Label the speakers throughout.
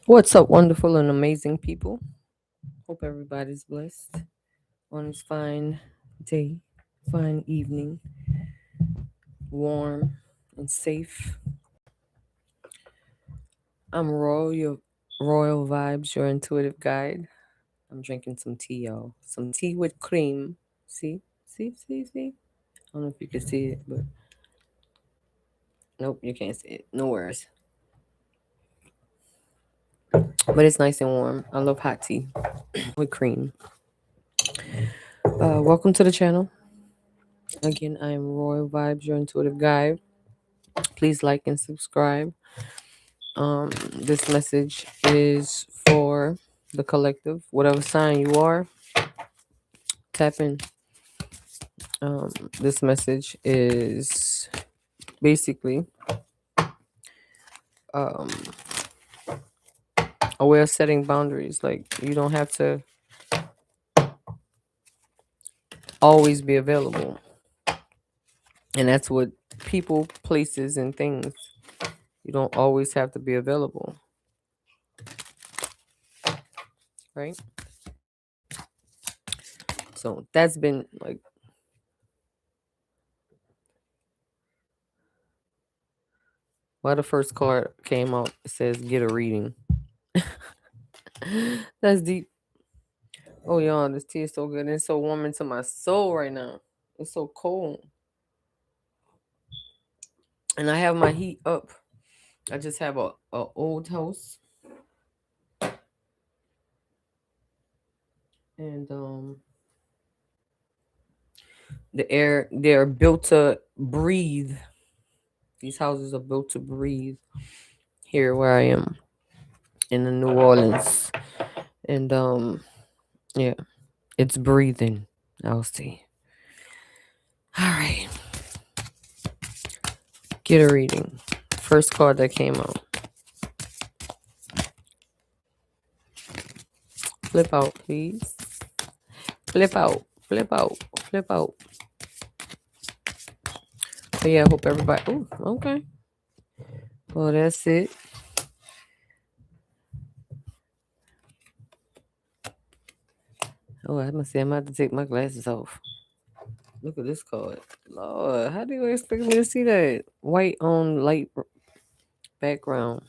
Speaker 1: What's up, wonderful and amazing people? Hope everybody's blessed on this fine day, fine evening, warm and safe. I'm Royal, your Royal Vibes, your intuitive guide. I'm drinking some tea, y'all. Some tea with cream. See? See? See? See? I don't know if you can see it, but nope, you can't see it. No worries. But it's nice and warm. I love hot tea with cream. Welcome to the channel. Again, I am Royal Vibes, your intuitive guide. Please like and subscribe. This message is for the collective, whatever sign you are. Tap in. Um, this message is basically um, a way of setting boundaries. Like, you don't have to always be available, and that's what people, places, and things. You don't always have to be available, right? So that's been like, why the first card came out, it says get a reading. That's deep. Oh, y'all, this tea is so good. It's so warm into my soul right now. It's so cold. And I have my heat up. I just have a old house. And the air, they're built to breathe. These houses are built to breathe here where I am in the New Orleans. And yeah, it's breathing. I'll see. All right. Get a reading. First card that came out. Flip out, please. Flip out. Flip out. Flip out. But yeah, I hope everybody. Oh, okay. Well, that's it. Oh, I must say I'm about to take my glasses off. Look at this card. Lord, how do you expect me to see that? White on light background.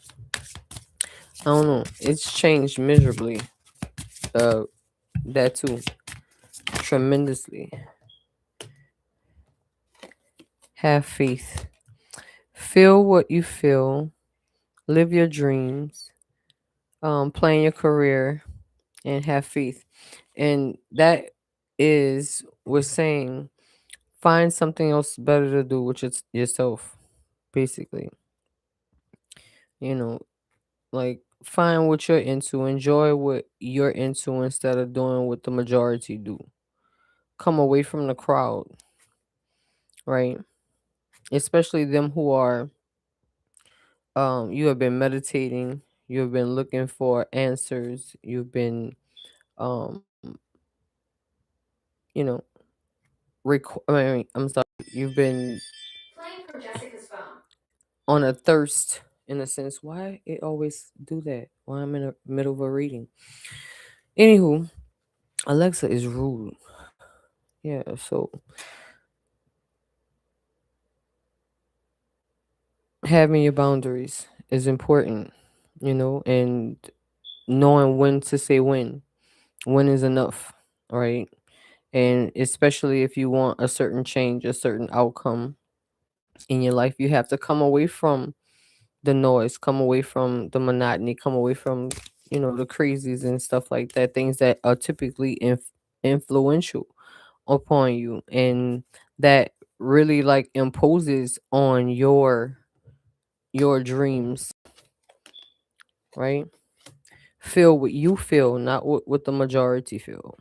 Speaker 1: I don't know. It's changed miserably. Uh, that too. Tremendously. Have faith. Feel what you feel. Live your dreams. Plan your career and have faith. And that is, we're saying, find something else better to do, which is yourself, basically. You know, like, find what you're into, enjoy what you're into instead of doing what the majority do. Come away from the crowd, right? Especially them who are, you have been meditating, you have been looking for answers, you've been, um, you know, I'm sorry, you've been on a thirst, in a sense. Why it always do that while I'm in the middle of a reading? Anywho, Alexa is rude. Yeah, so having your boundaries is important, and knowing when to say when is enough, right? And especially if you want a certain change, a certain outcome in your life, you have to come away from the noise, come away from the monotony, come away from, the crazies and stuff like that, things that are typically influential upon you, and that really like imposes on your dreams, right? Feel what you feel, not what the majority feel.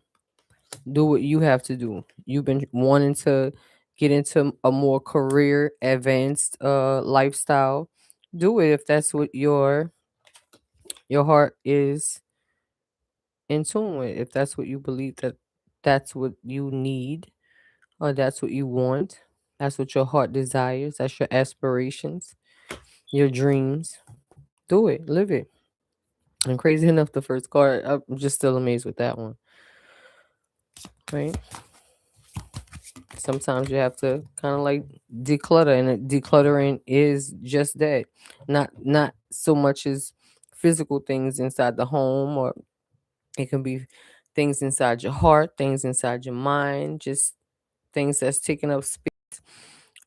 Speaker 1: Do what you have to do. You've been wanting to get into a more career advanced lifestyle. Do it if that's what your heart is in tune with. If that's what you believe that that's what you need, or that's what you want, that's what your heart desires, that's your aspirations, your dreams. Do it, live it. And crazy enough, the first card, I'm just still amazed with that one, right? Sometimes you have to kind of like declutter, and decluttering is just that. Not so much as physical things inside the home, or it can be things inside your heart, things inside your mind, just things that's taking up space,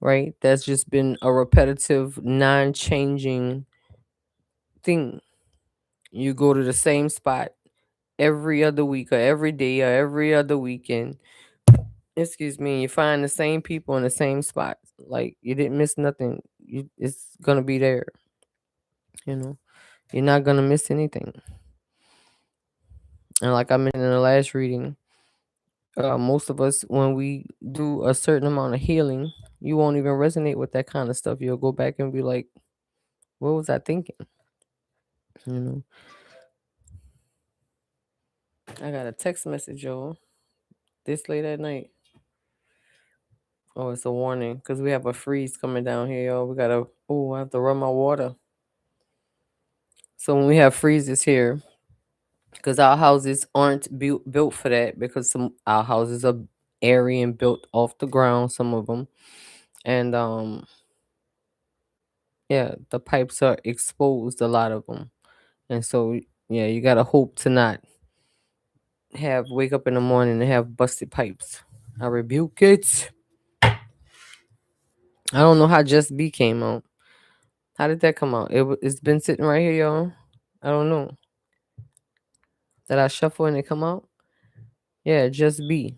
Speaker 1: right? That's just been a repetitive, non-changing thing. You go to the same spot every other week, or every day, or every other weekend. Excuse me. You find the same people in the same spot. Like you didn't miss nothing. It's gonna be there. You know, you're not gonna miss anything. And like I mentioned in the last reading, most of us, when we do a certain amount of healing, you won't even resonate with that kind of stuff. You'll go back and be like, "What was I thinking?" You know. I got a text message, y'all, this late at night. Oh, it's a warning because we have a freeze coming down here, y'all. We gotta. Oh, I have to run my water. So when we have freezes here, because our houses aren't built for that, because some our houses are airy and built off the ground, some of them, and yeah, the pipes are exposed, a lot of them, and so yeah, you gotta hope to not have wake up in the morning and have busted pipes. I rebuke it. I don't know how Just B came out. How did that come out? It's been sitting right here, y'all. I don't know. Did I shuffle and it come out? Yeah, Just B.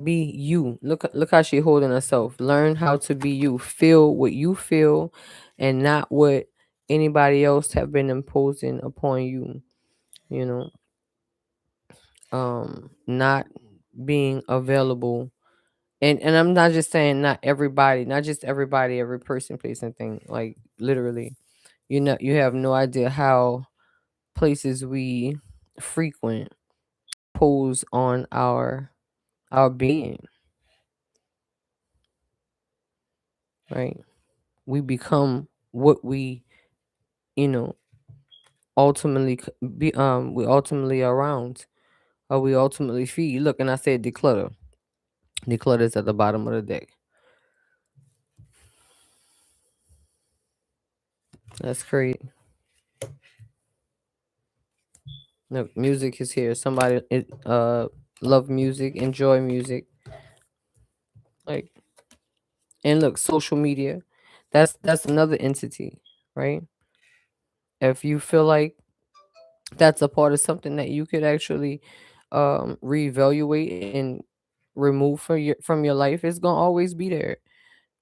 Speaker 1: Be you. Look how she holding herself. Learn how to be you. Feel what you feel, and not what anybody else have been imposing upon you. You know, not being available. And I'm not just saying not everybody, not just everybody, every person, place, and thing. Like literally, you have no idea how places we frequent pose on our being, right? We become what you know ultimately be we ultimately are around, or we ultimately feed. Look, and I said declutter is at the bottom of the deck. That's crazy. Look, music is here. Somebody love music, enjoy music, like. And look, social media, that's another entity, right? If you feel like that's a part of something that you could actually reevaluate and remove from your life, it's gonna always be there.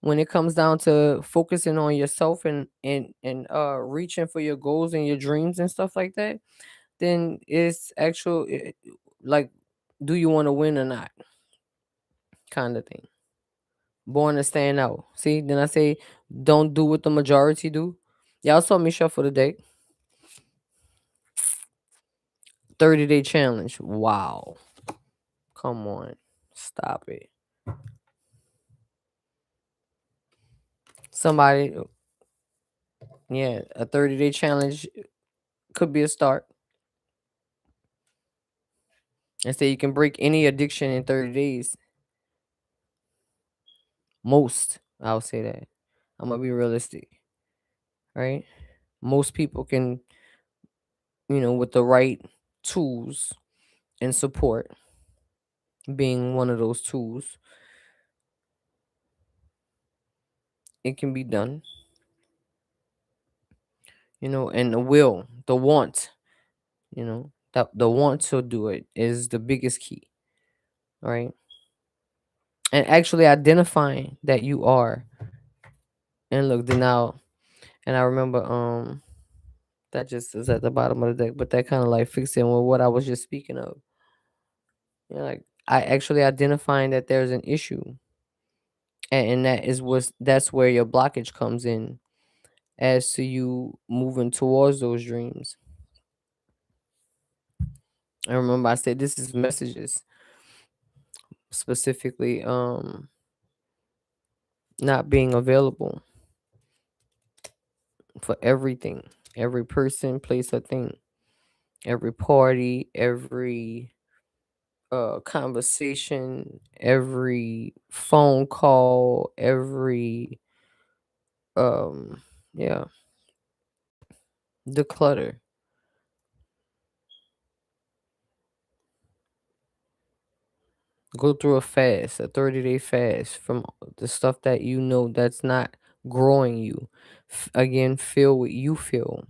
Speaker 1: When it comes down to focusing on yourself and reaching for your goals and your dreams and stuff like that, then it's actual like, do you want to win or not, kind of thing. Born to stand out. See, then I say, don't do what the majority do. Y'all saw me shuffle today. 30-day challenge. Wow. Come on. Stop it. Somebody, yeah, a 30-day challenge could be a start. And say you can break any addiction in 30 days. Most, I'll say that. I'm gonna be realistic, right? Most people can, with the right tools and support, being one of those tools, it can be done. And the will, the want, that the want to do it is the biggest key, right? And actually identifying that you are. And look, then now, and I remember that just is at the bottom of the deck, but that kind of like fixing with what I was just speaking of. Like I actually identifying that there's an issue, and that's where your blockage comes in, as to you moving towards those dreams. I remember I said this is messages, specifically not being available for everything, every person, place, or thing. every party, every conversation, every phone call, every um yeah, declutter. Go through a fast, a 30-day fast from the stuff that you know that's not growing you. Again, feel what you feel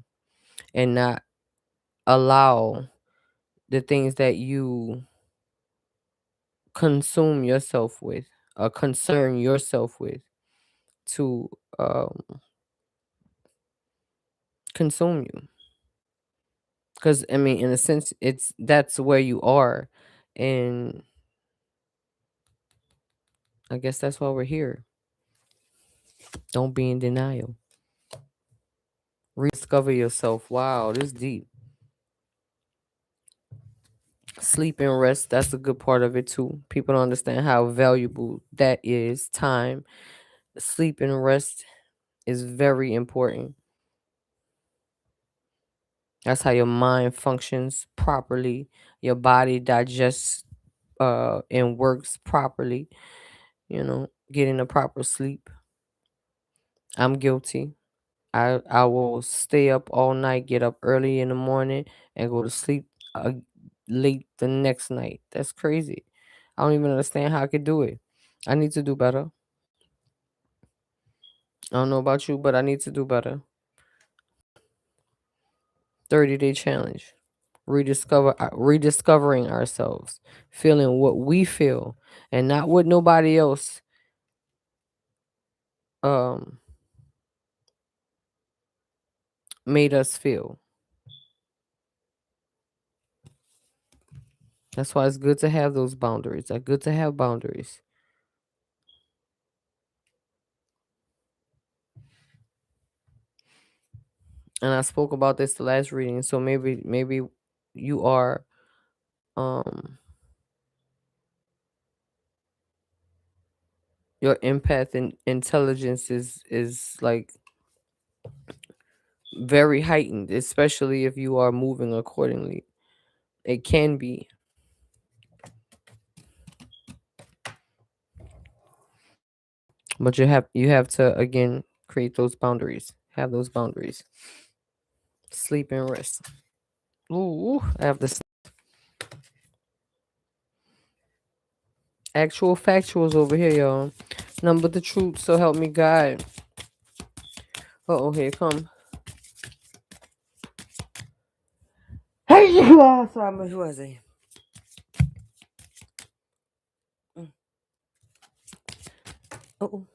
Speaker 1: and not allow the things that you consume yourself with or concern yourself with to consume you. Because I mean, in a sense, it's that's where you are, and I guess that's why we're here. Don't be in denial. Rediscover yourself. Wow, this deep. Sleep and rest, that's a good part of it too. People don't understand how valuable that is. Time, sleep and rest is very important. That's how your mind functions properly. Your body digests and works properly. Getting a proper sleep. I'm guilty. I will stay up all night, get up early in the morning, and go to sleep uh, late the next night. That's crazy. I don't even understand how I could do it. I need to do better. I don't know about you, but I need to do better. 30-day challenge. Rediscovering ourselves, feeling what we feel and not what nobody else um made us feel. That's why it's good to have those boundaries. It's good to have boundaries. And I spoke about this the last reading, so maybe you are um your empath and intelligence is like very heightened, especially if you are moving accordingly. It can be, but you have to again create those boundaries. Have those boundaries. Sleep and rest. Ooh, I have this actual factuals over here, y'all. None but the truth, so help me God. Oh, here it come. Hey, you are sorry, who was it? Oh,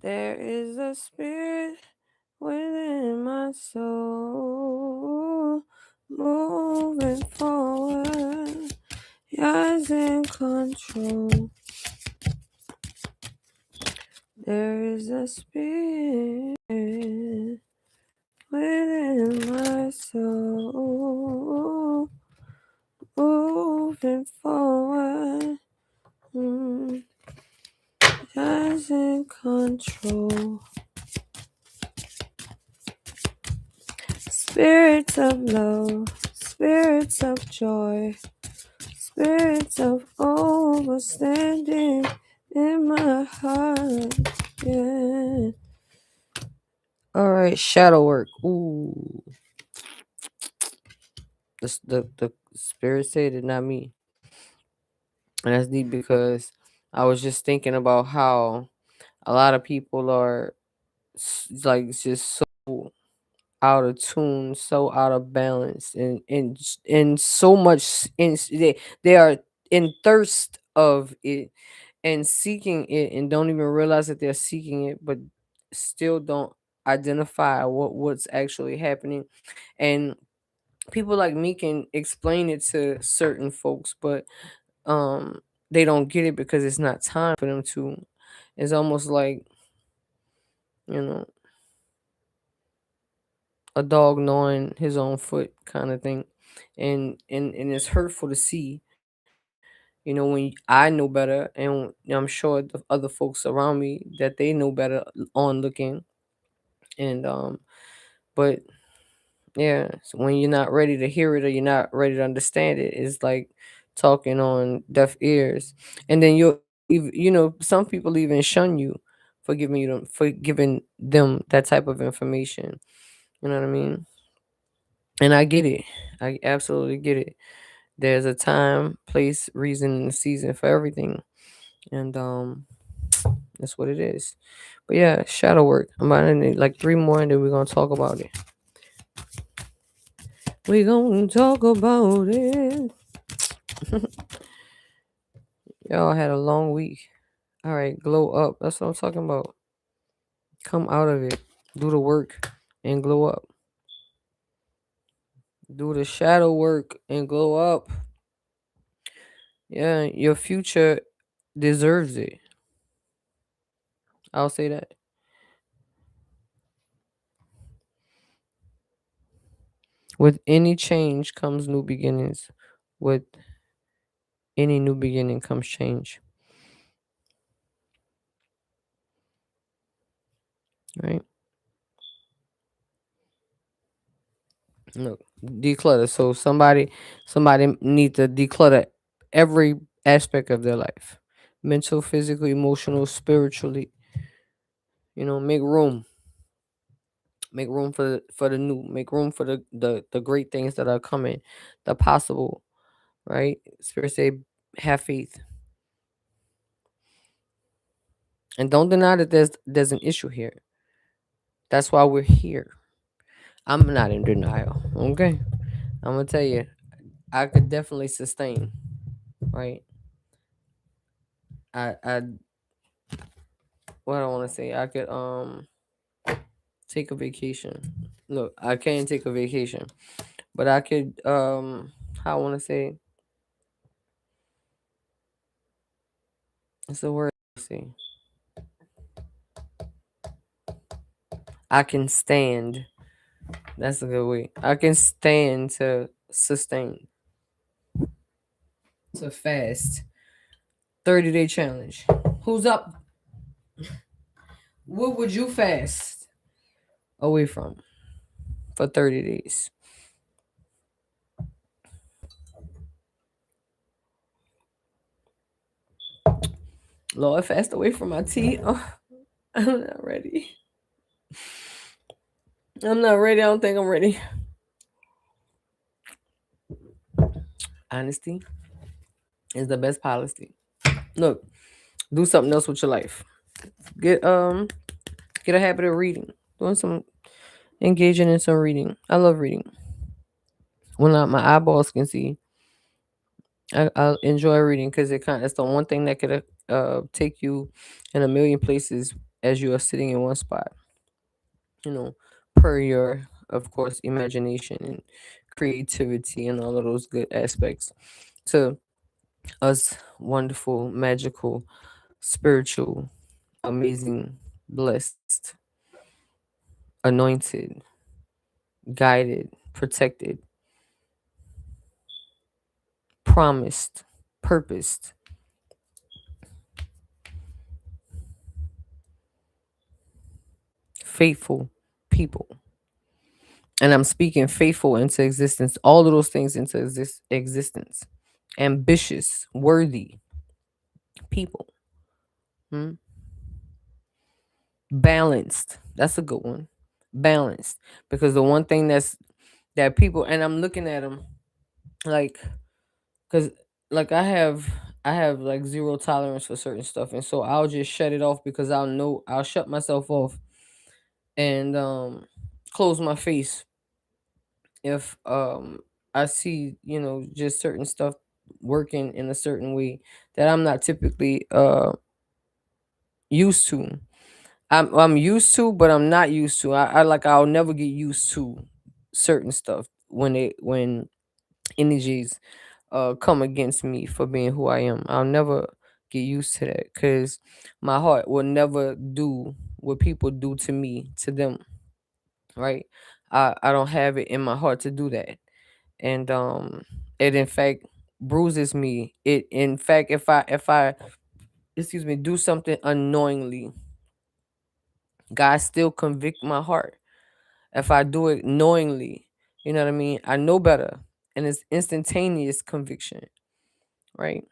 Speaker 1: there is a spirit within my soul, moving forward. Yours in control. There is a spirit within my soul, moving forward. Yours in control. Spirits of love, spirits of joy, spirits of overstanding in my heart. Yeah. All right, shadow work. Ooh, the spirit said it, not me, and that's deep because I was just thinking about how a lot of people are like just so out of tune, so out of balance, and so much they are in thirst of it and seeking it and don't even realize that they're seeking it, but still don't identify what's actually happening. And people like me can explain it to certain folks, but they don't get it because it's not time for them to. It's almost like, you know, a dog knowing his own foot kind of thing. And it's hurtful to see, when I know better, and I'm sure the other folks around me that they know better on looking. And but Yeah, so when you're not ready to hear it or you're not ready to understand it, it's like talking on deaf ears. And then you'll even, some people even shun you for giving them that type of information. You know what I mean? And I get it. I absolutely get it. There's a time, place, reason, and season for everything. And that's what it is. But yeah, shadow work. I'm about to need like three more and then we're gonna talk about it. We gonna talk about it. Y'all had a long week. All right, glow up. That's what I'm talking about. Come out of it. Do the work and glow up. Do the shadow work and glow up. Yeah, your future deserves it. I'll say that. With any change comes new beginnings. With any new beginning comes change. Right? Look, declutter. So somebody need to declutter every aspect of their life. Mental, physical, emotional, spiritually. Make room. Make room for the new. Make room for the great things that are coming, the possible, right? Spirit say have faith. And don't deny that there's an issue here. That's why we're here. I'm not in denial. Okay. I'm gonna tell you, I could definitely sustain, right? I what I want to say, I could take a vacation. Look, I can't take a vacation, but I could how I want to say, it's a word. Let's see, I can stand. That's a good way. I can stand to sustain, to fast. 30-day challenge. Who's up? What would you fast away from for 30 days? Lord, fast away from my tea. Oh, I'm not ready. I'm not ready. I don't think I'm ready. Honesty is the best policy. Look, do something else with your life. Get get a habit of reading. Doing some engaging in some reading. I love reading. When my eyeballs can see, I enjoy reading because it's the one thing that could take you in a million places as you are sitting in one spot. You know, per your, of course, imagination and creativity and all of those good aspects to us wonderful, magical, spiritual, amazing, blessed, anointed, guided, protected, promised, purposed, faithful people. And I'm speaking faithful into existence, all of those things into existence. Ambitious, worthy people. Hmm? Balanced. That's a good one. Balanced. Because the one thing that people, and I'm looking at them like, because like I have like zero tolerance for certain stuff. And so I'll just shut it off because I'll shut myself off and close my face if I see, just certain stuff working in a certain way that I'm not typically used to. I'm used to, but I'm not used to. I'll never get used to certain stuff when energies come against me for being who I am. I'll never get used to that because my heart will never do what people do to me to them. Right? I don't have it in my heart to do that, and it in fact bruises me. It in fact, if I excuse me, do something unknowingly, God still convict my heart. If I do it knowingly, You know what I mean? I know better, and it's instantaneous conviction, right?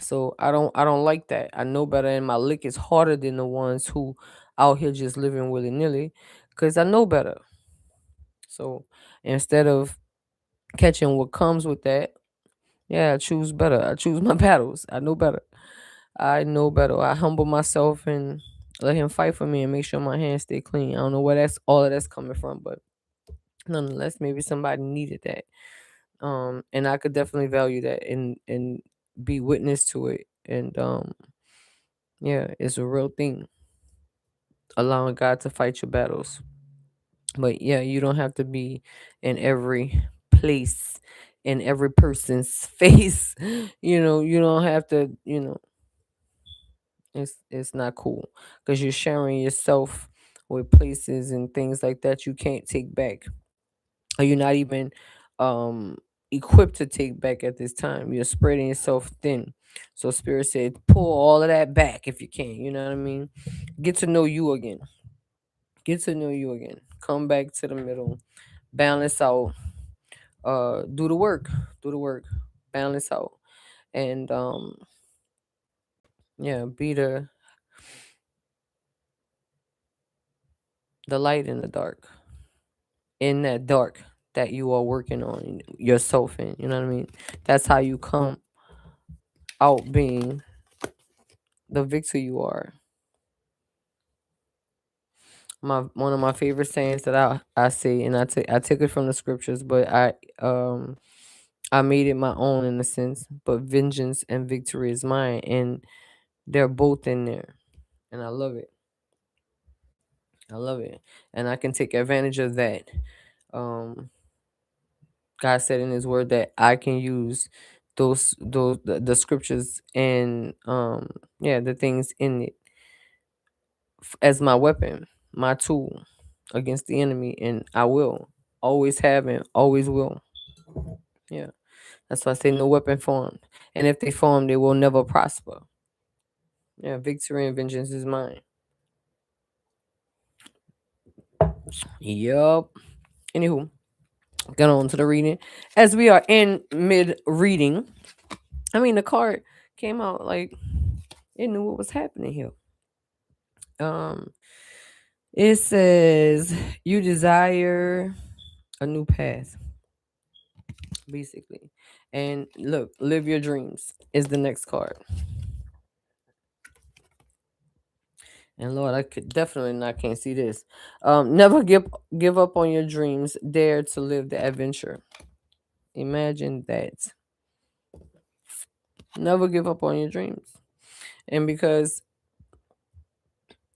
Speaker 1: So I don't like that. I know better, and my lick is harder than the ones who out here just living willy nilly, because I know better. So instead of catching what comes with that, yeah, I choose better. I choose my battles. I know better. I know better. I humble myself and let him fight for me and make sure my hands stay clean. I don't know where that's all of that's coming from, but nonetheless, maybe somebody needed that. And I could definitely value that and be witness to it. And yeah, it's a real thing. Allowing God to fight your battles. But yeah, you don't have to be in every place, in every person's face. You don't have to, it's not cool because you're sharing yourself with places and things like that you can't take back. Or you're not even um equipped to take back at this time. You're spreading yourself thin. So spirit said, pull all of that back if you can. You know what I mean? Get to know you again. Get to know you again. Come back to the middle. Balance out. Do the work. Do the work. Balance out. And yeah, be the light in the dark. In that dark that you are working on yourself in. You know what I mean? That's how you come out being the victor you are. My one of my favorite sayings that I say, and I took it from the scriptures, but I made it my own in a sense. But vengeance and victory is mine, and they're both in there, and I love it. I love it, and I can take advantage of that. Um, God said in His Word that I can use the scriptures and yeah, the things in it as my weapon, my tool against the enemy, and I will always have and always will. Yeah, that's why I say no weapon formed, and if they form, they will never prosper. Yeah, victory and vengeance is mine. Yup. Anywho, get on to the reading. As we are in mid reading, I mean the card came out like it knew what was happening here. Um, it says you desire a new path, basically, and look, live your dreams is the next card. And Lord, I could definitely not can't see this. Never give up on your dreams. Dare to live the adventure. Imagine that. Never give up on your dreams. And because,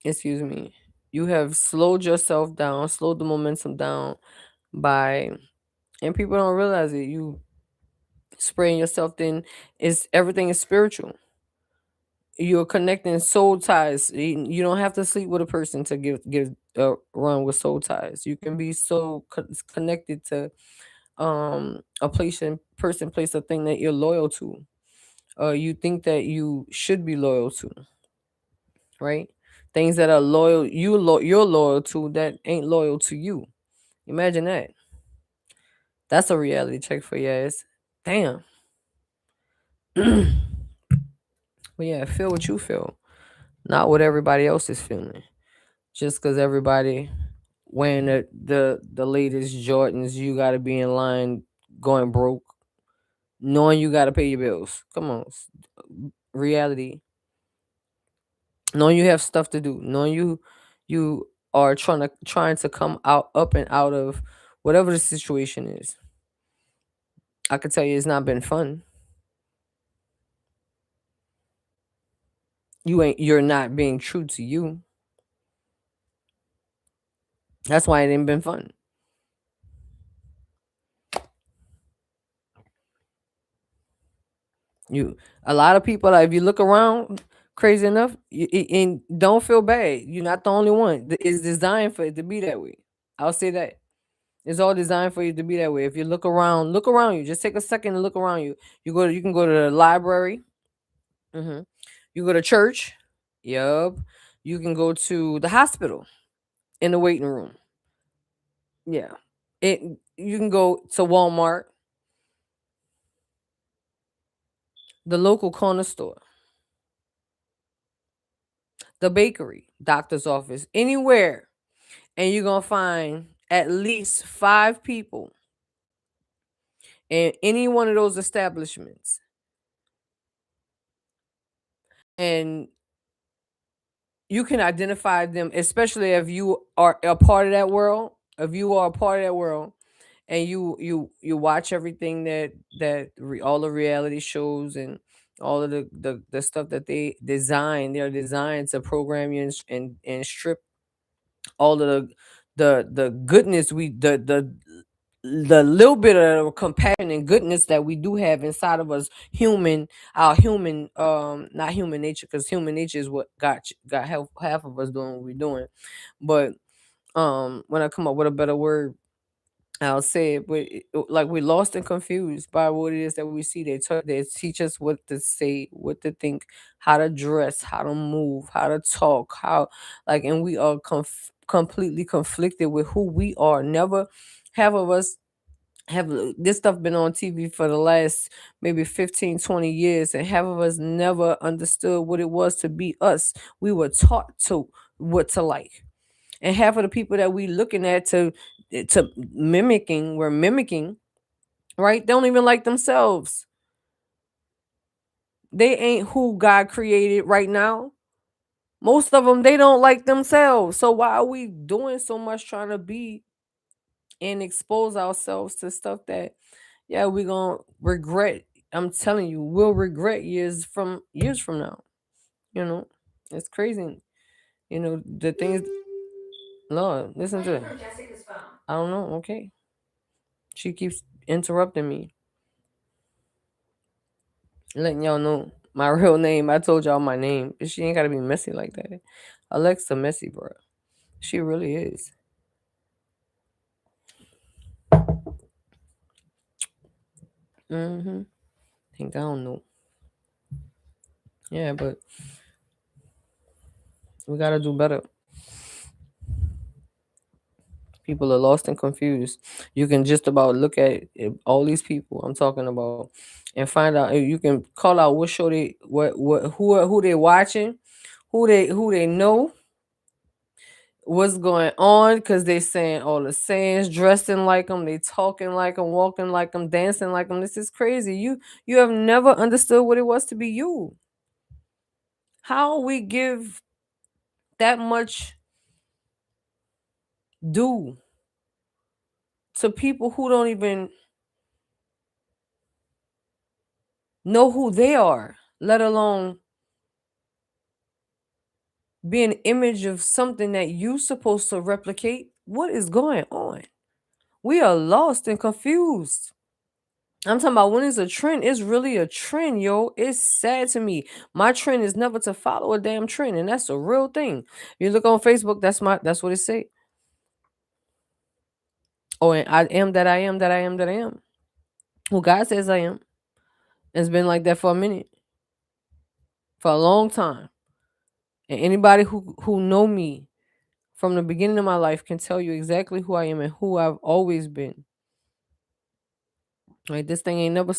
Speaker 1: excuse me, you have slowed yourself down, slowed the momentum down by, and people don't realize it. You spraying yourself thin. Is everything is spiritual. You're connecting soul ties. You don't have to sleep with a person to give run with soul ties. You can be so connected to a place a thing that you're loyal to. You think that you should be loyal to, right? Things that are loyal you're loyal to that ain't loyal to you. Imagine that. That's a reality check for your ass. Damn. But yeah, feel what you feel, not what everybody else is feeling. Just because everybody wearing the latest Jordans, you got to be in line going broke, knowing you got to pay your bills. Come on, reality. Knowing you have stuff to do, knowing you are trying to come out up and out of whatever the situation is. I can tell you, it's not been fun. You're not being true to you. That's why it ain't been fun. You A lot of people, like, if you look around, crazy enough, and don't feel bad. You're not the only one. It's designed for it to be that way. I'll say that. It's all designed for you to be that way. If you look around you. Just take a second and look around you. You can go to the library. Hmm. You go to church. Yup. You can go to the hospital in the waiting room. Yeah. It You can go to Walmart, the local corner store, the bakery, doctor's office, anywhere, and you're gonna find at least 5 people in any one of those establishments. And you can identify them, especially if you are a part of that world. If you are a part of that world, and you watch everything all the reality shows and all of the stuff that they're designed to program you and strip all of the goodness the little bit of compassion and goodness that we do have inside of us, our human, not human nature, because human nature is what got half of us doing what we're doing. But when I come up with a better word, I'll say it, but like we're lost and confused by what it is that we see. They teach us what to say, what to think, how to dress, how to move, how to talk, and we are completely conflicted with who we are. Never half of us have this stuff been on TV for the last maybe 15, 20 years, and half of us never understood what it was to be us. We were taught to what to like, and half of the people that we looking at to mimicking we're mimicking, right? They don't even like themselves. They ain't who God created right now. Most of them, they don't like themselves. So why are we doing so much trying to be and expose ourselves to stuff that, yeah, we gonna regret? I'm telling you, we'll regret years from now. You know, it's crazy. The things. Lord, listen to it. I don't know. Okay, she keeps interrupting me, letting y'all know my real name. I told y'all my name, but she ain't gotta be messy like that. Alexa messy, bro. She really is. Mm-hmm. Think I don't know. Yeah, but we gotta do better. People are lost and confused. You can just about look at all these people I'm talking about and find out. You can call out what show they what who they watching, who they know, what's going on, because they saying all the sayings, dressing like them, they talking like them, walking like them, dancing like them. This is crazy. You have never understood what it was to be you. How we give that much due to people who don't even know who they are, let alone be an image of something that you supposed to replicate. What is going on? We are lost and confused. I'm talking about when it's a trend, it's really a trend, yo. It's sad to me. My trend is never to follow a damn trend, and that's a real thing. You look on Facebook, that's what it say. Oh, and I am that I am that I am that I am. Who God says I am. It's been like that for a minute, for a long time. And anybody who know me from the beginning of my life can tell you exactly who I am and who I've always been. Right, this thing ain't never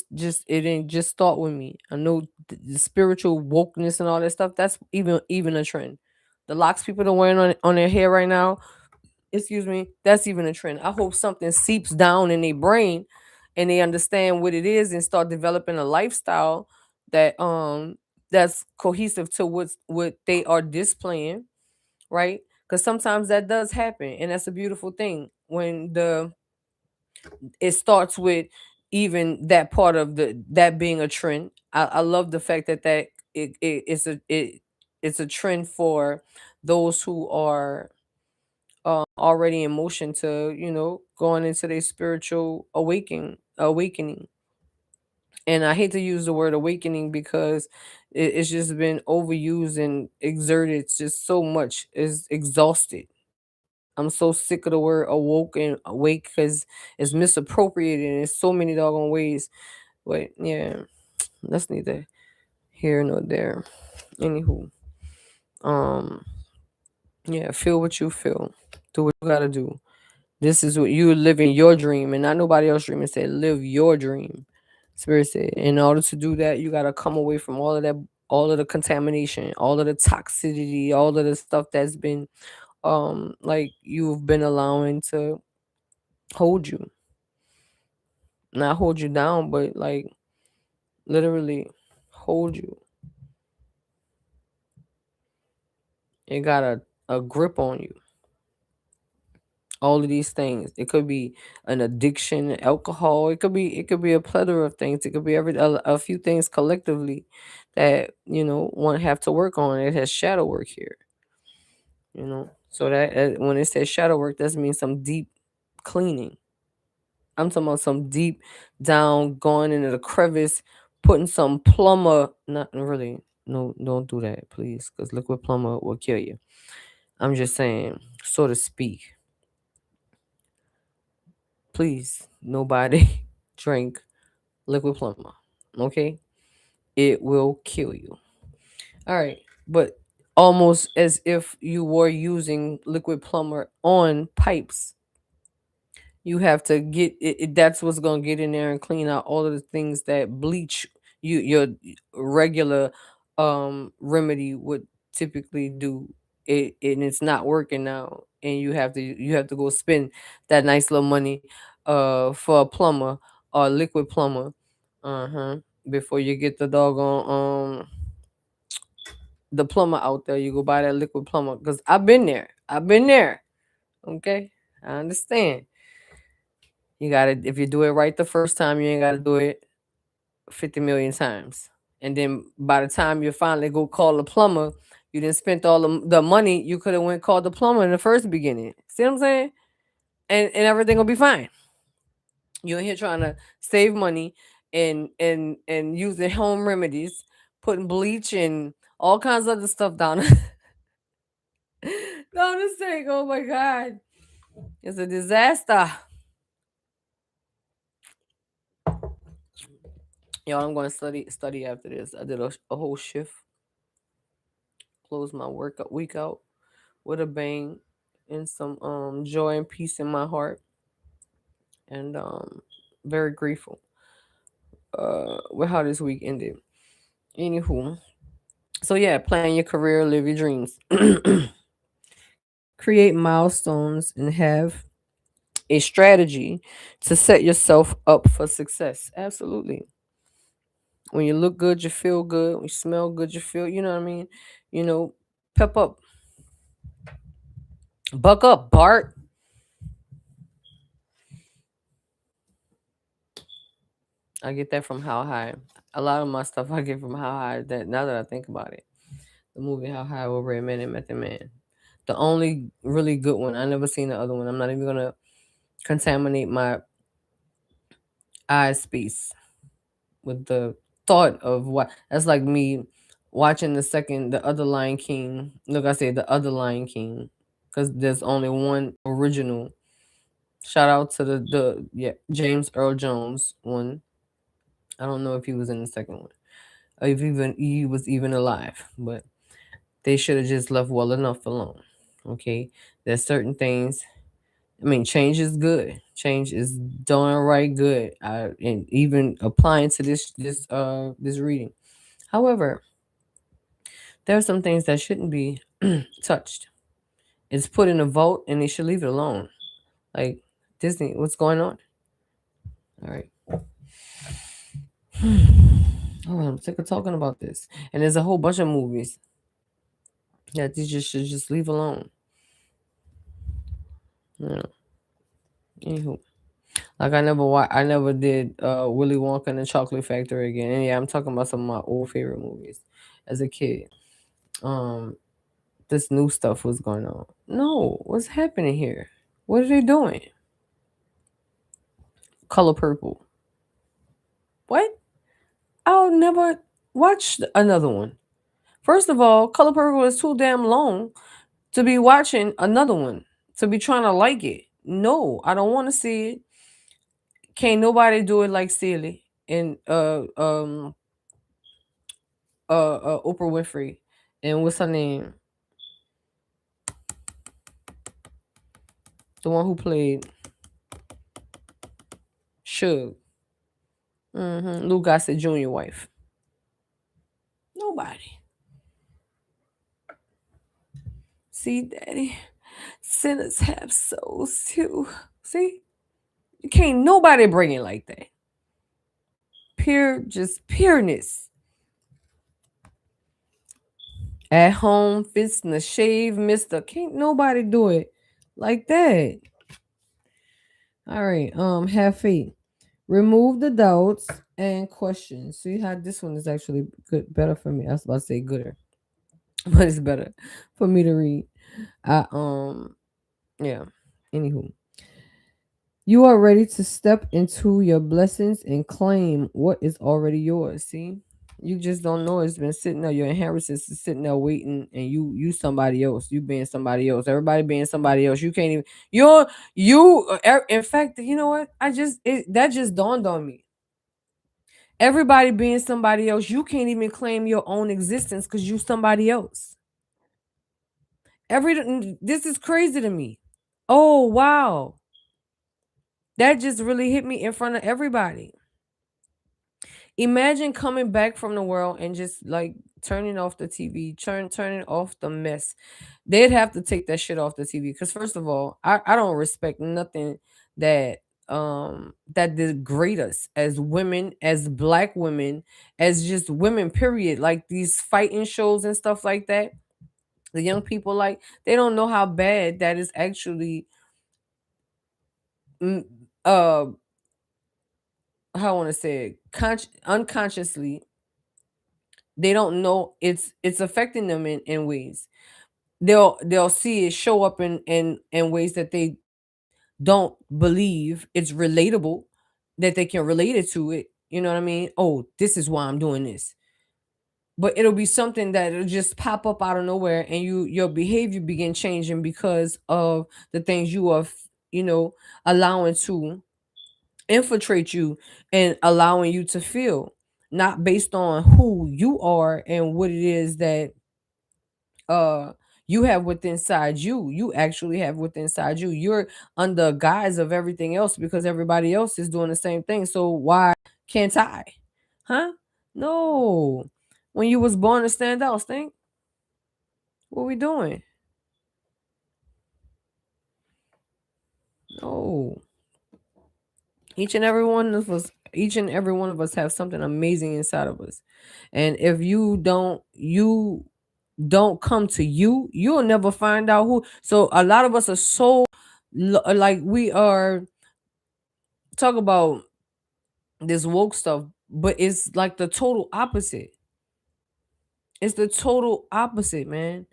Speaker 1: it ain't just start with me. I know the spiritual wokeness and all that stuff. That's even a trend. The locks people are wearing on their hair right now, excuse me, that's even a trend. I hope something seeps down in their brain and they understand what it is and start developing a lifestyle that's cohesive to what they are displaying, right? Because sometimes that does happen, and that's a beautiful thing when the it starts with even that part of that being a trend. I love the fact that it's a trend for those who are already in motion to going into their spiritual awakening. And I hate to use the word awakening because it's just been overused and exerted just so much. It's exhausted. I'm so sick of the word awoke and awake because it's misappropriated in so many doggone ways. But yeah, that's neither here nor there. Anywho, um, yeah, feel what you feel. Do what you gotta do. This is what you're living your dream and not nobody else's dream. It said live your dream. Spirit said in order to do that, you gotta come away from all of that, all of the contamination, all of the toxicity, all of the stuff that's been like you've been allowing to hold you. Not hold you down, but like literally hold you. It got a grip on you. All of these things. It could be an addiction, alcohol. It could be a plethora of things. It could be a few things collectively that one have to work on. It has shadow work here. So that when it says shadow work, that means some deep cleaning. I'm talking about some deep down, going into the crevice, putting some plumber. Not really. No, don't do that, please, because liquid plumber will kill you. I'm just saying, so to speak. Please, nobody drink liquid plumber. Okay? It will kill you. All right. But almost as if you were using liquid plumber on pipes, you have to get that's what's going to get in there and clean out all of the things that bleach your regular remedy would typically do it, and it's not working now, and you have to go spend that nice little money for a plumber or liquid plumber, uh-huh, before you get the doggone the plumber out there. You go buy that liquid plumber, because I've been there. Okay, I understand. You gotta, if you do it right the first time, you ain't gotta do it 50 million times. And then by the time you finally go call the plumber, you didn't spend all the money you could have went called the plumber in the first beginning. See what I'm saying? And everything will be fine. You're here trying to save money and using home remedies, putting bleach and all kinds of other stuff down down the sink. Oh my god. It's a disaster. Y'all, I'm going to study after this. I did a whole shift, close my week out with a bang and some joy and peace in my heart, and very grateful with how this week ended. Anywho, so yeah, plan your career, live your dreams, create milestones, and have a strategy to set yourself up for success. Absolutely. When you look good, you feel good. When you smell good, you feel. You know what I mean? Pep up, buck up, Bart. I get that from How High. A lot of my stuff I get from How High. That now that I think about it, the movie How High with Redman and Method Man, the only really good one. I never seen the other one. I'm not even gonna contaminate my eye space with the thought of what. That's like me watching the other Lion King. Look, I say the other Lion King, because there's only one original. Shout out to the yeah, James Earl Jones one. I don't know if he was in the second one, or if even he was even alive, but they should have just left well enough alone. Okay, there's certain things. I mean, change is good. Change is darn right good. And even applying to this reading. However, there are some things that shouldn't be touched. It's put in a vote, and they should leave it alone. Like Disney, what's going on? All right. Oh, I'm sick of talking about this. And there's a whole bunch of movies that they just should just leave alone. Yeah. Anywho. Like I never did Willy Wonka and the Chocolate Factory again. And yeah, I'm talking about some of my old favorite movies as a kid. Um, this new stuff was going on. No, what's happening here? What are they doing? Color Purple. What? I'll never watch another one. First of all, Color Purple is too damn long to be watching another one, to be trying to like it. No, I don't want to see it. Can't nobody do it like Celie and Oprah Winfrey, and what's her name? The one who played Suge. Lou Gossett Jr. wife. Nobody. See, Daddy, sinners have souls too. See, you can't nobody bring it like that. Pure, just pureness. At home, fixing the shave, Mister. Can't nobody do it like that. All right. Have faith. Remove the doubts and questions. See how this one is actually good, better for me. I was about to say gooder, but it's better for me to read. I yeah. Anywho, you are ready to step into your blessings and claim what is already yours. See, you just don't know it's been sitting there. Your inheritance is sitting there waiting, and you somebody else. You being somebody else. Everybody being somebody else. You can't even. In fact, you know what? That just dawned on me. Everybody being somebody else. You can't even claim your own existence because you somebody else. This is crazy to me. Oh wow. That just really hit me in front of everybody. Imagine coming back from the world and just like turning off the TV, turning off the mess. They'd have to take that shit off the TV because first of all, I don't respect nothing that that degrade us as women, as black women, as just women, period. Like these fighting shows and stuff like that. The young people like they don't know how bad that is actually mm, uh how I want to say it, unconsciously they don't know it's affecting them in ways they'll see it show up in ways that they don't believe it's relatable, that they can relate it to it, you know what I mean? Oh, this is why I'm doing this. But it'll be something that it'll just pop up out of nowhere and your behavior begin changing because of the things you are you know allowing to infiltrate you and allowing you to feel, not based on who you are and what it is that uh you have within inside you actually have within inside you're under guise of everything else because everybody else is doing the same thing, so why can't I? Huh? No. When you was born to stand out, Stink, what we doing? No. Each and every one of us have something amazing inside of us, and if you don't come to you'll never find out who. So a lot of us are so like we are talk about this woke stuff, but it's like the total opposite. It's the total opposite, man.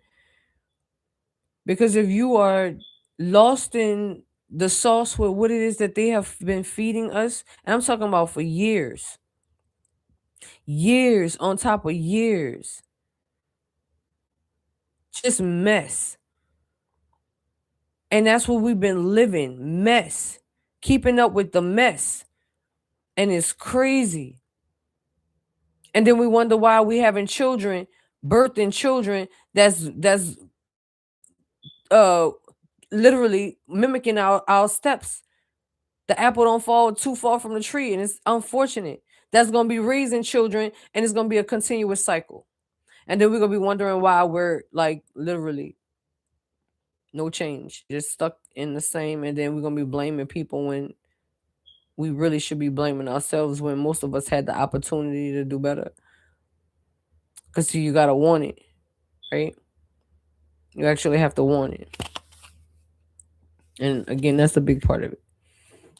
Speaker 1: Because if you are lost in the sauce with what it is that they have been feeding us, and I'm talking about for years, years on top of years, just mess. And that's what we've been living, mess, keeping up with the mess. And it's crazy. And then we wonder why we having children, birthing children that's uh literally mimicking our steps. The apple don't fall too far from the tree, and it's unfortunate. That's gonna be raising children, and it's gonna be a continuous cycle. And then we're gonna be wondering why we're like literally no change, just stuck in the same. And then we're gonna be blaming people when we really should be blaming ourselves when most of us had the opportunity to do better. Because you gotta want it, right? You actually have to want it. And again, that's a big part of it.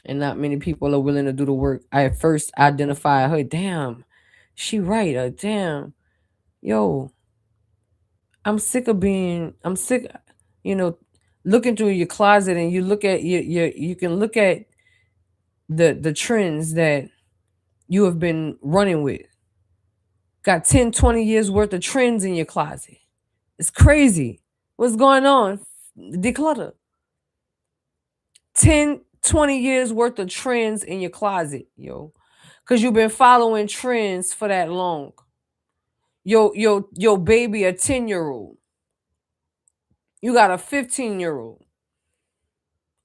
Speaker 1: And not many people are willing to do the work. I at first identify her, damn, she right, damn, yo, I'm sick, you know, looking through your closet and you look at you can look at the trends that you have been running with. Got 10, 20 years worth of trends in your closet. It's crazy. What's going on? Declutter. 10, 20 years worth of trends in your closet, yo. Cause you've been following trends for that long. Your baby, a 10-year-old. You got a 15-year-old.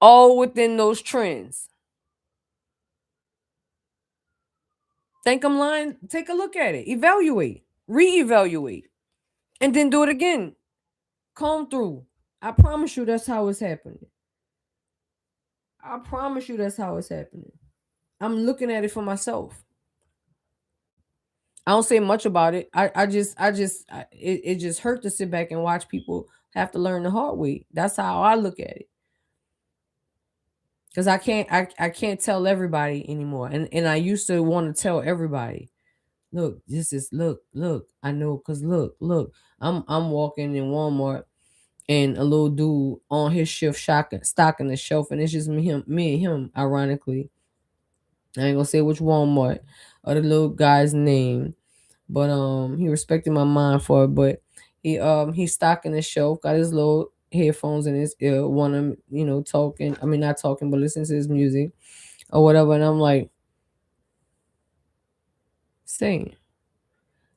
Speaker 1: all within those trends. Think I'm lying? Take a look at it, evaluate, reevaluate, and then do it again. Comb through. I promise you that's how it's happening. I promise you that's how it's happening. I'm looking at it for myself. I don't say much about it. It just hurt to sit back and watch people have to learn the hard way. That's how I look at it. Because I can't tell everybody anymore. And I used to want to tell everybody, look, this is look. I know, cause look. I'm walking in Walmart and a little dude on his shift stocking the shelf, and it's just me and him, ironically. I ain't gonna say which Walmart or the little guy's name, but he respected my mind for it. But he's stocking the shelf, got his little headphones in his ear, want him, talking. I mean, not talking, but listening to his music or whatever. And I'm like, saying,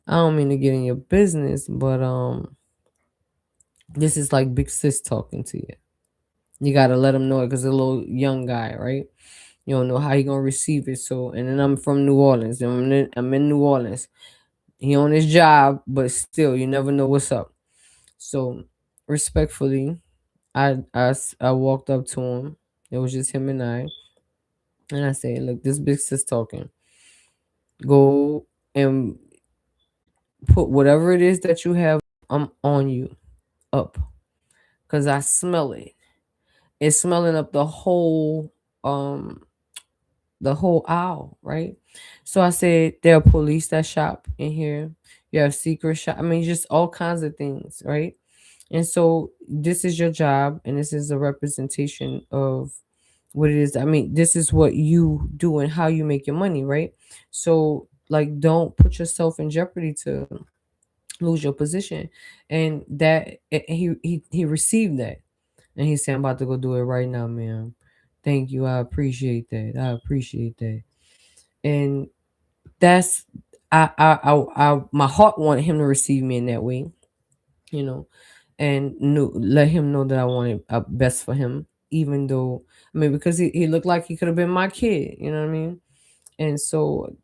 Speaker 1: I don't mean to get in your business, but this is like big sis talking to you. You gotta let him know it because a little young guy, right? You don't know how he gonna receive it. So, and then I'm from New Orleans. I'm in New Orleans. He on his job, but still, you never know what's up. So, respectfully, I walked up to him. It was just him and I said, "Look, this big sis talking. Go and put whatever it is that you have on you up, cause I smell it. It's smelling up um the whole aisle, right? So I said there are police that shop in here. You have secret shop. I mean, just all kinds of things, right? And so this is your job, and this is a representation of what it is. I mean, this is what you do and how you make your money, right? So like, don't put yourself in jeopardy to lose your position. And he received that, and he said, "I'm about to go do it right now, ma'am. Thank you. I appreciate that. I appreciate that." And that's my heart wanted him to receive me in that way, you know, and let him know that I wanted best for him, even though, I mean, because he looked like he could have been my kid, you know what I mean? And so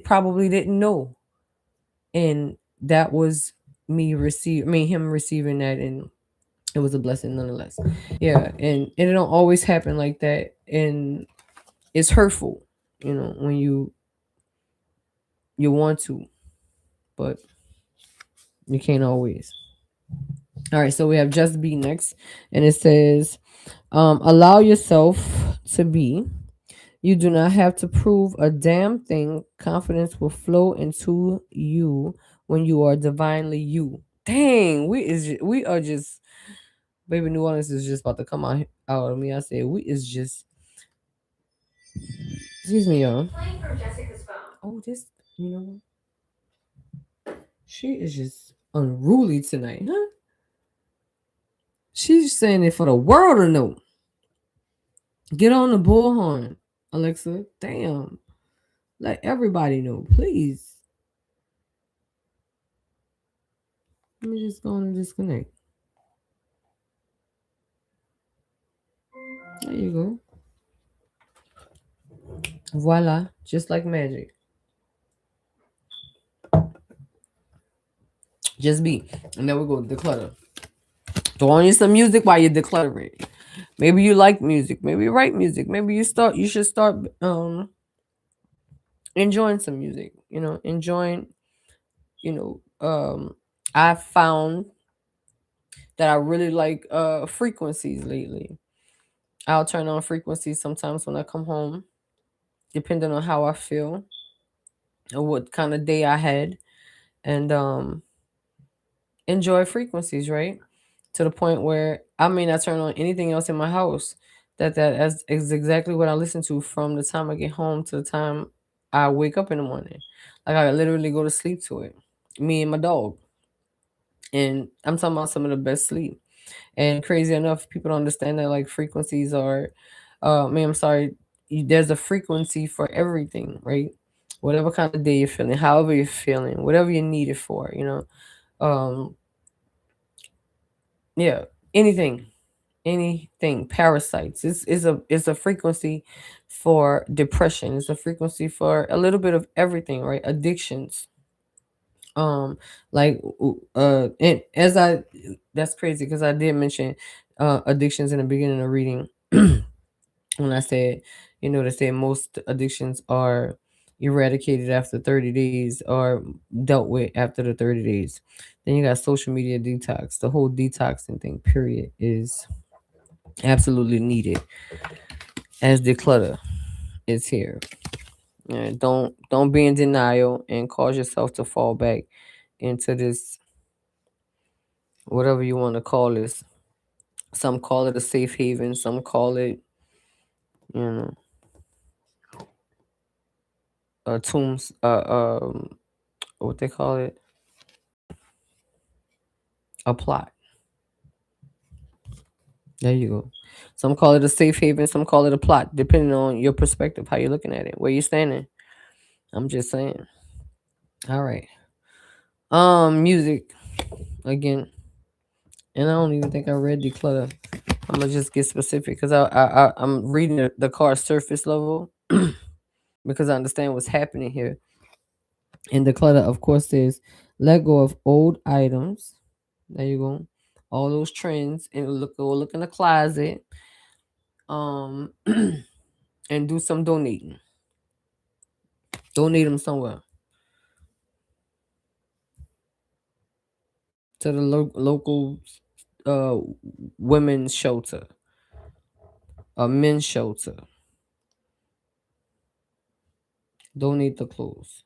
Speaker 1: probably didn't know. And that was him receiving that, and it was a blessing nonetheless. Yeah, and it don't always happen like that, and it's hurtful, when you want to, but you can't always. All right, so we have Just Be next, and it says, allow yourself to be. You do not have to prove a damn thing. Confidence will flow into you when you are divinely you. Dang, we are just, baby. New Orleans is just about to come out of me. I said we is just. Excuse me, y'all. Oh, this, you know, she is just unruly tonight, huh? She's saying it for the world to know. Get on the bullhorn, Alexa. Damn. Let everybody know, please. Let me just go on and disconnect. There you go. Voila. Just like magic. Just be. And then we go declutter. Throw on you some music while you declutter it. Maybe you like music. Maybe you write music. Maybe you should start enjoying some music. Enjoying, you know, I found that I really like frequencies lately. I'll turn on frequencies sometimes when I come home, depending on how I feel or what kind of day I had, and enjoy frequencies, right? To the point where I may not turn on anything else in my house. Is exactly what I listen to from the time I get home to the time I wake up in the morning. Like, I literally go to sleep to it. Me and my dog. And I'm talking about some of the best sleep. And crazy enough, people don't understand that, like, frequencies are, I'm sorry, there's a frequency for everything, right? Whatever kind of day you're feeling, however you're feeling, whatever you need it for, um, yeah, anything. anything. Parasites. It's a frequency for depression. It's a frequency for a little bit of everything, right? Addictions. Um, like and as I that's crazy because I did mention addictions in the beginning of reading when I said, they say most addictions are eradicated after 30 days or dealt with after the 30 days. Then you got social media detox. The whole detoxing thing, period, is absolutely needed as declutter is here. Don't be in denial and cause yourself to fall back into this, whatever you want to call this. Some call it a safe haven, some call it, you know, a tombs what they call it, a plot. There you go. Some call it a safe haven, some call it a plot, depending on your perspective, how you're looking at it, where you're standing. I'm just saying. All right. Music again, and I don't even think I read declutter. I'm gonna just get specific because I'm reading the card surface level because I understand what's happening here. And declutter, of course, is let go of old items. There you go. All those trends and look in the closet. Um, and do some donating. Donate them somewhere to the local uh women's shelter, a men's shelter. Donate the clothes.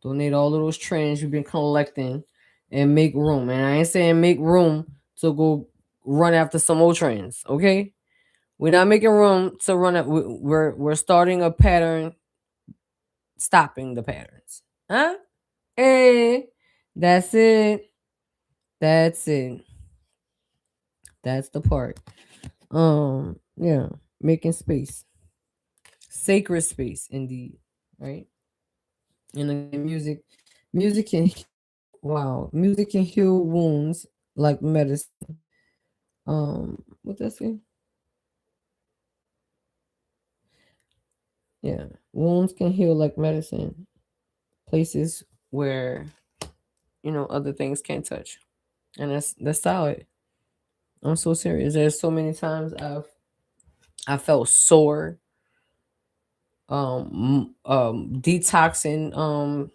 Speaker 1: Donate all of those trends you've been collecting, and make room. And I ain't saying make room to go run after some old trends. Okay, we're not making room to run it. We're starting a pattern, stopping the patterns. Huh? Hey, that's it. That's it. That's the part. Yeah, making space, sacred space, indeed. Right. And again, music can wow, music can heal wounds like medicine. What that say? Yeah, wounds can heal like medicine. Places where other things can't touch, and that's solid. I'm so serious. There's so many times I felt sore, detoxing,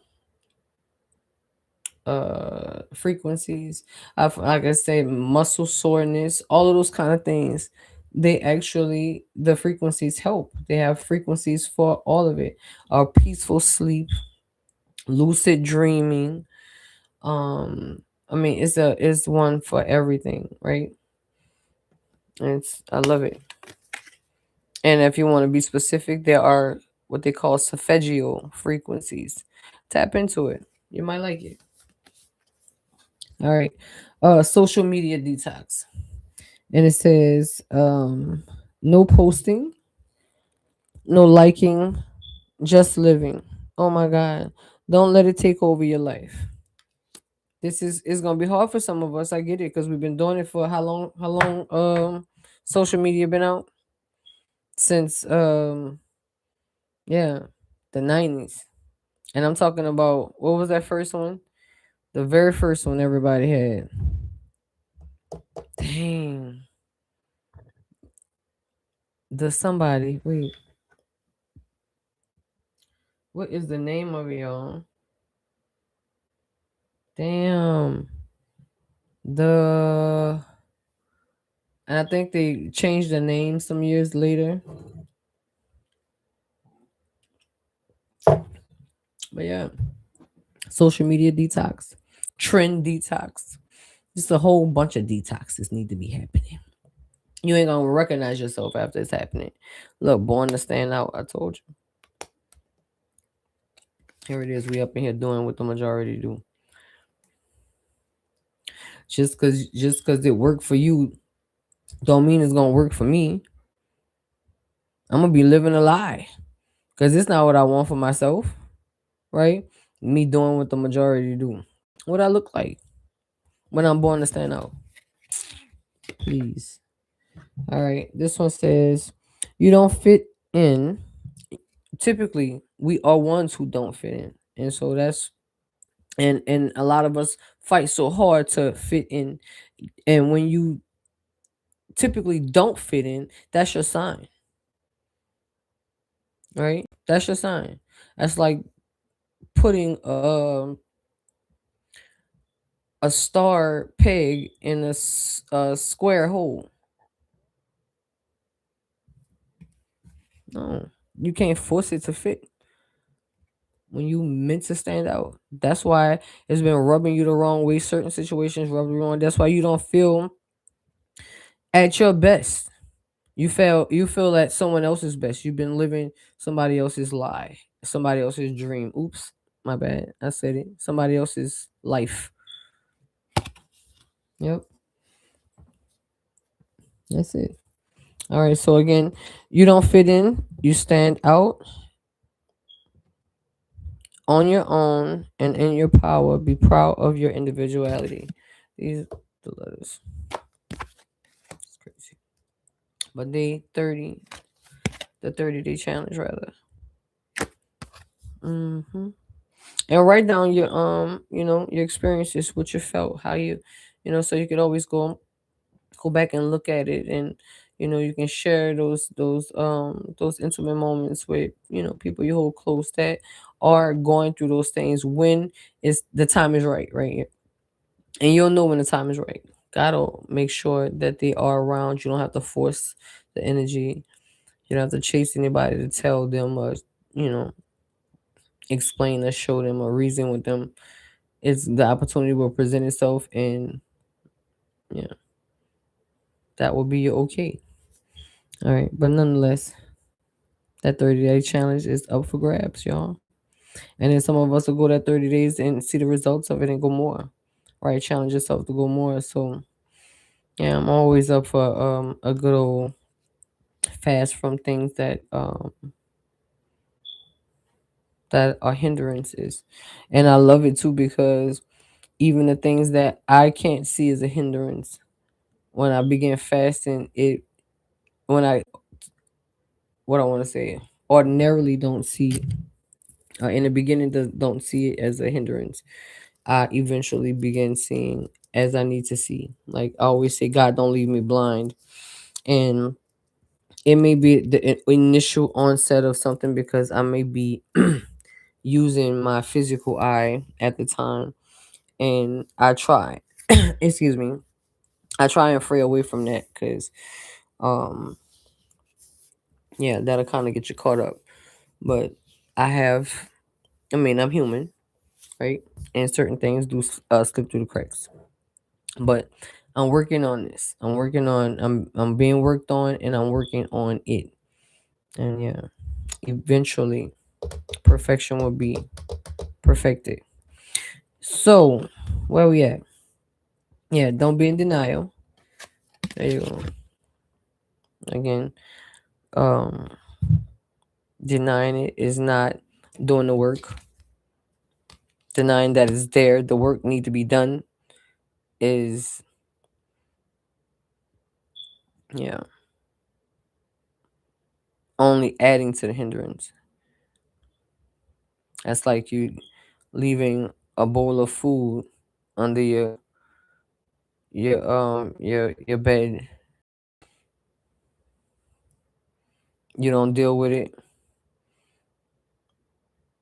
Speaker 1: frequencies. Like I said, muscle soreness, all of those kind of things. They actually, the frequencies help. They have frequencies for all of it. Peaceful sleep, lucid dreaming. I mean, it's one for everything, right? I love it. And if you want to be specific, there are what they call solfeggio frequencies. Tap into it. You might like it. All right. Social media detox. And it says no posting, no liking, just living. Oh my god. Don't let it take over your life. This is going to be hard for some of us. I get it cuz we've been doing it for how long? How long social media been out? Since yeah, the 90s. And I'm talking about, what was that first one? The very first one everybody had. Dang. The somebody. Wait. What is the name of it, y'all? Damn. The And I think they changed the name some years later. But yeah, social media detox, trend detox. Just a whole bunch of detoxes need to be happening. You ain't gonna recognize yourself after it's happening. Look, born to stand out. I told you. Here it is. We up in here doing what the majority do. Just cause it worked for you, don't mean it's gonna work for me. I'm gonna be living a lie. Cause it's not what I want for myself, right? Me doing what the majority do. What I look like when I'm born to stand out. Please. All right. This one says, you don't fit in. Typically, we are ones who don't fit in. And so that's and a lot of us fight so hard to fit in. And when you typically don't fit in, that's your sign, right? That's your sign. That's like putting a star peg in a square hole. No, you can't force it to fit when you meant to stand out. That's why it's been rubbing you the wrong way. Certain situations rub you wrong. That's why you don't feel at your best. You feel at someone else's best. You've been living somebody else's lie, somebody else's dream. Oops, my bad. I said it. Somebody else's life. Yep, that's it. All right. So again, you don't fit in. You stand out on your own and in your power. Be proud of your individuality. These the letters. It's crazy. But day 30, the 30-day challenge rather. hmm And write down your your experiences, what you felt, how so you could always go back and look at it, and you can share those intimate moments with people you hold close that are going through those things when it's the time is right, and you'll know when the time is right. Gotta make sure that they are around. You don't have to force the energy. You don't have to chase anybody to tell them or you know explain or show them or reason with them. It's the opportunity will present itself, and yeah, that will be okay. All right, but nonetheless, that 30-day challenge is up for grabs, y'all. And then some of us will go that 30 days and see the results of it and go more. Right? Challenge yourself to go more. So yeah, I'm always up for a good old fast from things that are hindrances. And I love it too because even the things that I can't see as a hindrance, when I begin fasting, it when I what I want to say ordinarily don't see in the beginning don't see it as a hindrance. I eventually begin seeing as I need to see. Like I always say, God don't leave me blind. And it may be the initial onset of something because I may be using my physical eye at the time, and I try excuse me, I try and fray away from that because um yeah, that'll kind of get you caught up. But I have, I mean, I'm human, right? And certain things do slip through the cracks. But I'm working on this. I'm being worked on, and I'm working on it. And yeah, eventually perfection will be perfected. So, where we at? Yeah, don't be in denial. There you go. Again, um, denying it is not doing the work. Denying that it's there, the work need to be done is yeah, only adding to the hindrance. That's like you leaving a bowl of food under your bed. You don't deal with it.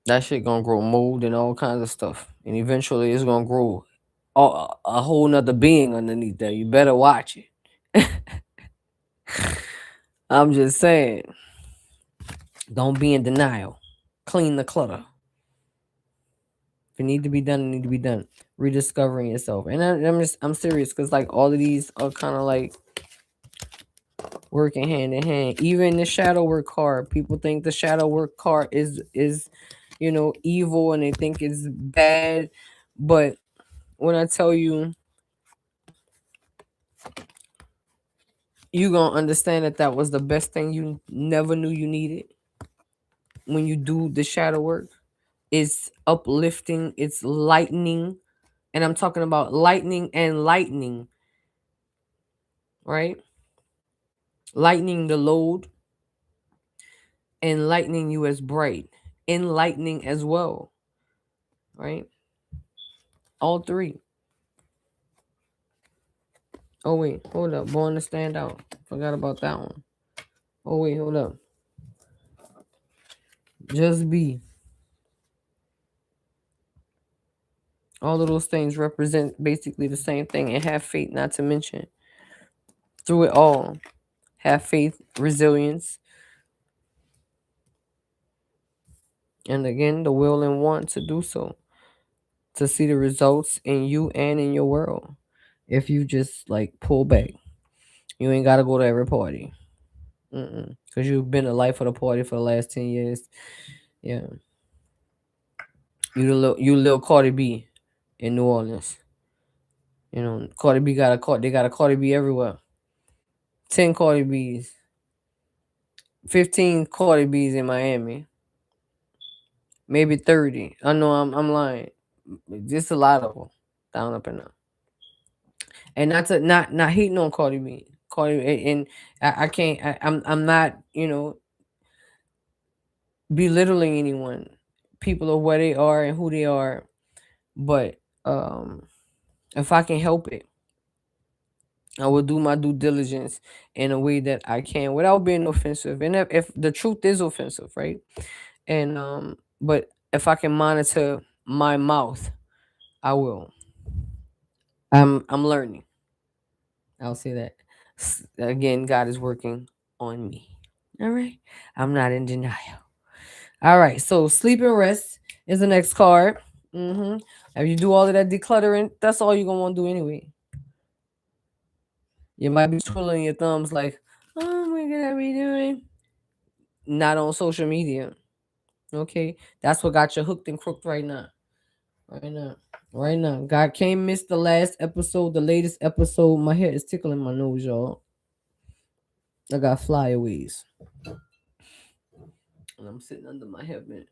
Speaker 1: That shit gonna grow mold and all kinds of stuff, and eventually it's gonna grow a whole nother being underneath there. You better watch it. I'm just saying, don't be in denial. Clean the clutter. If it need to be done, it need to be done. Rediscovering yourself, and I'm serious because like all of these are kind of like working hand in hand. Even the shadow work card, people think the shadow work card is evil, and they think it's bad. But when I tell you, you gonna understand that that was the best thing you never knew you needed. When you do the shadow work, it's uplifting, it's lightening, and I'm talking about lightning and lightning, right? lightening the load, enlightening you as bright, enlightening as well, right? All three. Oh wait, hold up. Born to stand out. Forgot about that one. Oh wait, hold up. Just be. All of those things represent basically the same thing. And have faith, not to mention. Through it all. Have faith, resilience, and again the will and want to do so. To see the results in you and in your world. If you just like pull back. You ain't gotta go to every party. Because you've been the life of the party for the last 10 years. Yeah. You little Cardi B in New Orleans. You know, Cardi B they got a Cardi B everywhere. 10 Cardi B's, 15 Cardi B's in Miami, maybe 30. I know I'm lying. Just a lot of them down up in there. And not hating on Cardi B. And I can't I'm not, belittling anyone. People are where they are and who they are. But if I can help it, I will do my due diligence in a way that I can without being offensive. And if the truth is offensive, right? And but if I can monitor my mouth, I will. I'm learning. I'll say that. Again, God is working on me. All right. I'm not in denial. All right. So sleep and rest is the next card. If you do all of that decluttering, that's all you're gonna want to do anyway. You might be twiddling your thumbs like, oh my god, are we doing? Not on social media. Okay. That's what got you hooked and crooked right now. Right now. Right now. God can't miss the last episode, the latest episode. My hair is tickling my nose, y'all. I got flyaways. And I'm sitting under my helmet.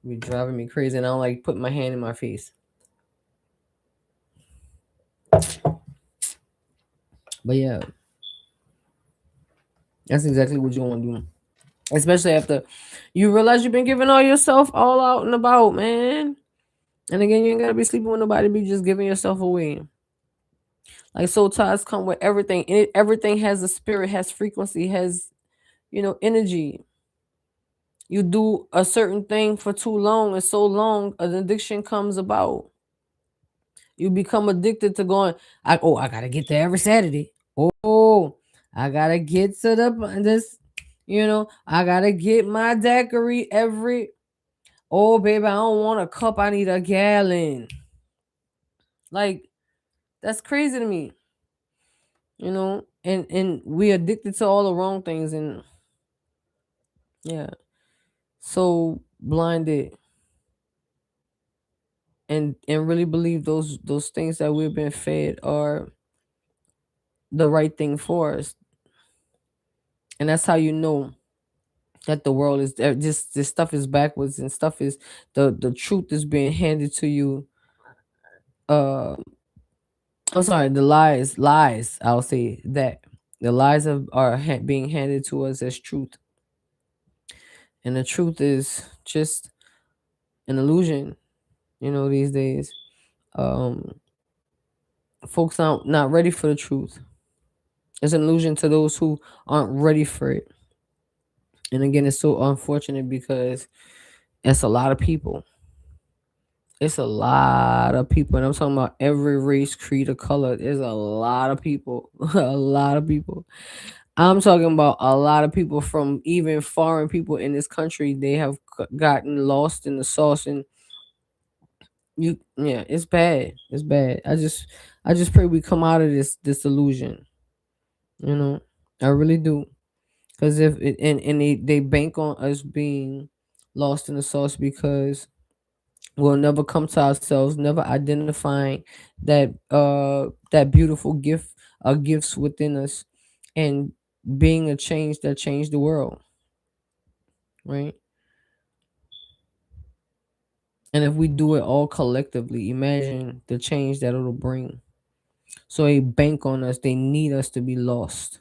Speaker 1: Be driving me crazy, and I don't like putting my hand in my face. But yeah, that's exactly what you want to do. Especially after you realize you've been giving all yourself all out and about, man. And again, you ain't gotta be sleeping with nobody, be just giving yourself away. Like soul ties come with everything. And everything has a spirit, has frequency, has energy. You do a certain thing for too long and so long, an addiction comes about. You become addicted to going, I gotta get there every Saturday. Oh, I gotta get to I gotta get my daiquiri every. Oh, baby, I don't want a cup. I need a gallon. Like, that's crazy to me. And we addicted to all the wrong things, and yeah, so blinded, and really believe those things that we've been fed are the right thing for us. And that's how you know that the world is just this stuff is backwards, and stuff is the truth is being handed to you. uh I'm sorry, the lies, I'll say that the lies are being handed to us as truth, and the truth is just an illusion. These days, um folks aren't not ready for the truth. It's an illusion to those who aren't ready for it. And again, it's so unfortunate because it's a lot of people. It's a lot of people, and I'm talking about every race, creed, or color. There's a lot of people, a lot of people. I'm talking about a lot of people from even foreign people in this country. They have gotten lost in the sauce, and yeah, it's bad. It's bad. I just pray we come out of this illusion. You know, I really do. Because if it, and they bank on us being lost in the sauce because we'll never come to ourselves, never identifying that beautiful gifts within us, and being a change that changed the world, right? And if we do it all collectively, imagine the change that it'll bring. So they bank on us, they need us to be lost.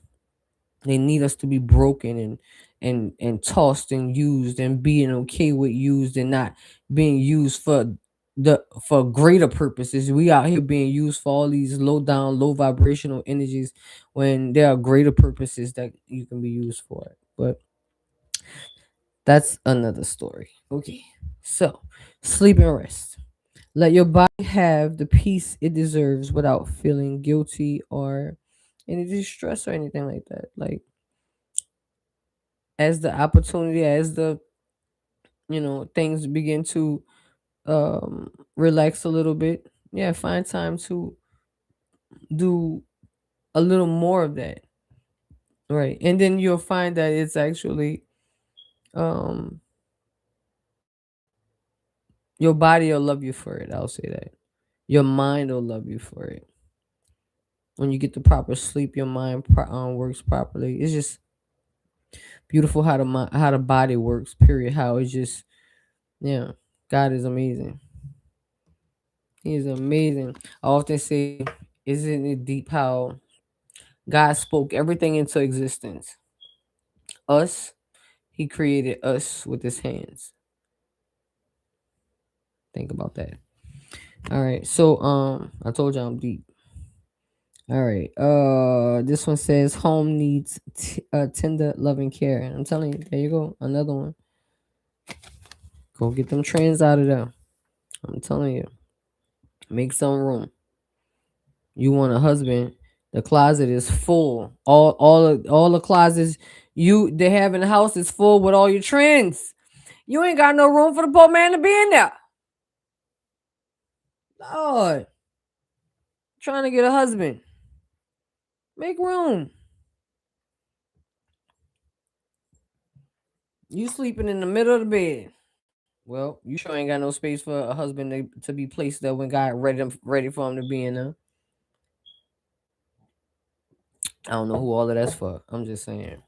Speaker 1: They need us to be broken and tossed and used and being okay with used and not being used for greater purposes. We out here being used for all these low down, low vibrational energies when there are greater purposes that you can be used for. But that's another story. Okay. So sleep and rest. Let your body have the peace it deserves without feeling guilty or any distress or anything like that. Like as the opportunity, as the things begin to relax a little bit, yeah, find time to do a little more of that, right? And then you'll find that it's actually um your body will love you for it. I'll say that. Your mind will love you for it. When you get the proper sleep, your mind works properly. It's just beautiful how how the body works. Period. How it's just, yeah. God is amazing. He is amazing. I often say, isn't it deep how God spoke everything into existence? Us, He created us with His hands. Think about that. All right. So, I told you I'm deep. All right. This one says home needs tender, loving care. And I'm telling you, there you go. Another one. Go get them trends out of there. I'm telling you, make some room. You want a husband? The closet is full. All the closets they have in the house is full with all your trends. You ain't got no room for the poor man to be in there. Lord, trying to get a husband. Make room. You sleeping in the middle of the bed. Well, you sure ain't got no space for a husband to be placed there when God ready for him to be in there. I don't know who all of that's for. I'm just saying.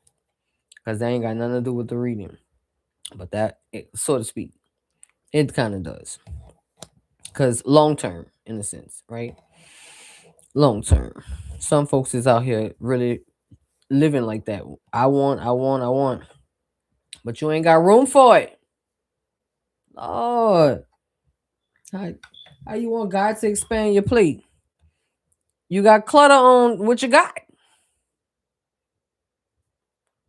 Speaker 1: Because that ain't got nothing to do with the reading. But so to speak, it kind of does. Because long term, in a sense, right? Long term. Some folks is out here really living like that. I want, I want, I want. But you ain't got room for it. Lord. How, how you want God to expand your plate? You got clutter on what you got.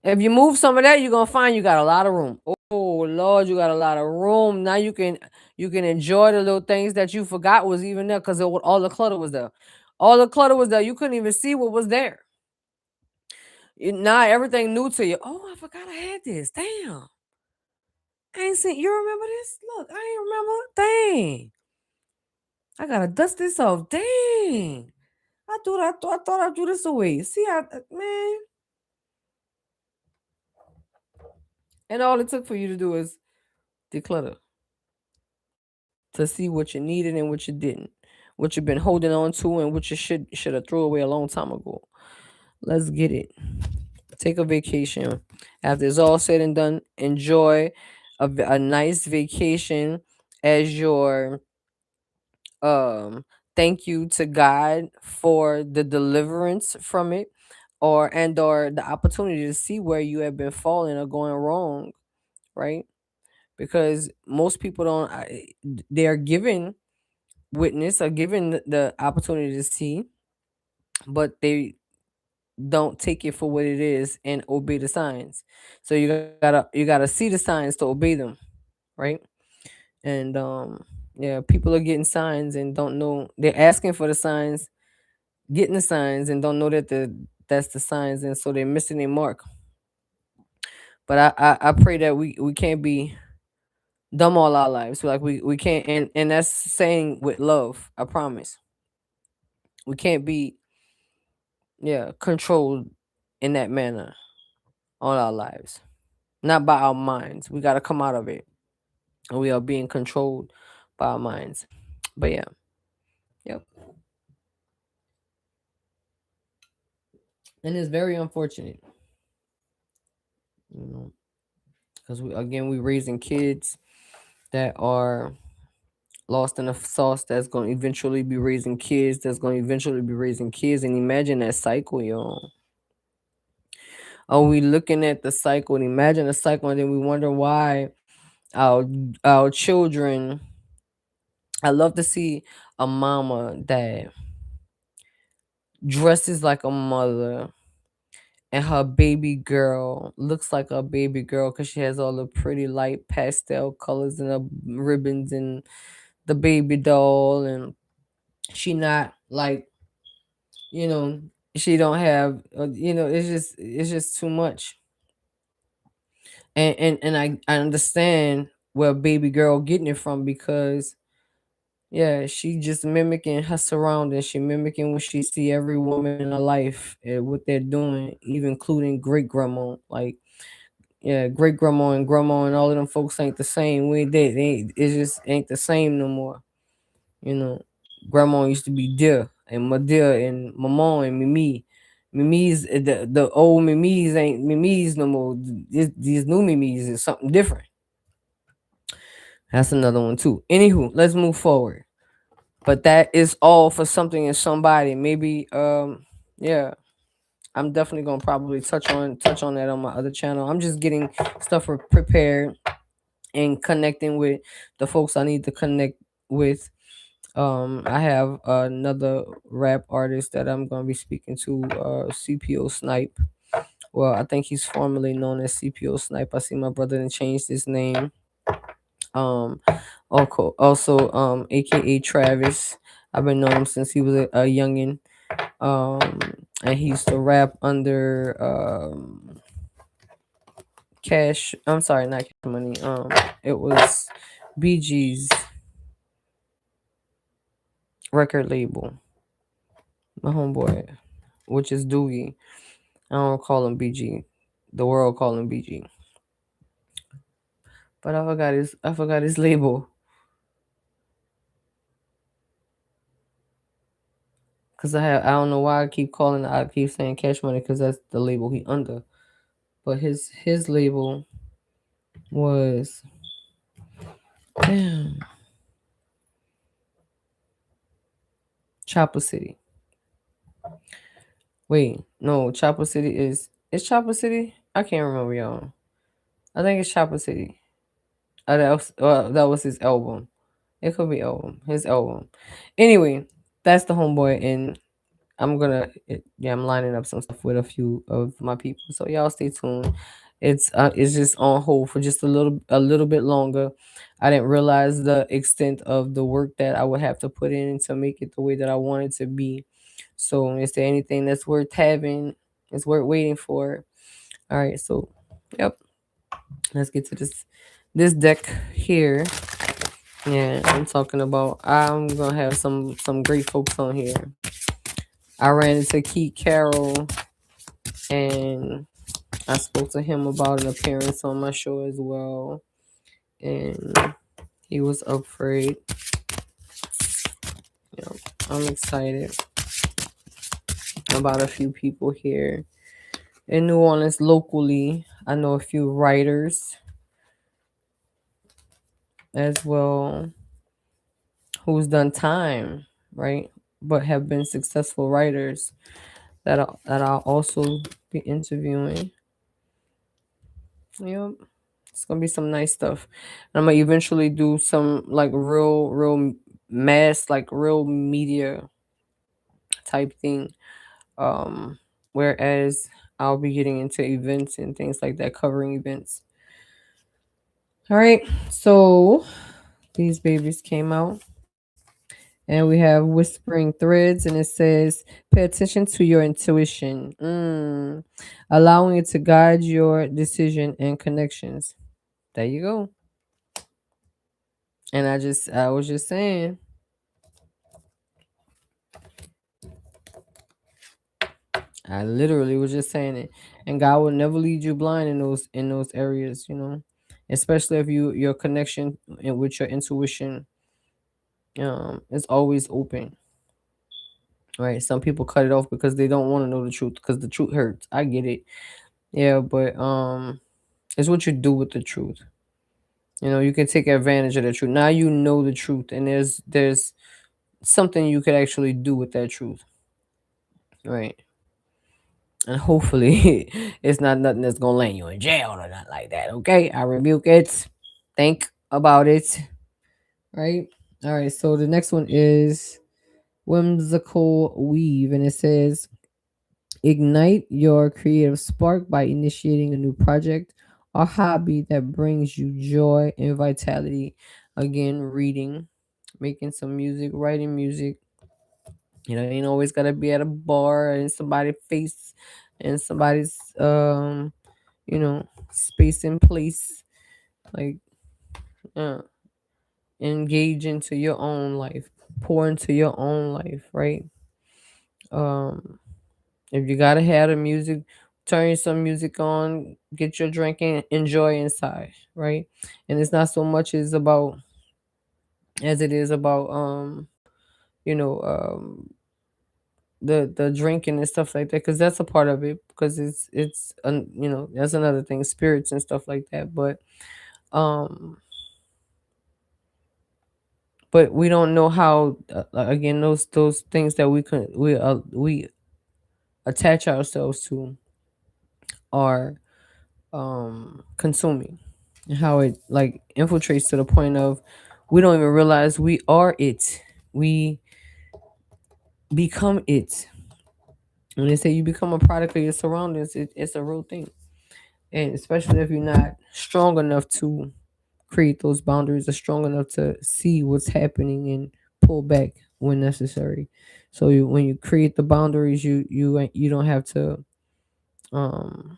Speaker 1: If you move some of that, you're gonna find you got a lot of room. Oh Lord, you got a lot of room. Now you can enjoy the little things that you forgot was even there because all the clutter was there. All the clutter was there. You couldn't even see what was there. Now everything new to you. Oh, I forgot I had this. Damn. I ain't seen you remember this? Look, I ain't remember. Dang. I gotta dust this off. Dang. I thought I threw this away. See, man. And all it took for you to do is declutter to see what you needed and what you didn't, what you've been holding on to and what you should have threw away a long time ago. Let's get it. Take a vacation. After it's all said and done, enjoy a nice vacation as your thank you to God for the deliverance from it or the opportunity to see where you have been falling or going wrong, right? Because most people don't they're given witness or given the opportunity to see, but they don't take it for what it is and obey the signs. So you gotta see the signs to obey them, right? And yeah, people are getting signs and don't know they're asking for the signs, getting the signs and don't know that that's the signs, and so they're missing their mark. But I pray that we can't be dumb all our lives. Like we can't, and that's saying with love. I promise. We can't be, yeah, controlled in that manner all our lives. Not by our minds. We got to come out of it. And we are being controlled by our minds. But yeah, yep. And it's very unfortunate, you know, because we raising kids that are lost in the sauce that's going to eventually be raising kids that's going to eventually be raising kids, and imagine that cycle, yo. Are we looking at the cycle and imagine the cycle, and then we wonder why our our children? I love to see a mama that dresses like a mother, and her baby girl looks like a baby girl because she has all the pretty light pastel colors and the ribbons and the baby doll, and she not like, you know, she don't have, it's just too much. And I understand where baby girl getting it from, because yeah, she just mimicking her surroundings. She mimicking what she see every woman in her life, what they're doing, even including great grandma. Like, yeah, great grandma and grandma and all of them folks ain't the same. They ain't, it just ain't the same no more. You know, grandma used to be dear, and my dear, and mama and Mimi. Mimi's the old Mimi's ain't Mimi's no more. These new Mimi's is something different. That's another one too. Anywho, let's move forward. But that is all for something and somebody. Maybe yeah, I'm definitely gonna probably touch on that on my other channel. I'm just getting stuff prepared and connecting with the folks I need to connect with. I have another rap artist that I'm gonna be speaking to, CPO Snipe. Well, I think he's formerly known as CPO Snipe. I see my brother and changed his name. Um, also, AKA Travis. I've been knowing him since he was a youngin. Um, and he used to rap under Cash. I'm sorry, not Cash Money. It was BG's record label. My homeboy, which is Doogie. I don't call him BG. The world call him BG. But I forgot his label. Cause I don't know why I keep saying Cash Money, because that's the label he under. But his label was, damn, Chopper City. Wait, no, Chopper City is Chopper City? I can't remember, y'all. I think it's Chopper City. That was his album. It could be his album. Anyway, that's the homeboy, and I'm lining up some stuff with a few of my people. So y'all stay tuned. It's just on hold for just a little bit longer. I didn't realize the extent of the work that I would have to put in to make it the way that I want it to be. So is there anything that's worth having? It's worth waiting for. All right, so yep. Let's get to this deck here. Yeah, I'm gonna have some great folks on here. I ran into Keith Carroll, and I spoke to him about an appearance on my show as well, and he was up for it. Yep, I'm excited about a few people here in New Orleans locally. I know a few writers as well who's done time, right? But have been successful writers that I'll also be interviewing. Yep. It's gonna be some nice stuff. And I'm gonna eventually do some like real mass, like real media type thing. Um, Whereas I'll be getting into events and things like that, covering events. All right, so these babies came out, and we have Whispering Threads, and it says, pay attention to your intuition, allowing it to guide your decision and connections. There you go. And I was just saying, I literally was just saying it. And God will never lead you blind in those areas, especially if your connection with your intuition is always open. Right? Some people cut it off because they don't want to know the truth, because the truth hurts. I get it. Yeah, but it's what you do with the truth. You can take advantage of the truth. Now you know the truth, and there's something you could actually do with that truth. Right? And hopefully it's not nothing that's gonna land you in jail or nothing like that. Okay, I rebuke it. Think about it. Right. All right. So the next one is whimsical weave, and it says ignite your creative spark by initiating a new project or hobby that brings you joy and vitality. Again, reading, making some music, writing music. It ain't always gotta be at a bar in somebody's face and somebody's space and place. Like uh, engage into your own life, pour into your own life, right? Um If you gotta have the music, turn some music on, get your drink and enjoy inside, right? And it's not so much as it is about you know, the drinking and stuff like that, because that's a part of it. Because that's another thing, spirits and stuff like that. Um, but we don't know how. Again, those things that we attach ourselves to are consuming, and how it like infiltrates to the point of we don't even realize we are it. We become it. When they say you become a product of your surroundings, it's a real thing. And especially if you're not strong enough to create those boundaries, or strong enough to see what's happening and pull back when necessary. So when you create the boundaries, you don't have to um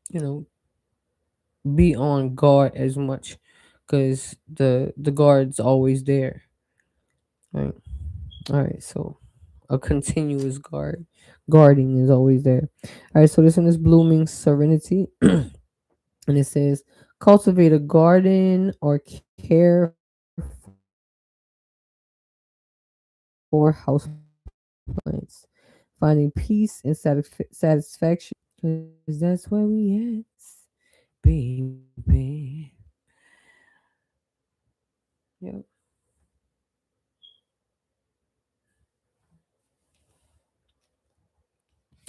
Speaker 1: you know be on guard as much, because the guard's always there, right? All right, so a continuous guarding is always there. All right, so this one is blooming serenity, and it says cultivate a garden or care for houseplants, finding peace and satisfaction, because that's where we at, baby. Yep.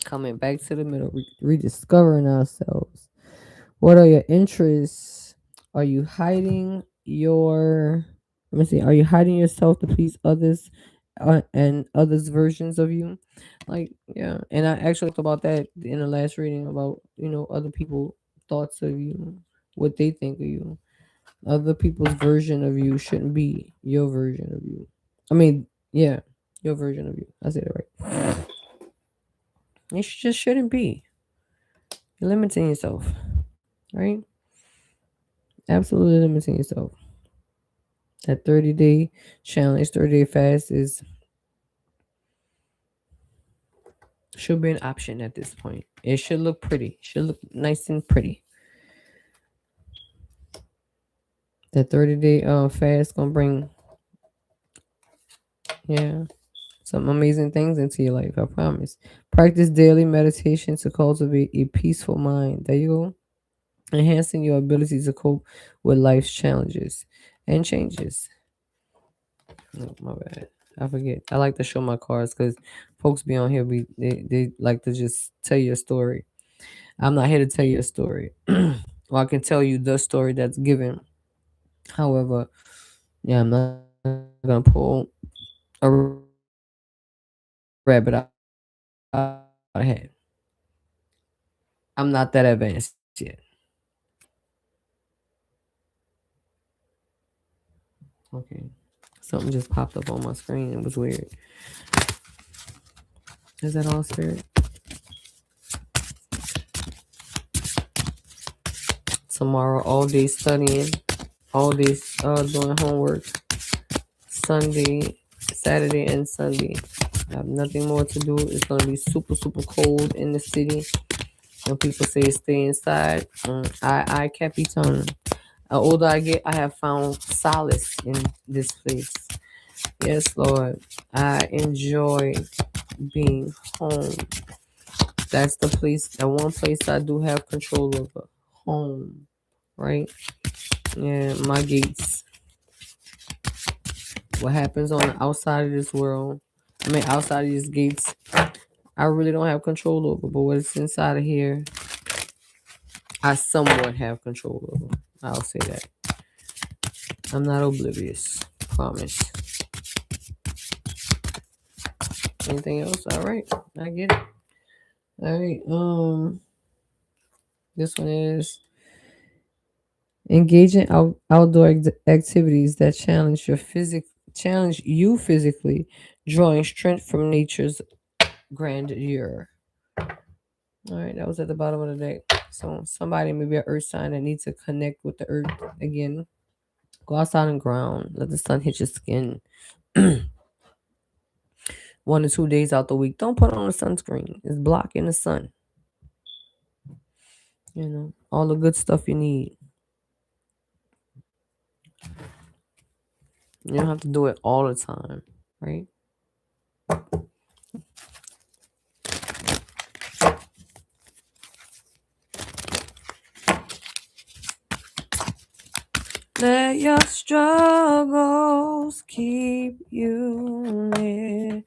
Speaker 1: Coming back to the middle, rediscovering ourselves. What are your interests? Are you hiding your? Let me see. Are you hiding yourself to please others, and others' versions of you? Like, yeah. And I actually talked about that in the last reading about other people thoughts of you, what they think of you. Other people's version of you shouldn't be your version of you. I mean, yeah, your version of you. I said it right. It just shouldn't be. You're limiting yourself, right? Absolutely limiting yourself. That 30-day challenge, 30-day fast should be an option at this point. It should look pretty. Should look nice and pretty. That 30-day fast gonna bring, yeah, some amazing things into your life, I promise. Practice daily meditation to cultivate a peaceful mind. There you go. Enhancing your ability to cope with life's challenges and changes. Oh, my bad. I forget. I like to show my cards because folks be on here. They like to just tell you a story. I'm not here to tell you a story. Well, I can tell you the story that's given. However, yeah, I'm not gonna pull a rabbit out of hat. I'm not that advanced yet. Okay. Something just popped up on my screen. It was weird. Is that all, Spirit? Tomorrow, all day studying, all day doing homework. Sunday, Saturday, and Sunday. I have nothing more to do. It's gonna be super, super cold in the city. And people say stay inside. I can't be telling. The older I get, I have found solace in this place. Yes, Lord. I enjoy being home. That's the place, that one place I do have control over. Home. Right? Yeah, my gates. What happens on the outside of this world, I mean, outside of these gates, I really don't have control over, but what's inside of here, I somewhat have control over. I'll say that. I'm not oblivious. Promise. Anything else? All right. I get it. All right. This one is engage in outdoor activities that challenge you physically, drawing strength from nature's grandeur. All right, that was at the bottom of the deck. So somebody, maybe an earth sign that needs to connect with the earth again. Go outside and ground. Let the sun hit your skin. 1 to 2 days out the week. Don't put on a sunscreen. It's blocking the sun. All the good stuff you need. You don't have to do it all the time, right? Let your struggles keep you near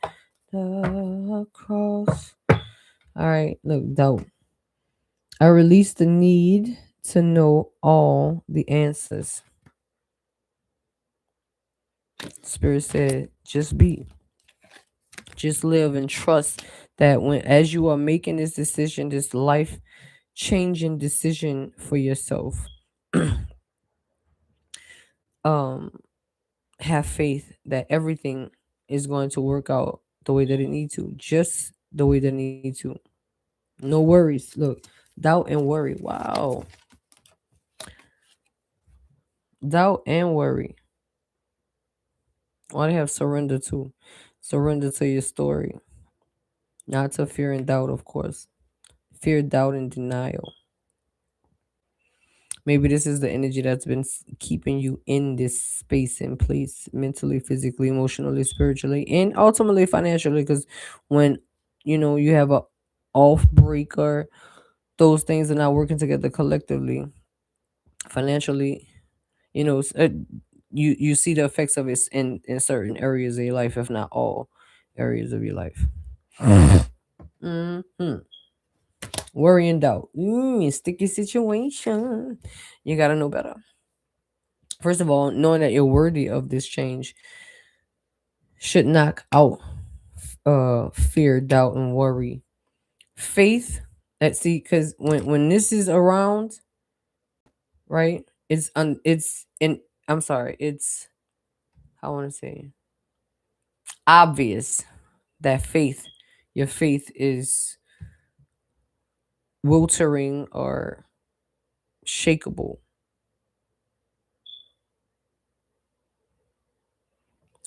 Speaker 1: the cross. All right, look, dope. I release the need to know all the answers. Spirit said, just be, just live and trust that when as you are making this decision, this life changing decision for yourself, um, have faith that everything is going to work out the way that it needs to, just the way that it needs to. No worries. Look, doubt and worry. Wow. Doubt and worry. Why they have surrender to? Surrender to your story. Not to fear and doubt, of course. Fear, doubt, and denial. Maybe this is the energy that's been keeping you in this space and place mentally, physically, emotionally, spiritually, and ultimately financially. Because when you have a off breaker, those things are not working together collectively. Financially, you see the effects of it in certain areas of your life, if not all areas of your life. hmm Worry and doubt. Sticky situation. You gotta know better. First of all, knowing that you're worthy of this change should knock out fear, doubt, and worry. Faith. Let's see, because when this is around, right? It's in. I'm sorry. It's, I want to say, obvious that your faith is wiltering or shakable.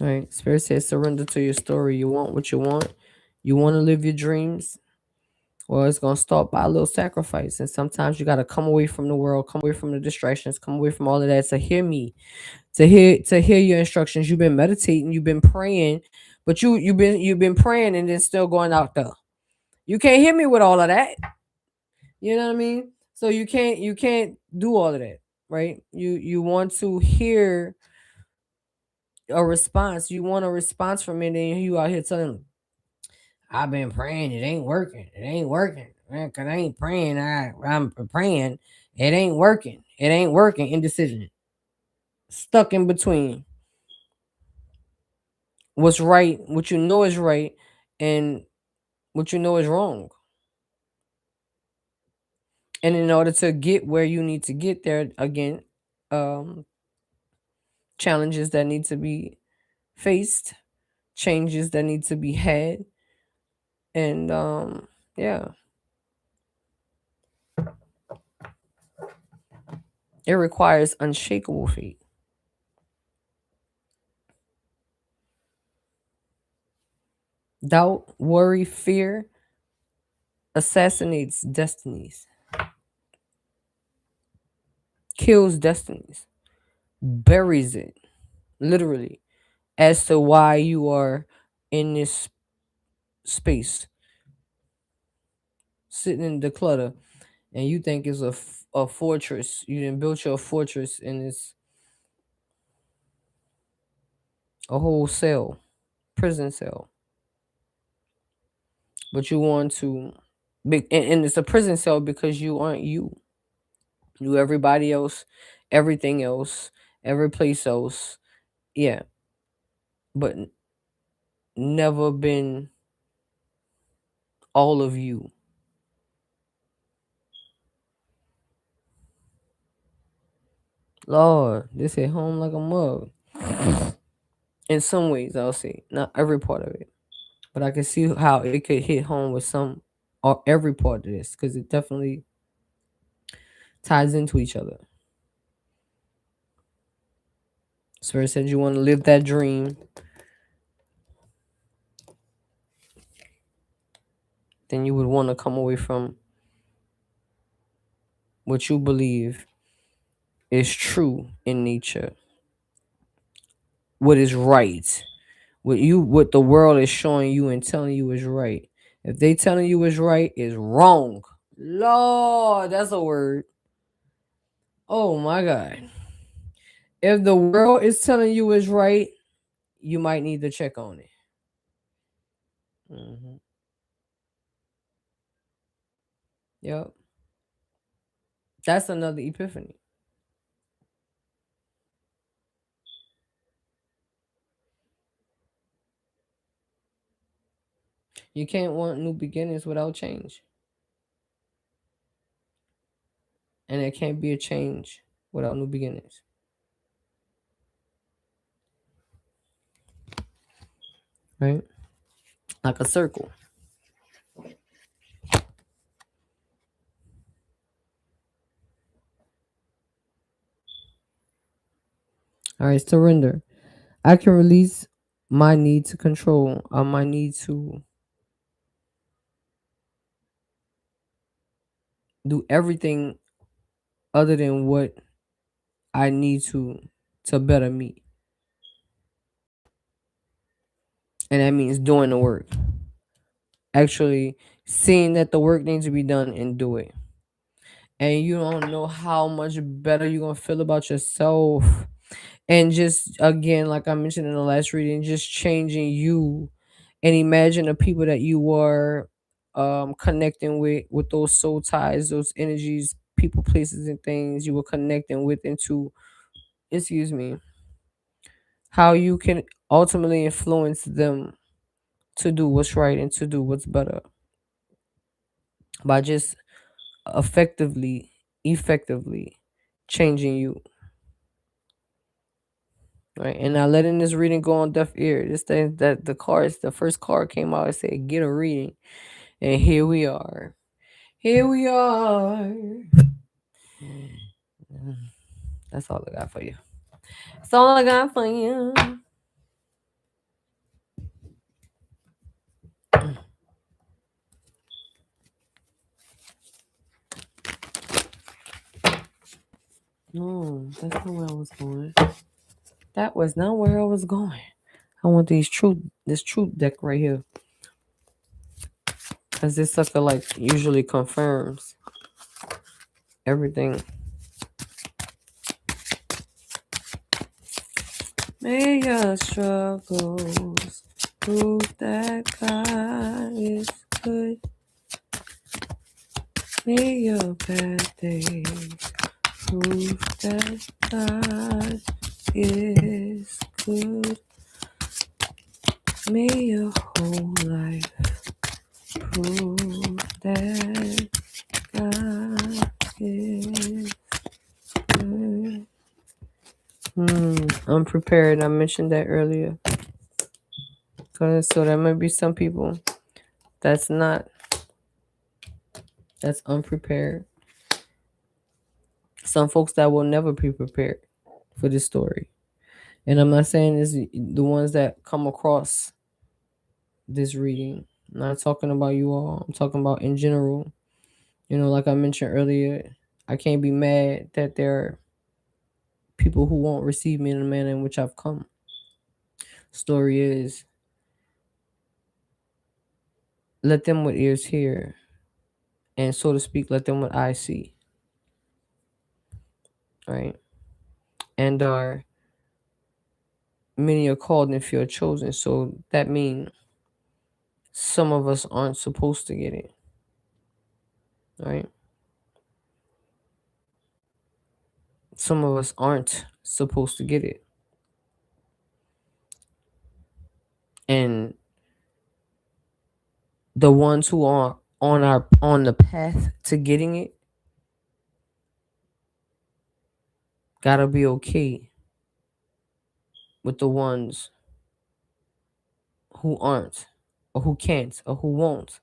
Speaker 1: Right? Spirit says surrender to your story. You want what you want. You want to live your dreams. Well, it's gonna start by a little sacrifice. And sometimes you gotta come away from the world, come away from the distractions, come away from all of that to hear me. To hear your instructions. You've been meditating, you've been praying, but you've been praying and then still going out there. You can't hear me with all of that. You know what I mean? So you can't do all of that, right? You want to hear a response. You want a response from it, and you out here telling them, I've been praying, it ain't working. It ain't working. Man, cause I ain't praying. I'm praying. It ain't working. It ain't working. Indecision. Stuck in between what's right, what you know is right, and what you know is wrong. And in order to get where you need to get there, again, um, challenges that need to be faced, changes that need to be had, and yeah, it requires unshakable faith. Doubt, worry, fear assassinates destinies, kills destinies, buries it, literally, as to why you are in this space, sitting in the clutter, and you think it's a fortress. You didn't build your fortress, and it's a whole cell, prison cell. but you want to and it's a prison cell because you aren't you. You everybody else, everything else, every place else. Yeah, but never been all of you. Lord, this hit home like a mug. In some ways, I'll say not every part of it, but I can see how it could hit home with some or every part of this because it definitely ties into each other. Spirit said you want to live that dream, then you would want to come away from what you believe is true in nature, what is right, what the world is showing you and telling you is right. If they telling you is right, is wrong. Lord, that's a word. Oh my God. If the world is telling you is right, you might need to check on it. Hmm. Yep. That's another epiphany. You can't want new beginnings without change. And there can't be a change without new beginnings. Right? Like a circle. All right, surrender. I can release my need to control or my need to do everything other than what I need to better me. And that means doing the work. Actually seeing that the work needs to be done and do it. And you don't know how much better you're gonna feel about yourself. And just again, like I mentioned in the last reading, just changing you and imagine the people that you were connecting with those soul ties, those energies, people, places, and things you were connecting with into, excuse me, how you can ultimately influence them to do what's right and to do what's better by just effectively changing you. Right. And now letting this reading go on deaf ear. This thing that the first card came out and said, get a reading. And here we are. Here we are. That's all I got for you. That's all I got for you. No, that's not where I was going. That was not where I was going. I want this truth deck right here. Cause this sucker like usually confirms everything. May your struggles prove that God is good. May your bad days prove that God is good. May your whole life prove that God is good. Unprepared. I mentioned that earlier. So there might be some people that's not, that's unprepared. Some folks that will never be prepared for this story. And I'm not saying it's the ones that come across this reading. I'm not talking about you all. I'm talking about in general. Like I mentioned earlier, I can't be mad that there are people who won't receive me in the manner in which I've come. Story is, let them with ears hear, and so to speak, let them with eyes see. Right? And are many are called and few are chosen. So that means Some of us aren't supposed to get it, right? Some of us aren't supposed to get it. And the ones who are on the path to getting it gotta be okay with the ones who aren't, or who can't, or who won't.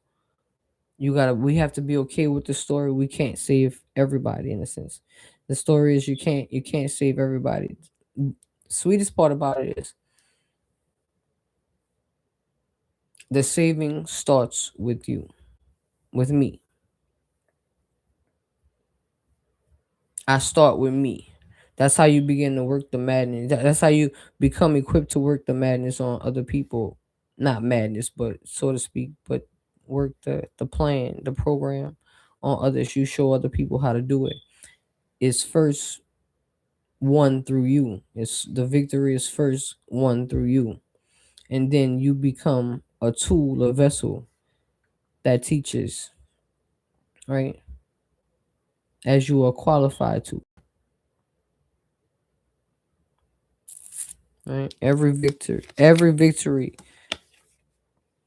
Speaker 1: We have to be okay with the story. We can't save everybody, in a sense. The story is you can't save everybody. Sweetest part about it is the saving starts with you, with me. I start with me. That's how you begin to work the madness. That's how you become equipped to work the madness on other people. Not madness, but so to speak, but work the plan, the program on others. You show other people how to do it. It's first won through you. It's the victory is first won through you. And then you become a tool, a vessel that teaches, right? As you are qualified to. Right? Every victory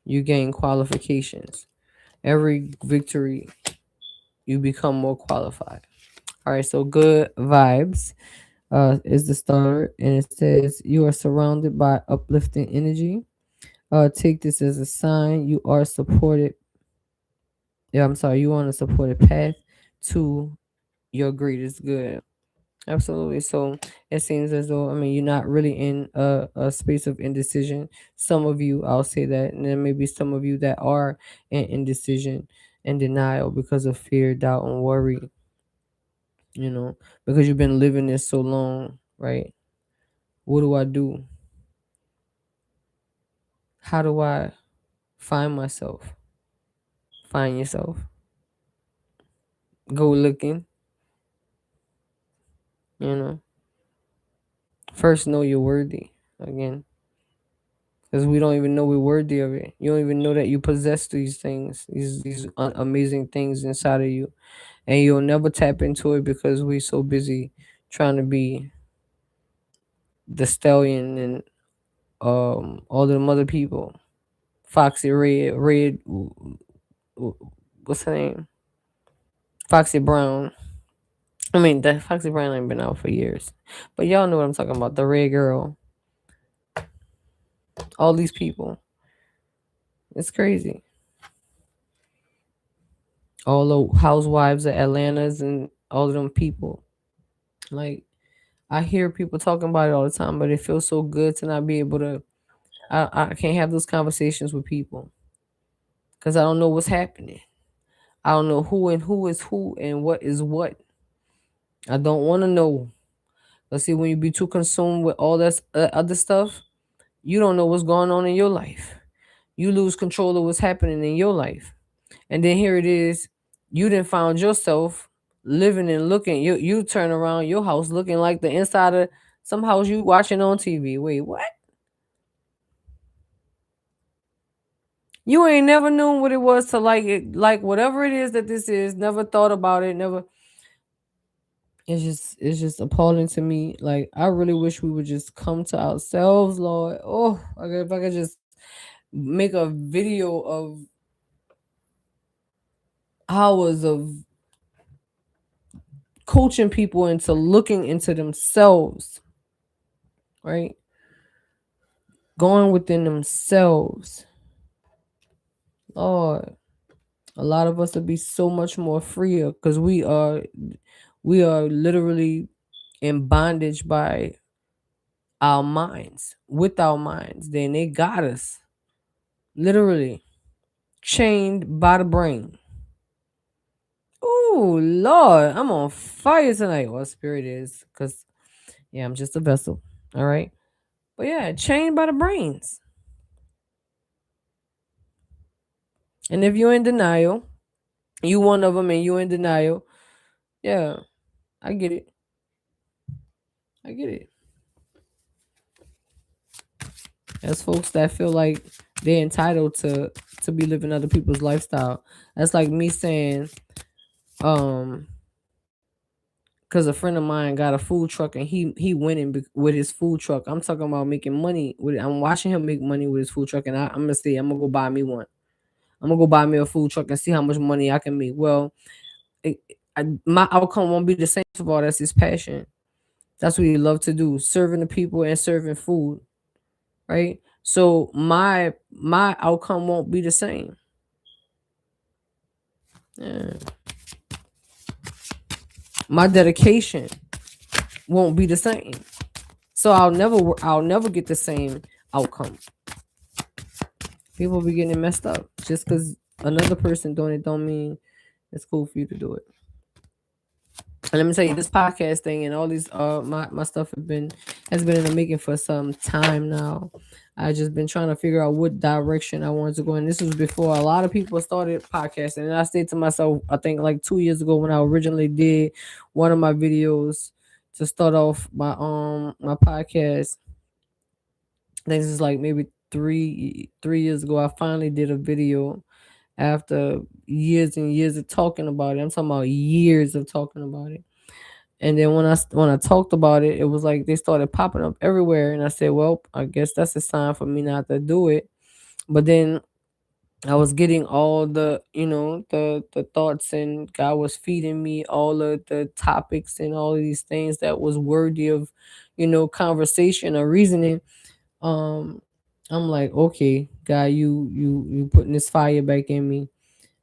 Speaker 1: you gain qualifications. Every victory you become more qualified. All right, so good vibes is the starter, and it says you are surrounded by uplifting energy. Take this as a sign you are supported. Yeah, I'm sorry, you on a supported path to your greatest good. Absolutely. So it seems as though, I mean, you're not really in a space of indecision. Some of you, I'll say that, and then maybe some of you that are in indecision and denial because of fear, doubt, and worry, because you've been living this so long, right? What do I do? How do I find myself? Find yourself. Go looking, you know. First, know you're worthy. Again, because we don't even know we're worthy of it. You don't even know that you possess these things, these amazing things inside of you, and you'll never tap into it because we're so busy trying to be the stallion and all the other people. Foxy Red, what's her name? Foxy Brown. I mean, the Foxy Brown ain't been out for years, but y'all know what I'm talking about. The Red Girl, all these people. It's crazy. All the housewives of Atlanta's and all of them people. Like, I hear people talking about it all the time, but it feels so good to not be able to. I can't have those conversations with people because I don't know what's happening. I don't know who is who and what is what. I don't want to know. Let's see, when you be too consumed with all that other stuff, you don't know what's going on in your life. You lose control of what's happening in your life, and then here it is, you didn't found yourself living and looking. You turn around your house looking like the inside of some house you watching on TV. Wait, what? You ain't never known what it was to like it, like whatever it is that this is. Never thought about it. Never. It's just appalling to me. Like, I really wish we would just come to ourselves, Lord. Oh, if I could just make a video of hours of coaching people into looking into themselves, right? Going within themselves. Lord, a lot of us would be so much more freer because we are literally in bondage by our minds, with our minds. Then they got us literally chained by the brain. Oh Lord, I'm on fire tonight. Well, spirit is, because yeah, I'm just a vessel. All right. But yeah, chained by the brains. And if you're in denial, you one of them and you're in denial, yeah, I get it. I get it. As folks that feel like They're entitled to be living other people's lifestyle. That's like me saying, um, because a friend of mine got a food truck and he winning with his food truck. I'm talking about making money with it. I'm watching him make money with his food truck, and I'm gonna say I'm gonna go buy me one. I'm gonna go buy me a food truck and see how much money I can make. Well, my outcome won't be the same. First of all, that's his passion. That's what he loved to do, serving the people and serving food, right? So my outcome won't be the same. Yeah. My dedication won't be the same. So I'll never get the same outcome. People be getting messed up just because another person doing it don't mean it's cool for you to do it. And let me tell you, this podcast thing and all these my stuff has been in the making for some time now. I just been trying to figure out what direction I wanted to go in. This was before a lot of people started podcasting, and I stayed to myself. I think like 2 years ago when I originally did one of my videos to start off my podcast. This is like maybe three years ago. I finally did a video after years and years of talking about it. I'm talking about years of talking about it. And then when I talked about it, it was like they started popping up everywhere, and I said, "Well, I guess that's a sign for me not to do it." But then I was getting all the thoughts, and God was feeding me all of the topics and all of these things that was worthy of, conversation or reasoning. Um, I'm like, okay, God, you putting this fire back in me.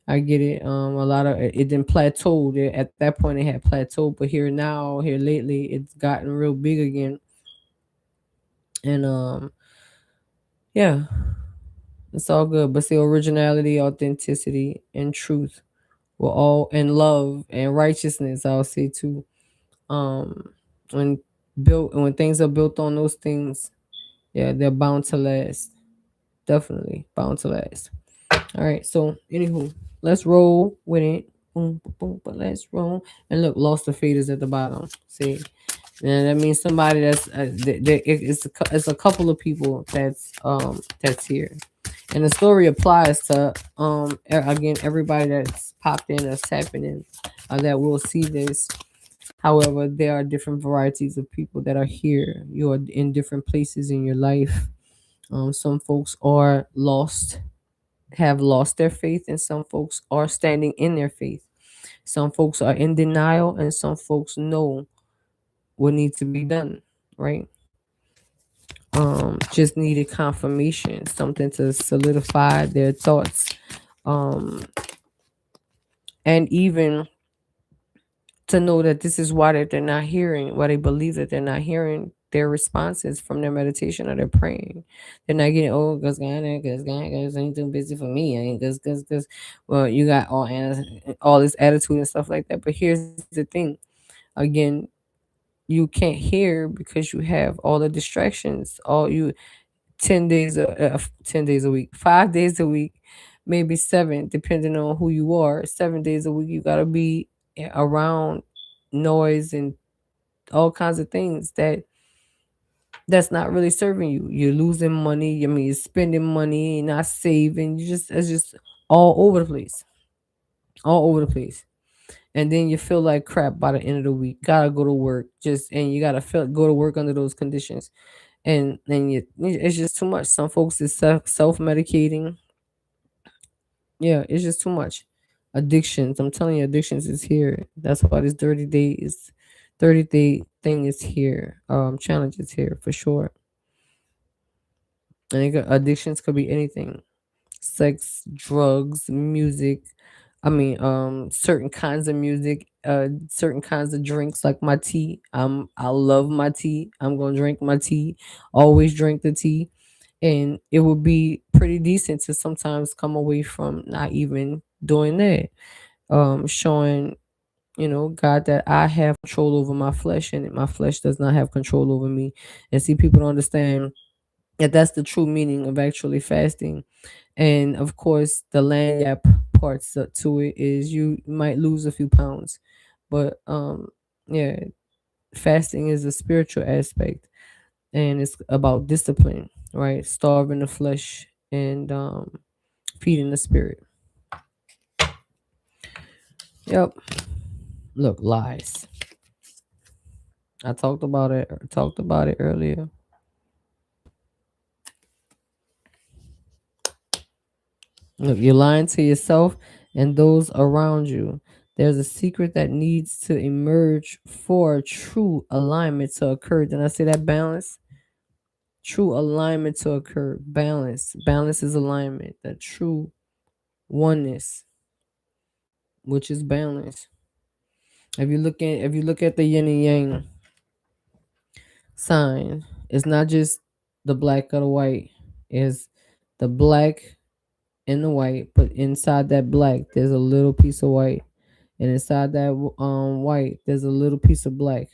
Speaker 1: I get it. A lot of it didn't plateau. At that point, it had plateaued, but here lately, it's gotten real big again. And yeah, it's all good. But see, originality, authenticity, and truth will all, and love and righteousness. I'll say too. Um, when when things are built on those things, yeah, they're bound to last. Definitely bound to last. All right. So, anywho, let's roll with it. Boom, boom, boom, but let's roll. And look, lost the faders at the bottom. See, and that means somebody that's it's a couple of people that's here, and the story applies to again everybody that's popped in, that's tapping in, that will see this. However, there are different varieties of people that are here. You are in different places in your life. Some folks are lost, have lost their faith, and some folks are standing in their faith. Some folks are in denial, and some folks know what needs to be done, right? Just needed confirmation, something to solidify their thoughts, um, and even to know that this is why that they're not hearing, why they believe that they're not hearing their responses from their meditation or their praying. They're not getting, oh, because ain't too busy for me. I ain't because. Well, you got all this attitude and stuff like that. But here's the thing, again, you can't hear because you have all the distractions. All you 10 days a week, 5 days a week, maybe seven, depending on who you are. 7 days a week, you gotta be around noise and all kinds of things that's not really serving you. You're losing money. I mean, you're spending money, not saving. You just it's just all over the place, all over the place. And then you feel like crap by the end of the week. Gotta go to work, just and you gotta go to work under those conditions, and then it's just too much. Some folks is self medicating. Yeah, it's just too much. Addictions. I'm telling you, addictions is here. That's why this 30 day thing is here. Challenge is here for sure. And addictions could be anything: sex, drugs, music. I mean, certain kinds of music, certain kinds of drinks, like my tea. I love my tea. I'm gonna drink my tea. Always drink the tea, and it would be pretty decent to sometimes come away from not even doing that. Showing God that I have control over my flesh, and my flesh does not have control over me. And see, people don't understand that that's the true meaning of actually fasting. And of course, the lanyard parts to it is you might lose a few pounds, but yeah, fasting is a spiritual aspect, and it's about discipline, right? Starving the flesh and feeding the spirit. Yep. Look, lies. I talked about it earlier. Look, you're lying to yourself and those around you. There's a secret that needs to emerge for true alignment to occur. Did I say that balance? True alignment to occur. Balance. Balance is alignment. The true oneness, which is balance. If you look at the yin and yang sign, it's not just the black or the white. It's the black and the white, but inside that black there's a little piece of white, and inside that white there's a little piece of black.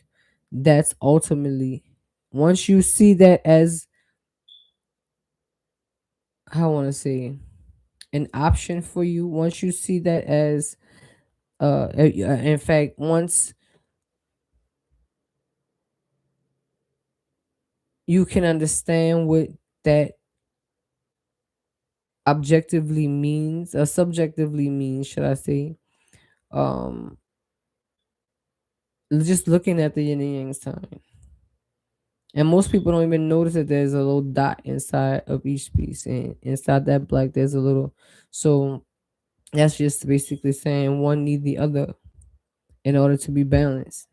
Speaker 1: That's ultimately, once you see that as, how I want to say, an option for you, once you see that as in fact, once you can understand what that objectively means, or subjectively means, should I say, um just looking at the yin and yang sign. And most people don't even notice that there's a little dot inside of each piece, and inside that black there's a little. So that's just basically saying one need the other in order to be balanced.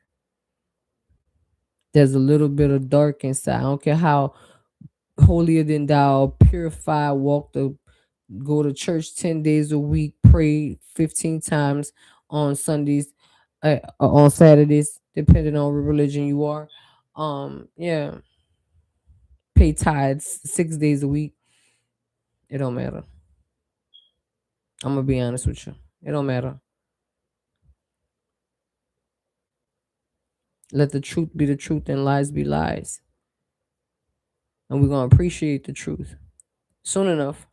Speaker 1: There's a little bit of dark inside. I don't care how holier than thou, purified, walk the, go to church 10 days a week, pray 15 times on Sundays, on Saturdays, depending on what religion you are. Yeah, pay tithes 6 days a week. It don't matter. I'm gonna be honest with you. It don't matter. Let the truth be the truth and lies be lies. And we're gonna appreciate the truth. Soon enough,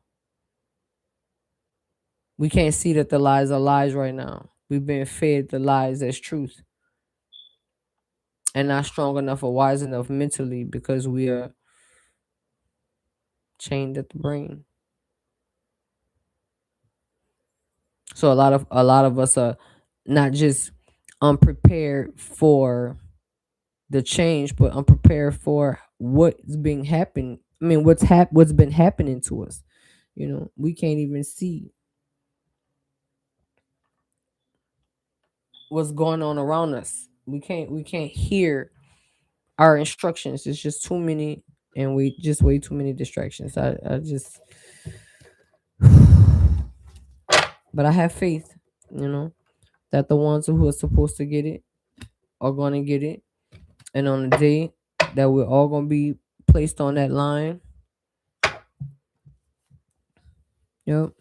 Speaker 1: we can't see that the lies are lies right now. We've been fed the lies as truth, and not strong enough or wise enough mentally, because we are chained at the brain. So a lot of us are not just unprepared for the change, but unprepared for what's being happened. I mean, what's been happening to us. We can't even see what's going on around us. We can't hear our instructions. It's just too many, and we just way too many distractions. I just, but I have faith, you know, that the ones who are supposed to get it are going to get it, and on the day that we're all going to be placed on that line, yep,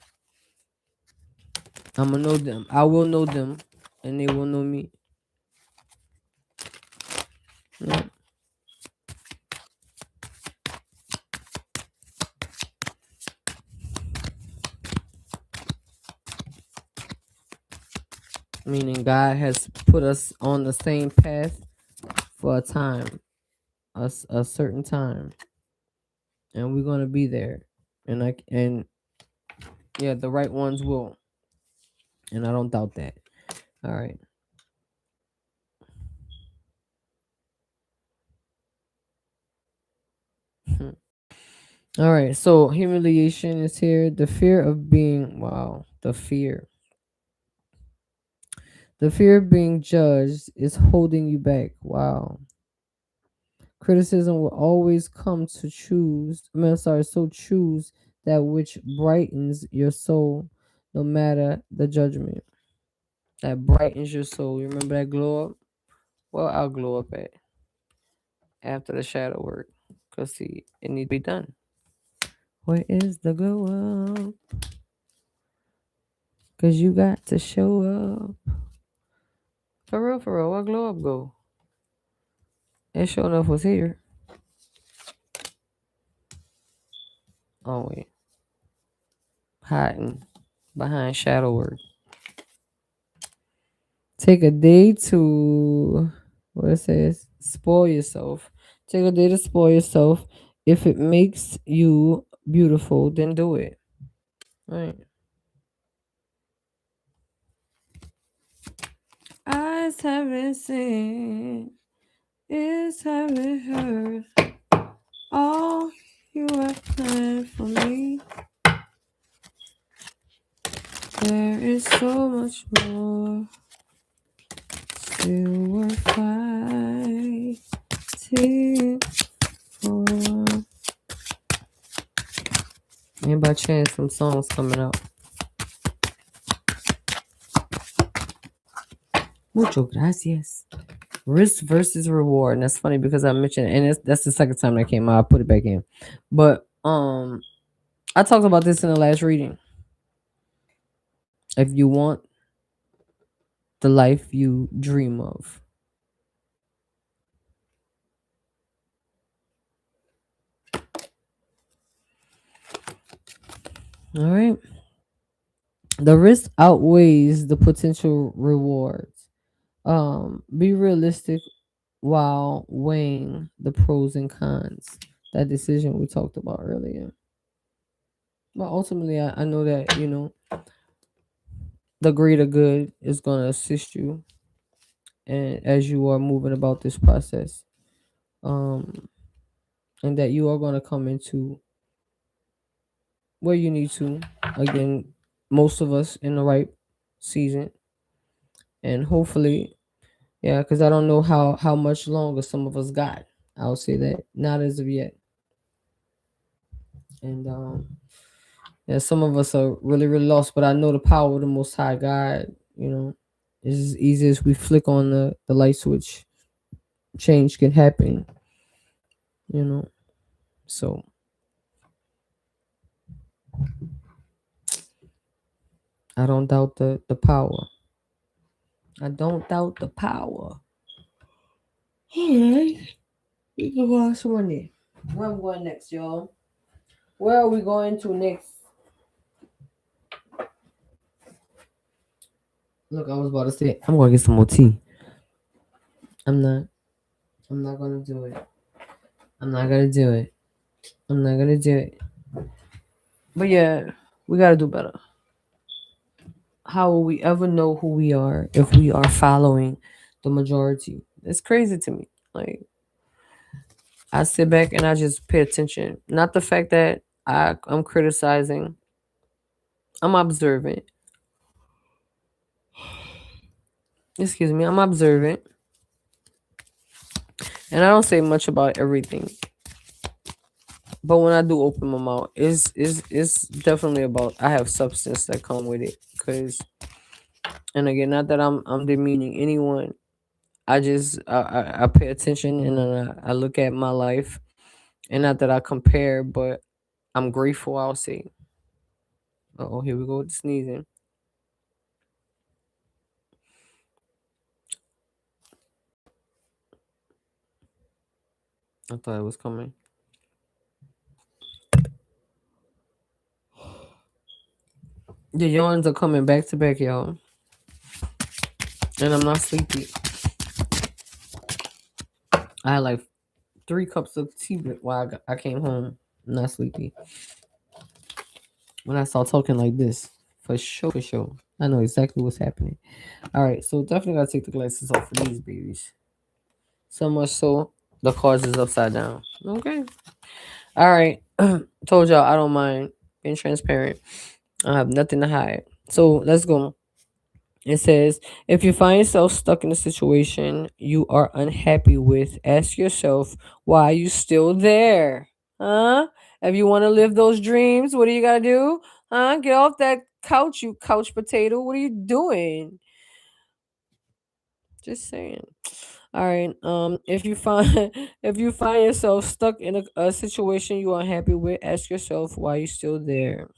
Speaker 1: I'm gonna know them. I will know them, and they will know me. Yep. Meaning God has put us on the same path for a time, a certain time, and we're gonna be there. And yeah, the right ones will, and I don't doubt that. All right. All right. So humiliation is here. The fear of being, wow, the fear of being judged is holding you back. Wow. Criticism will always come to choose. I mean, I'm sorry. So choose that which brightens your soul, no matter the judgment. That brightens your soul. You remember that glow up? Well, I'll glow up after the shadow work, cause see, it needs to be done. Where is the glow up? Cause you got to show up. For real, what glow up go? It sure enough was here. Oh wait, hiding behind shadow work. Take a day to, what it says, spoil yourself. Take a day to spoil yourself if it makes you beautiful, then do it. Right. Eyes haven't seen, ears haven't heard all you have planned for me. There is so much more still worth fighting for. And by chance, some songs coming out. Mucho gracias. Risk versus reward. And that's funny because I mentioned, and that's the second time that came out. I put it back in. But I talked about this in the last reading. If you want the life you dream of, all right, the risk outweighs the potential rewards. Be realistic while weighing the pros and cons. That decision we talked about earlier. But ultimately, I know that, the greater good is going to assist you, and as you are moving about this process, um, and that you are going to come into where you need to. Again, most of us in the right season, and hopefully, yeah, because I don't know how much longer some of us got. I'll say that not as of yet, and yeah, some of us are really lost. But I know the power of the Most High God. It's as easy as we flick on the light switch. Change can happen. You know, so I don't doubt the power. I don't doubt the power. Alright. We can go on to one there. Where I'm going next, y'all? Where are we going to next? Look, I was about to say I'm gonna get some more tea. I'm not. I'm not gonna do it. I'm not gonna do it. I'm not gonna do it. But yeah, we gotta do better. How will we ever know who we are if we are following the majority? It's crazy to me. Like, I sit back and I just pay attention. Not the fact that I'm criticizing. I'm observant. Excuse me. I'm observant, and I don't say much about everything. But when I do open my mouth, it's definitely about I have substance that come with it. Cause, and again, not that I'm demeaning anyone. I just I pay attention, and then I look at my life, and not that I compare, but I'm grateful. I'll say, oh, here we go with the sneezing. I thought it was coming. The yawns are coming back to back, y'all, and I'm not sleepy. I had like 3 cups of tea while I came home. I'm not sleepy. When I start talking like this, for sure, for sure, I know exactly what's happening. All right, so definitely gotta take the glasses off for these babies. So much so, the cards is upside down. Okay. All right. Told y'all I don't mind being transparent. I have nothing to hide. So let's go. It says, if you find yourself stuck in a situation you are unhappy with, ask yourself, why are you still there? Huh? If you want to live those dreams, what do you got to do? Huh? Get off that couch, you couch potato. What are you doing? Just saying. All right. If you find if you find yourself stuck in a situation you are unhappy with, ask yourself why you still there.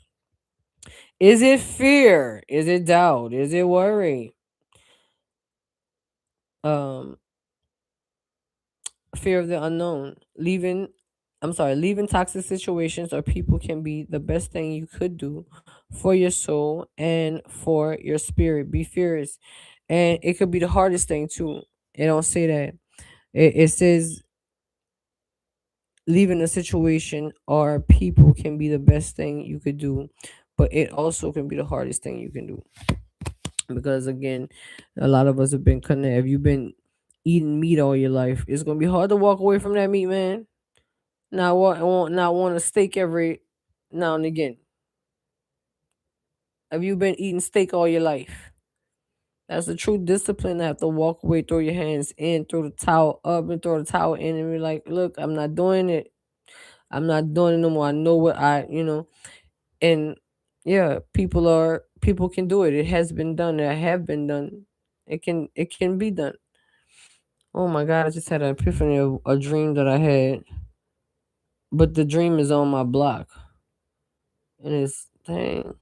Speaker 1: Is it fear? Is it doubt? Is it worry? Um, Fear of the unknown. Leaving toxic situations or people can be the best thing you could do for your soul and for your spirit. Be fearless. And it could be the hardest thing too. It don't say that. It says leaving a situation or people can be the best thing you could do, but it also can be the hardest thing you can do. Because again, a lot of us have been connected. If you've been eating meat all your life, it's gonna be hard to walk away from that meat, man. Not want a steak every now and again. Have you been eating steak all your life? That's the true discipline. To have to walk away, throw your hands in, throw the towel up, and throw the towel in, and be like, "Look, I'm not doing it. I'm not doing it no more. I know what and yeah, people can do it. It has been done. It have been done. It can be done. Oh my God, I just had an epiphany of a dream that I had, but the dream is on my block, and it's dang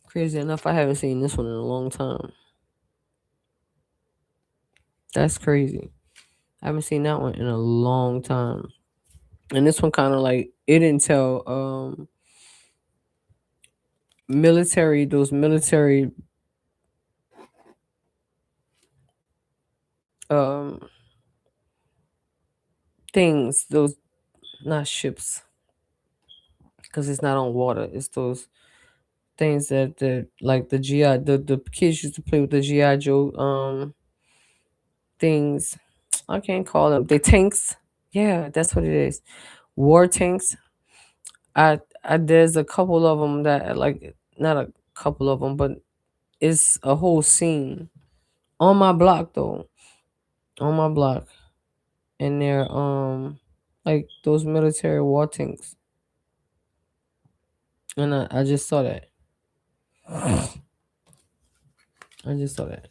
Speaker 1: crazy enough. I haven't seen this one in a long time. That's crazy. I haven't seen that one in a long time. And this one kind of like it didn't tell military those military um things, those not ships, because it's not on water. It's those things that like the GI the kids used to play with the GI Joe things. I can't call them the tanks. Yeah, that's what it is. War tanks. I there's a couple of them that like not a couple of them, but it's a whole scene on my block though, on my block, and they're like those military war tanks, and I just saw that. I just saw that.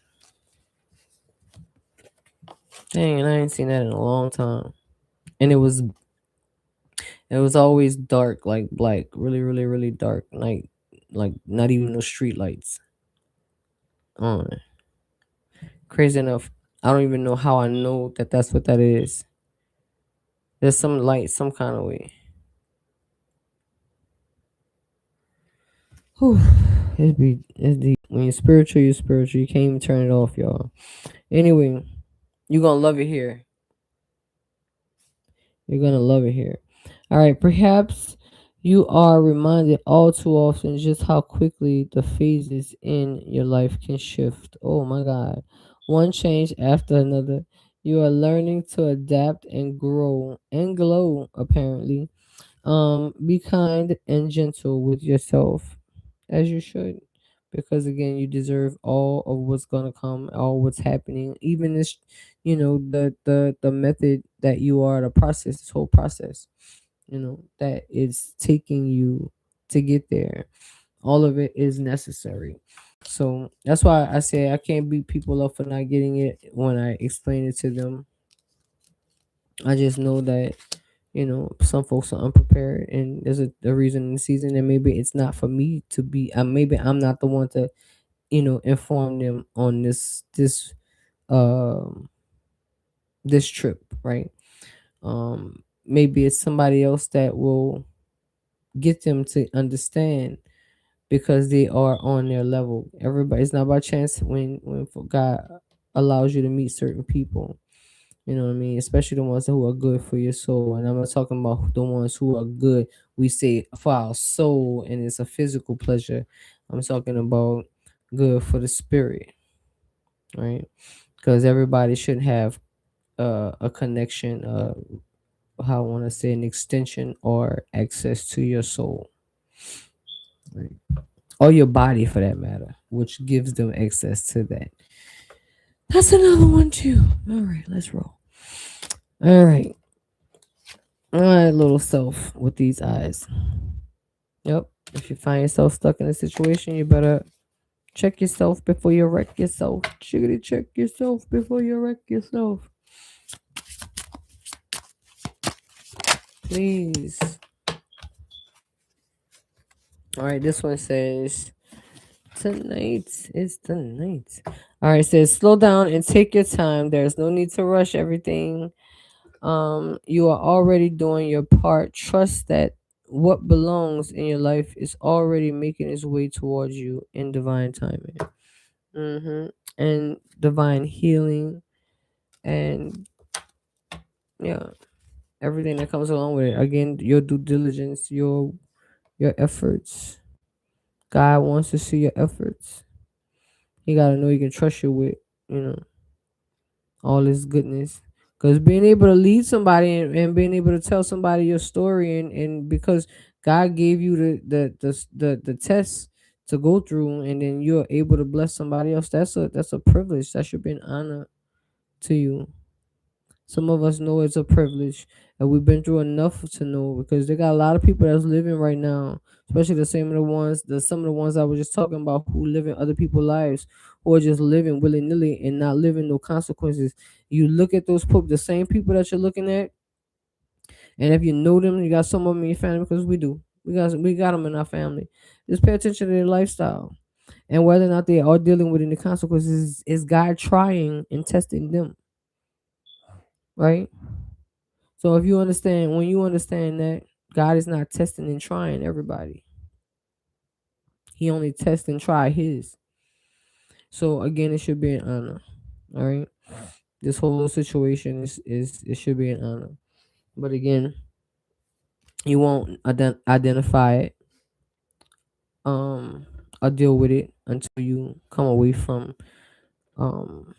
Speaker 1: Dang, and I ain't seen that in a long time. And it was always dark, like really, really, really dark, like not even no street lights on. Crazy enough, I don't even know how I know that that's what that is. There's some light, some kind of way. Whew. It's deep. When you're spiritual, you're spiritual. You can't even turn it off, y'all. Anyway, you're gonna love it here. You're gonna love it here. All right, perhaps you are reminded all too often just how quickly the phases in your life can shift. Oh my God. One change after another. You are learning to adapt and grow and glow, apparently. Be kind and gentle with yourself, as you should. Because again, you deserve all of what's gonna come, all what's happening, even this, the method that you are, the process, this whole process, that is taking you to get there. All of it is necessary. So that's why I say I can't beat people up for not getting it when I explain it to them. I just know that some folks are unprepared, and there's a reason in the season, and maybe it's not for me to be. Maybe I'm not the one to inform them on um this trip, right? Maybe it's somebody else that will get them to understand because they are on their level. Everybody's not by chance when God allows you to meet certain people. You know what I mean? Especially the ones who are good for your soul. And I'm not talking about the ones who are good, we say, for our soul and it's a physical pleasure. I'm talking about good for the spirit, right? Because everybody should have a connection, how I want to say, an extension or access to your soul, right? Or your body for that matter, which gives them access to that. That's another one too. All right, let's roll. All right. All right, little self with these eyes. Yep. If you find yourself stuck in a situation, you better check yourself before you wreck yourself. Chickity check yourself before you wreck yourself. Please. All right, this one says tonight is the night. All right, it says slow down and take your time. There's no need to rush everything. You are already doing your part. Trust that what belongs in your life is already making its way towards you in divine timing. And divine healing. and yeah, everything that comes along with it. Again, your due diligence, your efforts. God wants to see your efforts. He gotta know he can trust you with, you know, all his goodness. Because being able to lead somebody and being able to tell somebody your story, and because God gave you the test to go through, and then you're able to bless somebody else, that's a privilege. That should be an honor to you. Some of us know it's a privilege, and we've been through enough to know, because they got a lot of people that's living right now, especially some of the ones I was just talking about, who live in other people's lives, who are just living willy nilly and not living no consequences. You look at the same people that you're looking at, and if you know them, you got some of them in your family, because we do. We got them in our family. Just pay attention to their lifestyle, and whether or not they are dealing with any consequences is God trying and testing them, right? So if you understand, when you understand that God is not testing and trying everybody, He only tests and try His. So again, it should be an honor. All right, this whole situation is it should be an honor. But again, you won't identify it, um, or deal with it until you come away from um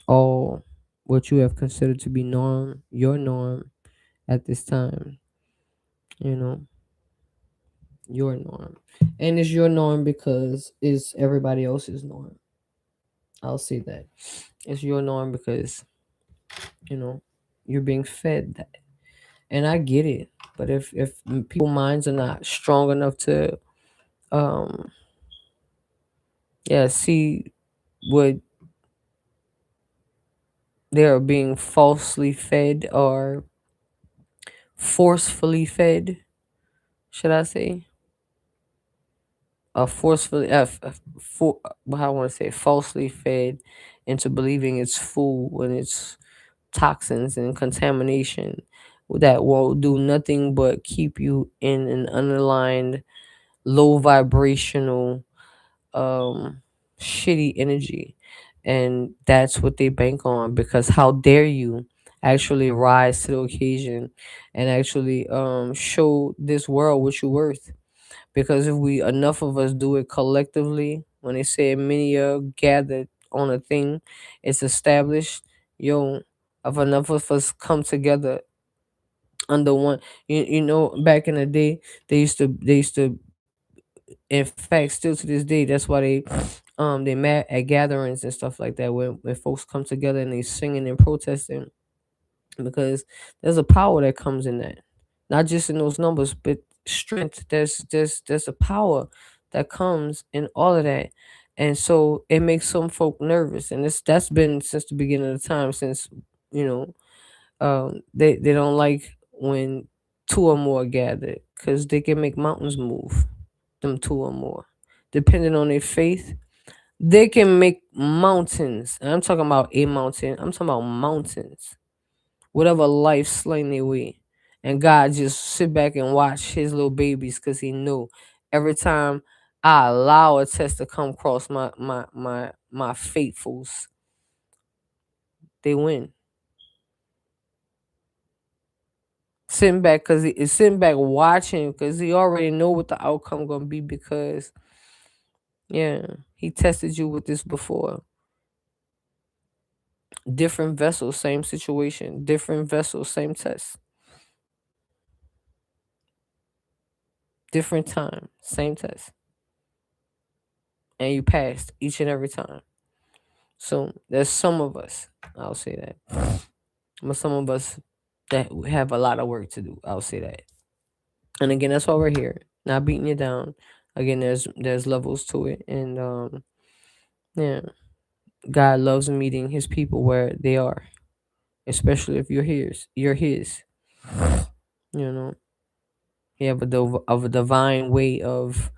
Speaker 1: all what you have considered to be your norm at this time. You know, your norm, and it's your norm because it's everybody else's norm. I'll say that it's your norm because you know you're being fed that, and I get it. But if people minds are not strong enough to um see what they are being falsely fed or forcefully fed, should I say, forcefully for how I want to say falsely fed into believing it's food when it's toxins and contamination that will do nothing but keep you in an underlined low vibrational um shitty energy. And that's what they bank on, because how dare you actually rise to the occasion and actually show this world what you're worth. Because if we enough of us do it collectively, when they say many are gathered on a thing, it's established. Yo, if enough of us come together under one, back in the day, they used to in fact, still to this day, that's why they met at gatherings and stuff like that, when folks come together and they singing and protesting, because there's a power that comes in that, not just in those numbers, but strength. There's a power that comes in all of that, and so it makes some folk nervous, and that's been since the beginning of the time, since you know they don't like when two or more gathered, because they can make mountains move. Them two or more, depending on their faith, they can make mountains. And I'm talking about a mountain. I'm talking about mountains, whatever life sling their way. And God just sit back and watch his little babies, because he knew every time I allow a test to come across my faithfuls, they win. Sitting back, because he is sitting back watching, because he already know what the outcome gonna be, because yeah, he tested you with this before. Different vessels, same situation. Different vessels, same test. Different time, same test. And you passed each and every time. So there's some of us, I'll say that. But some of us that have a lot of work to do. I'll say that. And again, that's why we're here. Not beating you down. Again, there's levels to it. And yeah. God loves meeting his people where they are. Especially if you're his. You know. He have a divine way of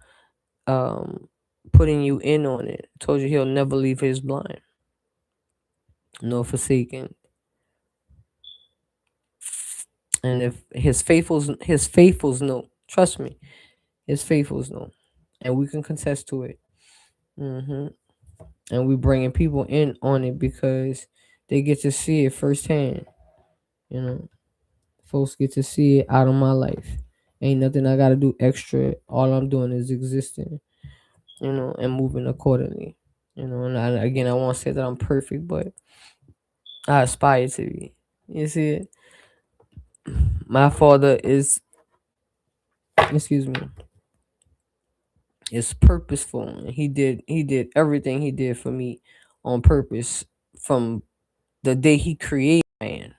Speaker 1: um putting you in on it. Told you he'll never leave his blind nor forsaken. And if his faithfuls know, trust me, his faithfuls know, and we can contest to it. hmm And we bringing people in on it because they get to see it firsthand. You know, folks get to see it out of my life. Ain't nothing I gotta do extra. All I'm doing is existing, and moving accordingly. And again, I won't say that I'm perfect, but I aspire to be. You see it? My father is, excuse me, is purposeful. And he did everything he did for me on purpose from the day he created man.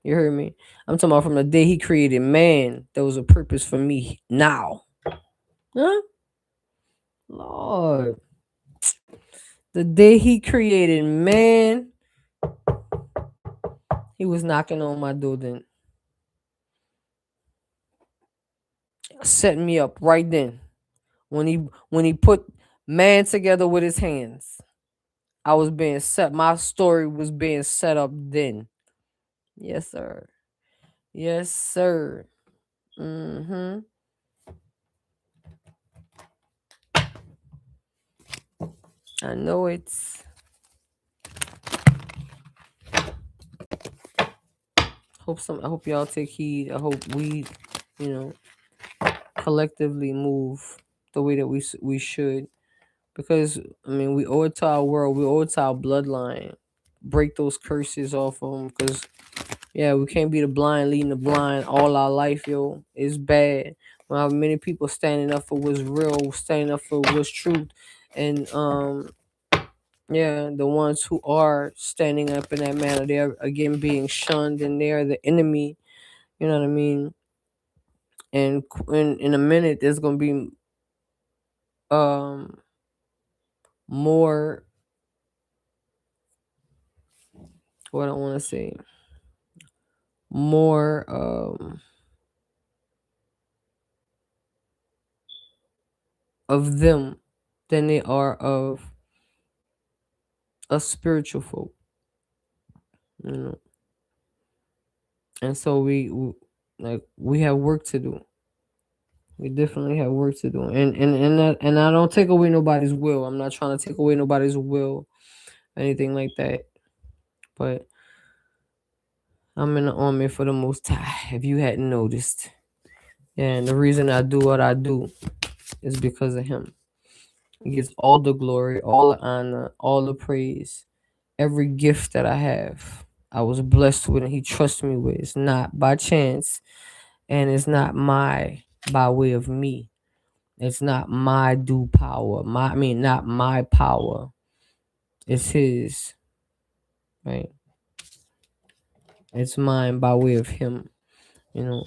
Speaker 1: You heard me? I'm talking about from the day he created man, there was a purpose for me now. Huh? Lord. The day he created man, he was knocking on my door then. Setting me up right then. When he put man together with his hands. I was being set. My story was being set up then. Yes, sir. Yes, sir. Mm-hmm. I know it's. I hope y'all take heed. I hope we, you know, collectively move the way that we should, because I mean we owe it to our world. We owe it to our bloodline. Break those curses off of them, because yeah, we can't be the blind leading the blind all our life, yo. It's bad. We have many people standing up for what's real, standing up for what's truth, and yeah, the ones who are standing up in that manner, they're again being shunned, and they're the enemy. You know what I mean? And in a minute, there's gonna be um more. What I want to say, more of them than they are of a spiritual folk. You know, and so we have work to do. We definitely have work to do, and I don't take away nobody's will. I'm not trying to take away nobody's will, anything like that. But I'm in the army for the Most High. If you hadn't noticed, and the reason I do what I do is because of Him. He gets all the glory, all the honor, all the praise, every gift that I have. I was blessed with, and He trusts me with. It's not by chance, and it's not by way of me. It's not my due power. Not my power. It's His, right? It's mine by way of Him.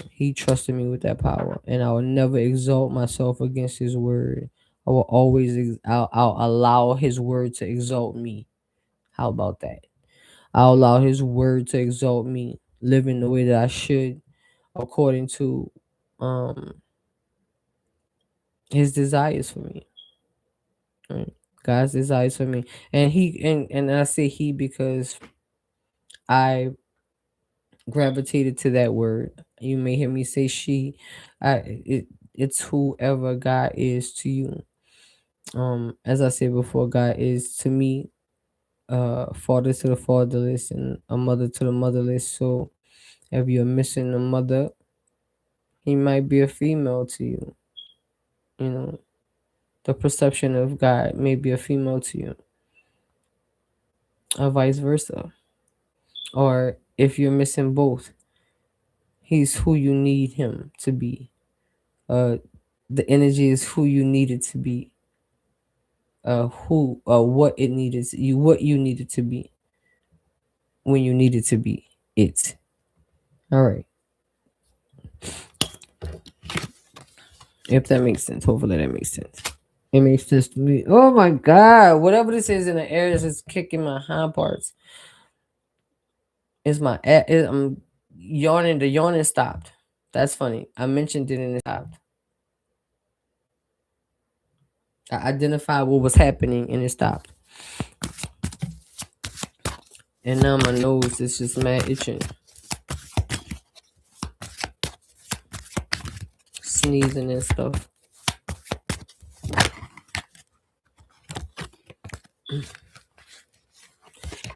Speaker 1: He trusted me with that power, and I will never exalt myself against His word. I will always, I'll allow His word to exalt me. How about that? I'll allow His word to exalt me, living the way that I should, according to His desires for me. Right? God's desires for me, and I say He because I gravitated to that word. You may hear me say she. It's whoever God is to you. As I said before, God is to me father to the fatherless and a mother to the motherless. So if you're missing a mother, He might be a female to you. You know, the perception of God may be a female to you, or vice versa. Or if you're missing both, He's who you need Him to be. Uh, the energy is who you need it to be. What you needed to be when you needed to be it. All right. If that makes sense, hopefully that makes sense. It makes sense to me. Oh my God! Whatever this is in the air is just kicking my hind parts. I'm yawning. The yawning stopped. That's funny. I mentioned it and it stopped. I identified what was happening and it stopped. And now my nose is just mad itching. Sneezing and stuff.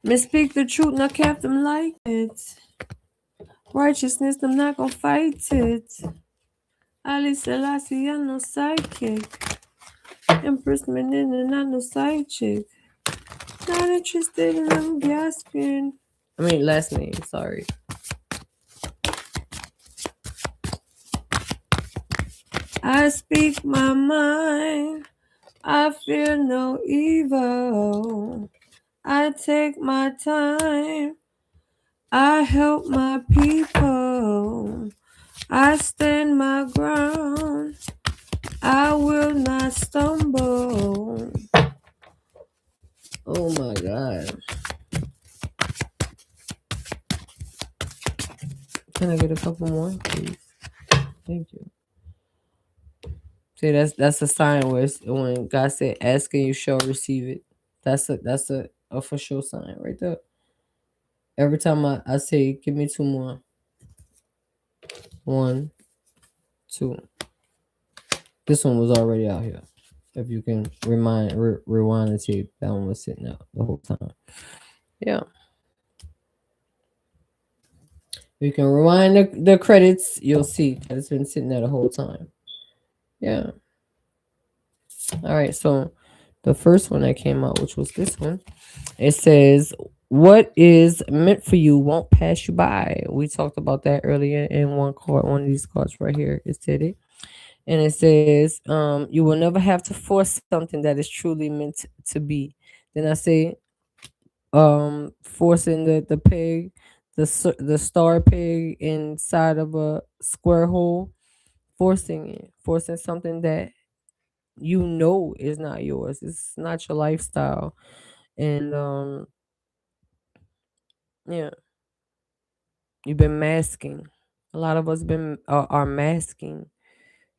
Speaker 1: Me speak the truth, not kept them like it. Righteousness, I'm not gonna fight it. Ali Selassie, I'm no psychic. Empress Menin, not no side chick. Not interested in them gasping. I mean, last name, sorry. I speak my mind. I fear no evil. I take my time. I help my people. I stand my ground. I will not stumble. Oh my God. Can I get a couple more, please? Thank you. See, that's a sign where when God said, "Ask and you shall receive it." That's a official sign right there. Every time I say, "Give me two more." One, two. This one was already out here. If you can rewind the tape, that one was sitting out the whole time. Yeah. You can rewind the credits, you'll see that it's been sitting there the whole time. Yeah. All right. So the first one that came out, which was this one, it says, "What is meant for you won't pass you by." We talked about that earlier in one card, one of these cards right here. It said it. And it says, "You will never have to force something that is truly meant to be." Then I say, forcing the pig, the star pig inside of a square hole, forcing it, forcing something that you know is not yours. It's not your lifestyle. And yeah, you've been masking. A lot of us been are masking,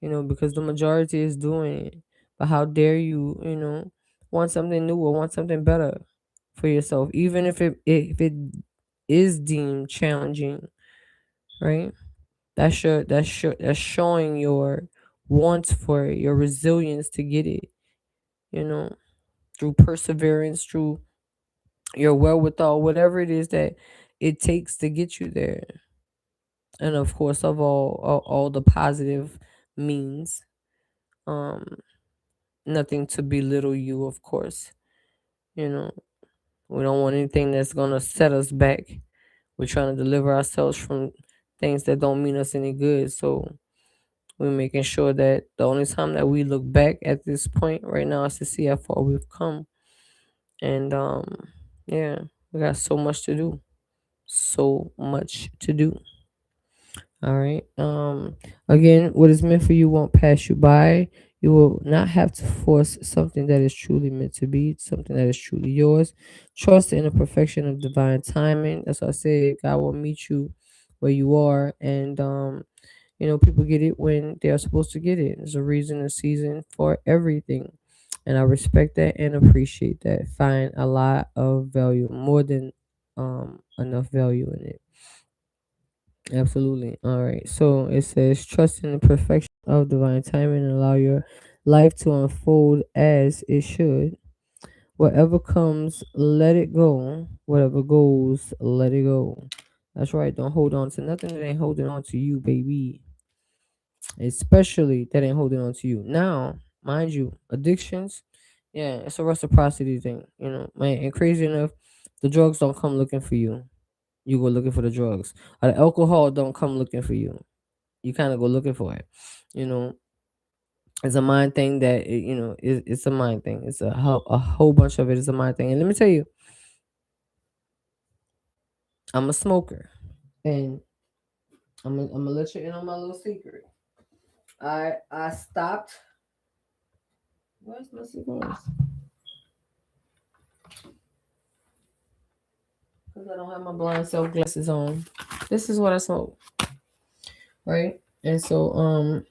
Speaker 1: because the majority is doing it. But how dare you, want something new or want something better for yourself, even if it is deemed challenging, right? That's showing your want for it, your resilience to get it, you know, through perseverance, through your wherewithal, whatever it is that it takes to get you there. And of course, of all the positive means, um, nothing to belittle you, of course. You know, we don't want anything that's gonna set us back. We're trying to deliver ourselves from things that don't mean us any good. So we're making sure that the only time that we look back at this point right now is to see how far we've come. And yeah, we got so much to do. So much to do. All right. Again, what is meant for you won't pass you by. You will not have to force something that is truly meant to be, something that is truly yours. Trust in the perfection of divine timing. That's what I said. God will meet you where you are, and people get it when they are supposed to get it. There's a reason, a season for everything, and I respect that and appreciate that. Find a lot of value, more than enough value in it. Absolutely. All right. So it says, "Trust in the perfection of divine timing and allow your life to unfold as it should. Whatever comes, let it go. Whatever goes, let it go." That's right. Don't hold on to nothing that ain't holding on to you, baby. Especially that ain't holding on to you. Now, mind you, addictions, yeah, it's a reciprocity thing, man. And crazy enough, the drugs don't come looking for you. You go looking for the drugs. Or the alcohol don't come looking for you. You kind of go looking for it. You know, it's a mind thing that it's a mind thing. It's a whole bunch of it is a mind thing. And let me tell you, I'm a smoker, and I'm gonna let you in on my little secret. I stopped. Where's my cigars? Because I don't have my blind self glasses on. This is what I smoke, right? And so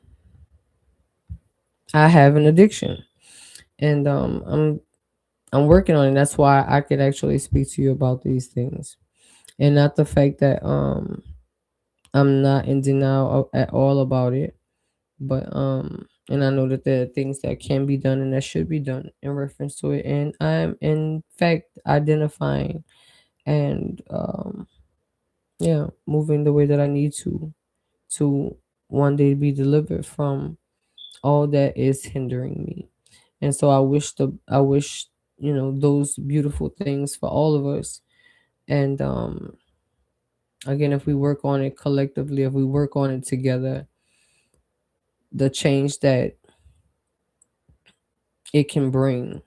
Speaker 1: I have an addiction, and I'm working on it. That's why I could actually speak to you about these things, and not the fact that I'm not in denial at all about it, but and I know that there are things that can be done and that should be done in reference to it, and I'm in fact identifying and yeah, moving the way that I need to one day be delivered from all that is hindering me. And so I wish, those beautiful things for all of us. And again, if we work on it collectively, if we work on it together, the change that it can bring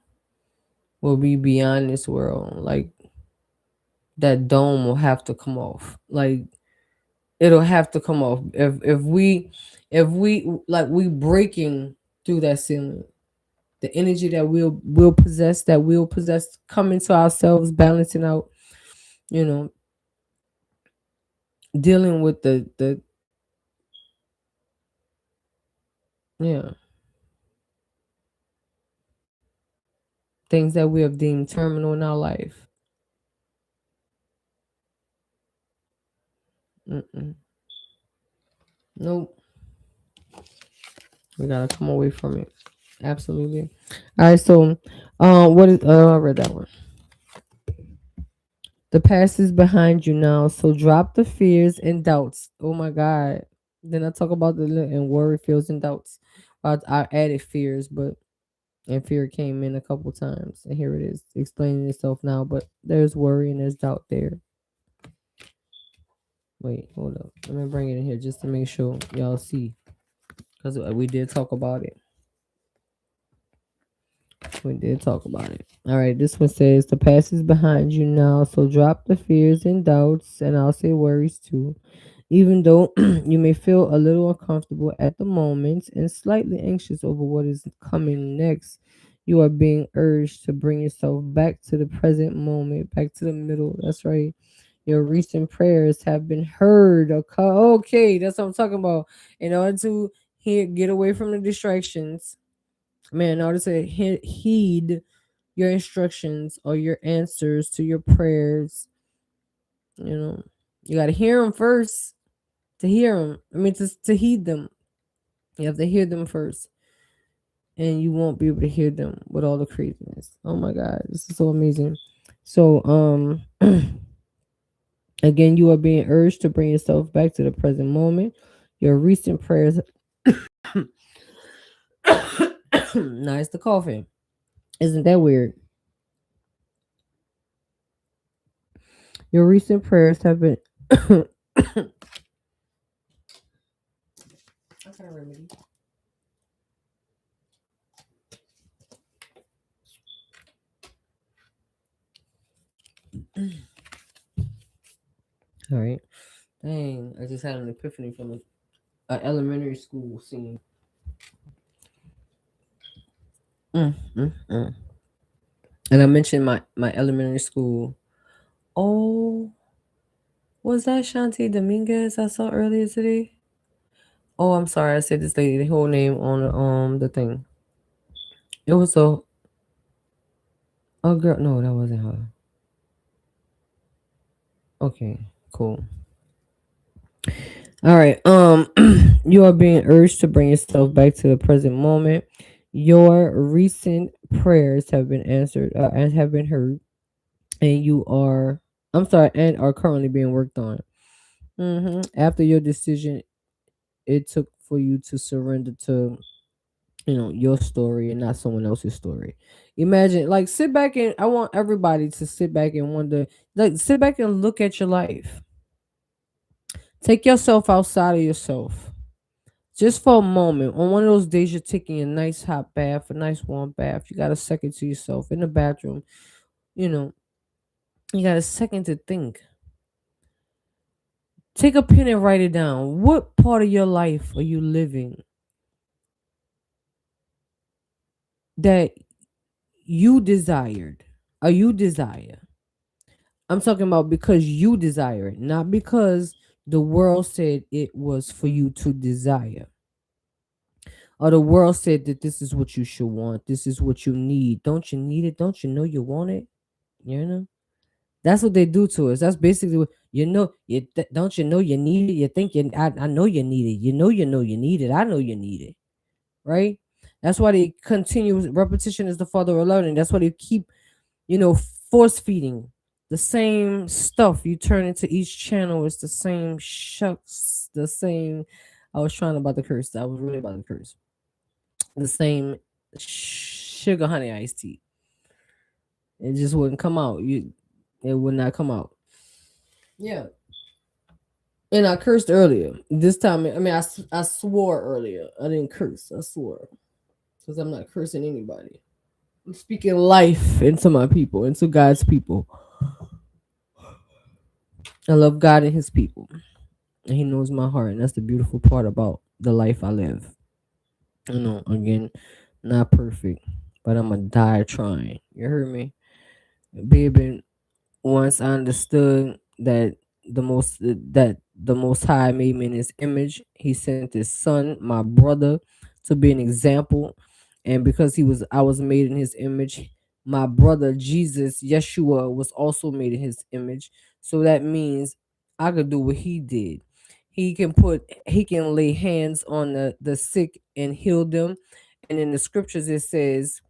Speaker 1: will be beyond this world. Like that dome will have to come off. Like it'll have to come off. If we like we breaking through that ceiling. The energy that we'll possess come into ourselves, balancing out, you know, dealing with the yeah, things that we have deemed terminal in our life. Mm-mm. Nope. We gotta come away from it. Absolutely. All right. So, what is? I read that one. The past is behind you now, so drop the fears and doubts. Oh my God. Then I talk about and worry, fears, and doubts. I added fears, but and fear came in a couple times, and here it is explaining itself now. But there's worry and there's doubt there. Wait, hold up. Let me bring it in here just to make sure y'all see, because we did talk about it. We did talk about it. All right, this one says the past is behind you now, so drop the fears and doubts, and I'll say worries too. Even though you may feel a little uncomfortable at the moment and slightly anxious over what is coming next, you are being urged to bring yourself back to the present moment, back to the middle. That's right. Your recent prayers have been heard. Okay, okay, that's what I'm talking about. In order to get away from the distractions, man, in order to heed your instructions or your answers to your prayers, you know, you got to hear them first to hear them. I mean, to heed them. You have to hear them first, and you won't be able to hear them with all the craziness. Oh my God, this is so amazing. So, again, you are being urged to bring yourself back to the present moment. Your recent prayers. Nice the coughing. Isn't that weird? Your recent prayers have been. I can't remedy. All right. Dang, I just had an epiphany from a elementary school scene. Mm. And I mentioned my elementary school. Oh, was that Shanti Dominguez I saw earlier today? Oh, I'm sorry, I said this lady the whole name on the thing. It was a girl. No, that wasn't her. Okay, cool. All right. You are being urged to bring yourself back to the present moment. Your recent prayers have been answered and have been heard, and you are. I'm sorry, and are currently being worked on. After your decision, it took for you to surrender to your story and not someone else's story. Imagine, like, sit back and I want everybody to sit back and wonder, like, sit back and look at your life. Take yourself outside of yourself just for a moment. On one of those days, you're taking a nice hot bath, a nice warm bath. You got a second to yourself in the bathroom. You know, you got a second to think. Take a pen and write it down. What part of your life are you living that you desired or you desire? I'm talking about because you desire it, not because the world said it was for you to desire. Or the world said that this is what you should want. This is what you need. Don't you need it? Don't you know you want it? You know? That's what they do to us. That's basically what don't you know you need it? You think I know you need it. You know you need it. I know you need it. Right? That's why they continue repetition is the father of learning. That's why they keep, force feeding The same stuff you turn into each channel is the same shucks, the same. I was trying about the curse. I was really about the curse. The same sugar honey iced tea. It just wouldn't come out. It would not come out. Yeah. And I cursed earlier. This time, I mean, I swore earlier. I didn't curse. I swore. Because I'm not cursing anybody. I'm speaking life into my people, into God's people. I love God and his people. And he knows my heart. And that's the beautiful part about the life I live. Again, not perfect, but I'm going to die trying. You heard me? Baby, once I understood that the most high made me in his image, he sent his son, my brother, to be an example. And because I was made in his image, my brother Jesus Yeshua was also made in his image. So that means I could do what he did. He can lay hands on the sick and heal them. And in the scriptures it says,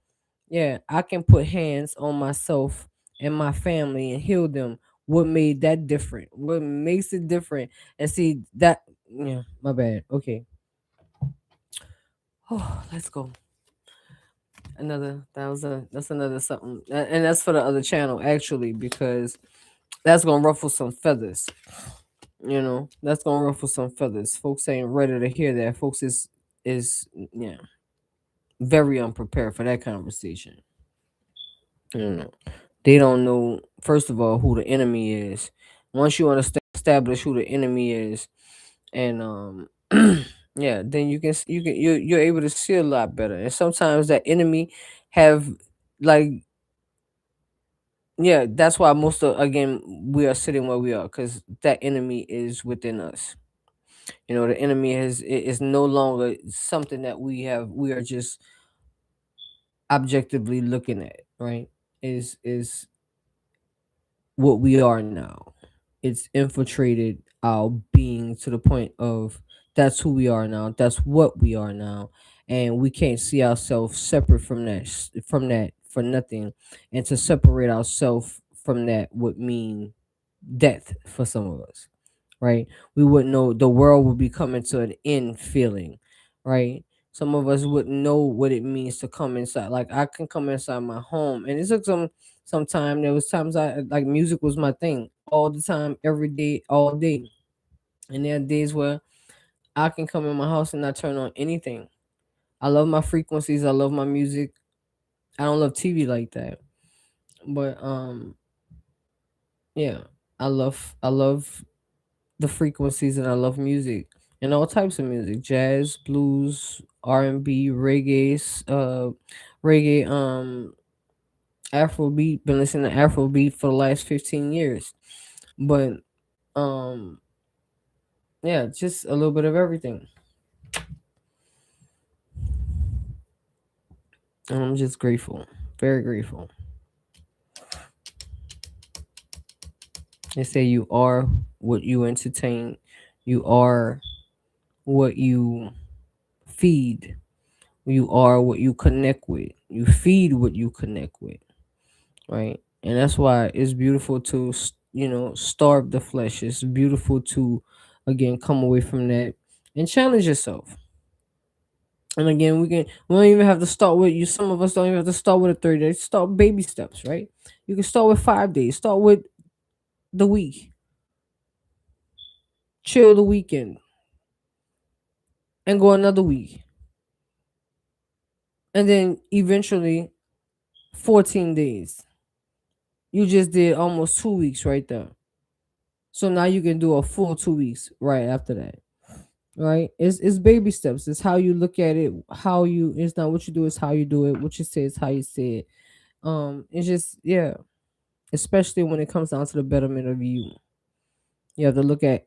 Speaker 1: yeah, I can put hands on myself and my family and heal them. What made that different? What makes it different? And see that, yeah, my bad. Okay. Oh, let's go. That's another something. And that's for the other channel actually, because that's gonna ruffle some feathers. That's gonna ruffle some feathers. Folks ain't ready to hear that. Folks is yeah, very unprepared for that conversation. You know. They don't know, first of all, who the enemy is. Once you establish who the enemy is, and yeah, then you're able to see a lot better. And sometimes that enemy have, like, yeah, that's why most of, again, we are sitting where we are, because that enemy is within us. The enemy is no longer something that we are just objectively looking at, right? Is what we are now. It's infiltrated our being to the point of that's who we are now. That's what we are now, and we can't see ourselves separate from that for nothing. And to separate ourselves from that would mean death for some of us, right? We wouldn't know, the world would be coming to an end feeling, right? Some of us wouldn't know what it means to come inside. Like, I can come inside my home, and it took some time. There was times I like, music was my thing all the time, every day, all day. And there are days where I can come in my house and not turn on anything. I love my frequencies. I love my music. I don't love TV like that, but yeah, I love the frequencies, and I love music and all types of music: jazz, blues, R&B, reggae, reggae, Afrobeat. Been listening to Afrobeat for the last 15 years, but um, yeah, just a little bit of everything. And I'm just grateful, very grateful. They say you are what you entertain, you are what you feed, you are what you connect with, you feed what you connect with, right? And that's why it's beautiful to starve the flesh. It's beautiful to, again, come away from that and challenge yourself. And again, we don't even have to start with you. Some of us don't even have to start with a 30 days. Start baby steps, right? You can start with 5 days. Start with the week. Chill the weekend and go another week. And then eventually 14 days. You just did almost 2 weeks right there. So now you can do a full 2 weeks right after that. Right? It's baby steps. It's how you look at it, it's not what you do, it's how you do it. What you say is how you say it. It's just, yeah. Especially when it comes down to the betterment of you. You have to look at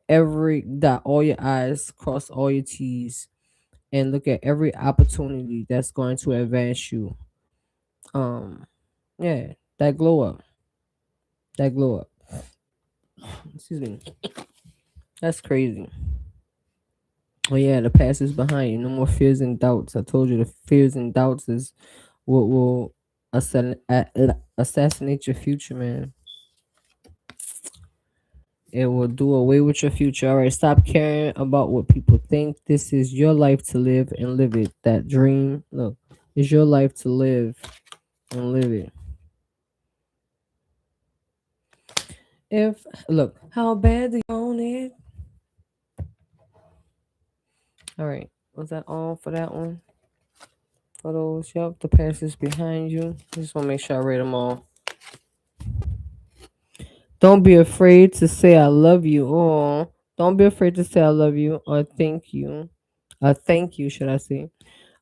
Speaker 1: dot all your I's, cross all your T's, and look at every opportunity that's going to advance you. Um, yeah, that glow up. That glow up. Excuse me. That's crazy. Oh yeah, the past is behind you. No more fears and doubts. I told you the fears and doubts is what will assassinate your future, man. It will do away with your future. All right, stop caring about what people think. This is your life to live and live it. That dream, look, is your life to live and live it. If look, how bad do you own it? All right, was that all for that one? For those, yep, the past is behind you. Just want to make sure I read them all. Don't be afraid to say I love you. Oh, don't be afraid to say I love you or thank you. Thank you, should I say?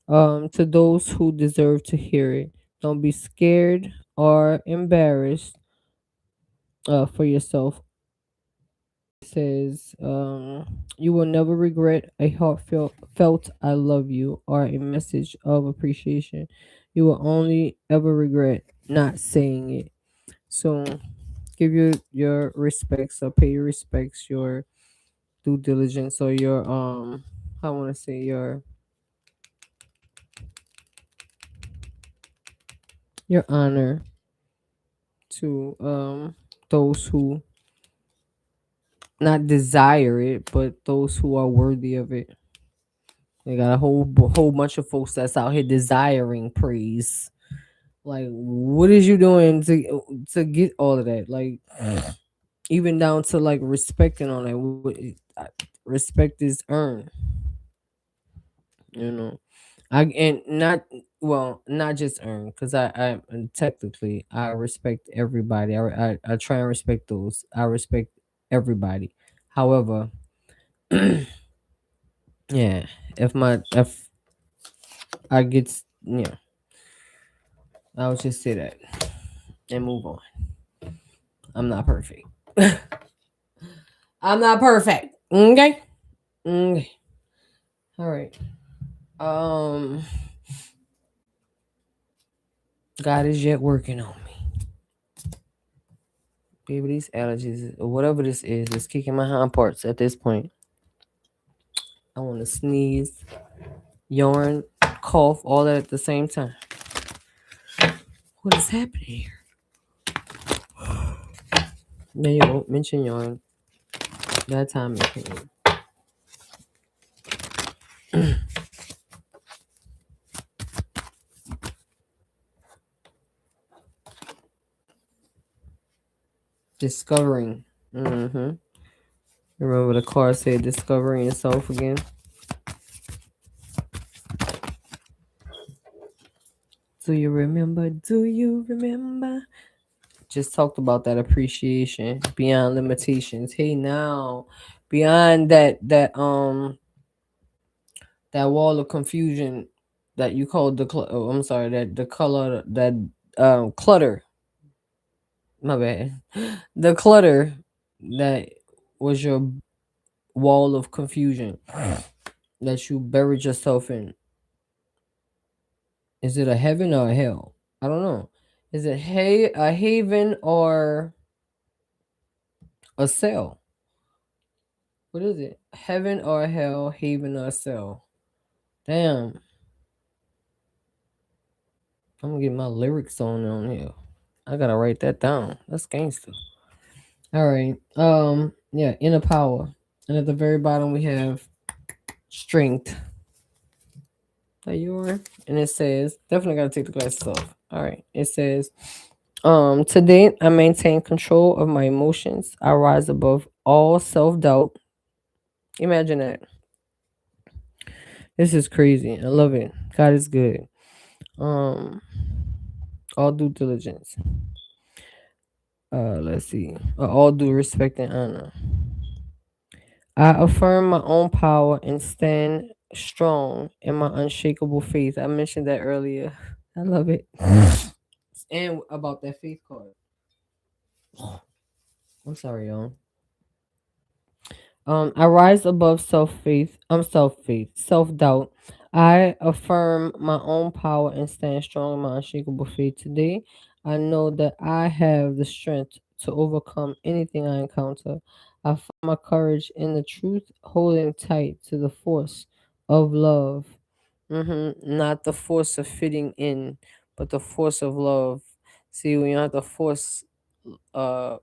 Speaker 1: To those who deserve to hear it. Don't be scared or embarrassed for yourself. It says, you will never regret a heartfelt felt I love you or a message of appreciation. You will only ever regret not saying it. So give your respects or pay your respects, your due diligence or your I want to say your honor to those who not desire it, but those who are worthy of it. They got a whole bunch of folks that's out here desiring praise. Like, what is you doing to get all of that? Like, even down to like respect and all that. Respect is earned. You know, I and not well, not just earned because I technically I respect everybody. I try and respect those. I respect everybody. However, yeah, if I get yeah, I'll just say that and move on. I'm not perfect. I'm not perfect. Okay. Okay. All right. Um, God is yet working on me. Baby, these allergies or whatever this is kicking my hind parts at this point. I want to sneeze, yarn, cough, all that at the same time. What is happening here? There you go. Mention yarn. That time it came. Discovering. Mm-hmm. Remember the card said discovering yourself again. Do you remember? Do you remember? Just talked about that appreciation beyond limitations. Hey now, beyond that wall of confusion that you called oh, I'm sorry, that the color that clutter. My bad. The clutter that was your wall of confusion that you buried yourself in. Is it a heaven or a hell? I don't know. Is it a haven or a cell? What is it? Heaven or hell, haven or cell? Damn, I'm gonna get my lyrics on here. I gotta write that down. That's gangster. All right. Yeah, inner power. And at the very bottom we have strength. That you are. And it says, definitely gotta take the glasses off. All right. It says, today I maintain control of my emotions. I rise above all self-doubt. Imagine that. This is crazy. I love it. God is good. Um, all due diligence. Let's see. All due respect and honor. I affirm my own power and stand strong in my unshakable faith. I mentioned that earlier. I love it. And about that faith card. I'm sorry, y'all. I rise above self doubt. I affirm my own power and stand strong in my unshakable faith. Today, I know that I have the strength to overcome anything I encounter. I find my courage in the truth, holding tight to the force of love. Not the force of fitting in, but the force of love. See, when you have to force uh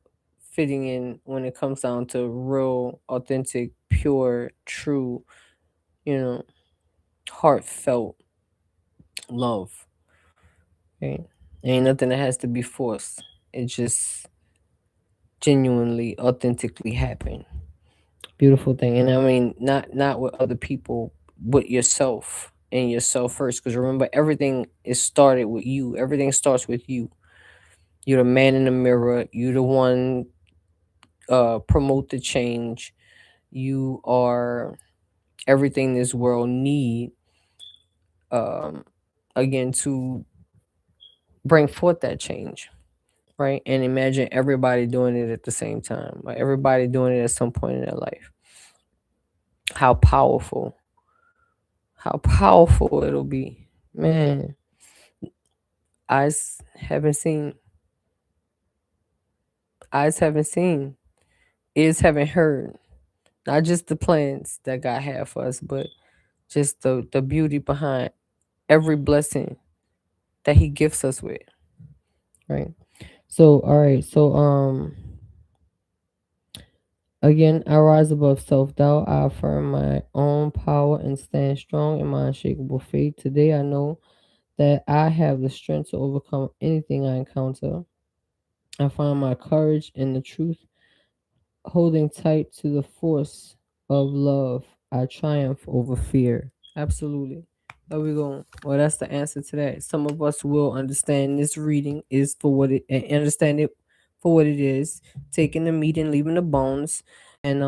Speaker 1: fitting in when it comes down to real, authentic, pure, true, you know, heartfelt love. Right? Ain't nothing that has to be forced. It just genuinely, authentically happen. Beautiful thing. And I mean, not with other people, with yourself and yourself first. Because remember, everything is started with you. Everything starts with you. You're the man in the mirror. You're the one promote the change. You are everything this world need, um, again, to bring forth that change, right? And imagine everybody doing it at the same time, like everybody doing it at some point in their life. How powerful, how powerful it'll be, man. Eyes haven't seen, eyes haven't seen, ears haven't heard. Not just the plans that God had for us, but just the beauty behind every blessing that He gifts us with, right? So, all right. So, again, I rise above self doubt. I affirm my own power and stand strong in my unshakable faith. Today, I know that I have the strength to overcome anything I encounter. I find my courage in the truth, holding tight to the force of love. I triumph over fear. Absolutely. There we go. Well, that's the answer to that. Some of us will understand this reading is for what it and understand it for what it is, taking the meat and leaving the bones, and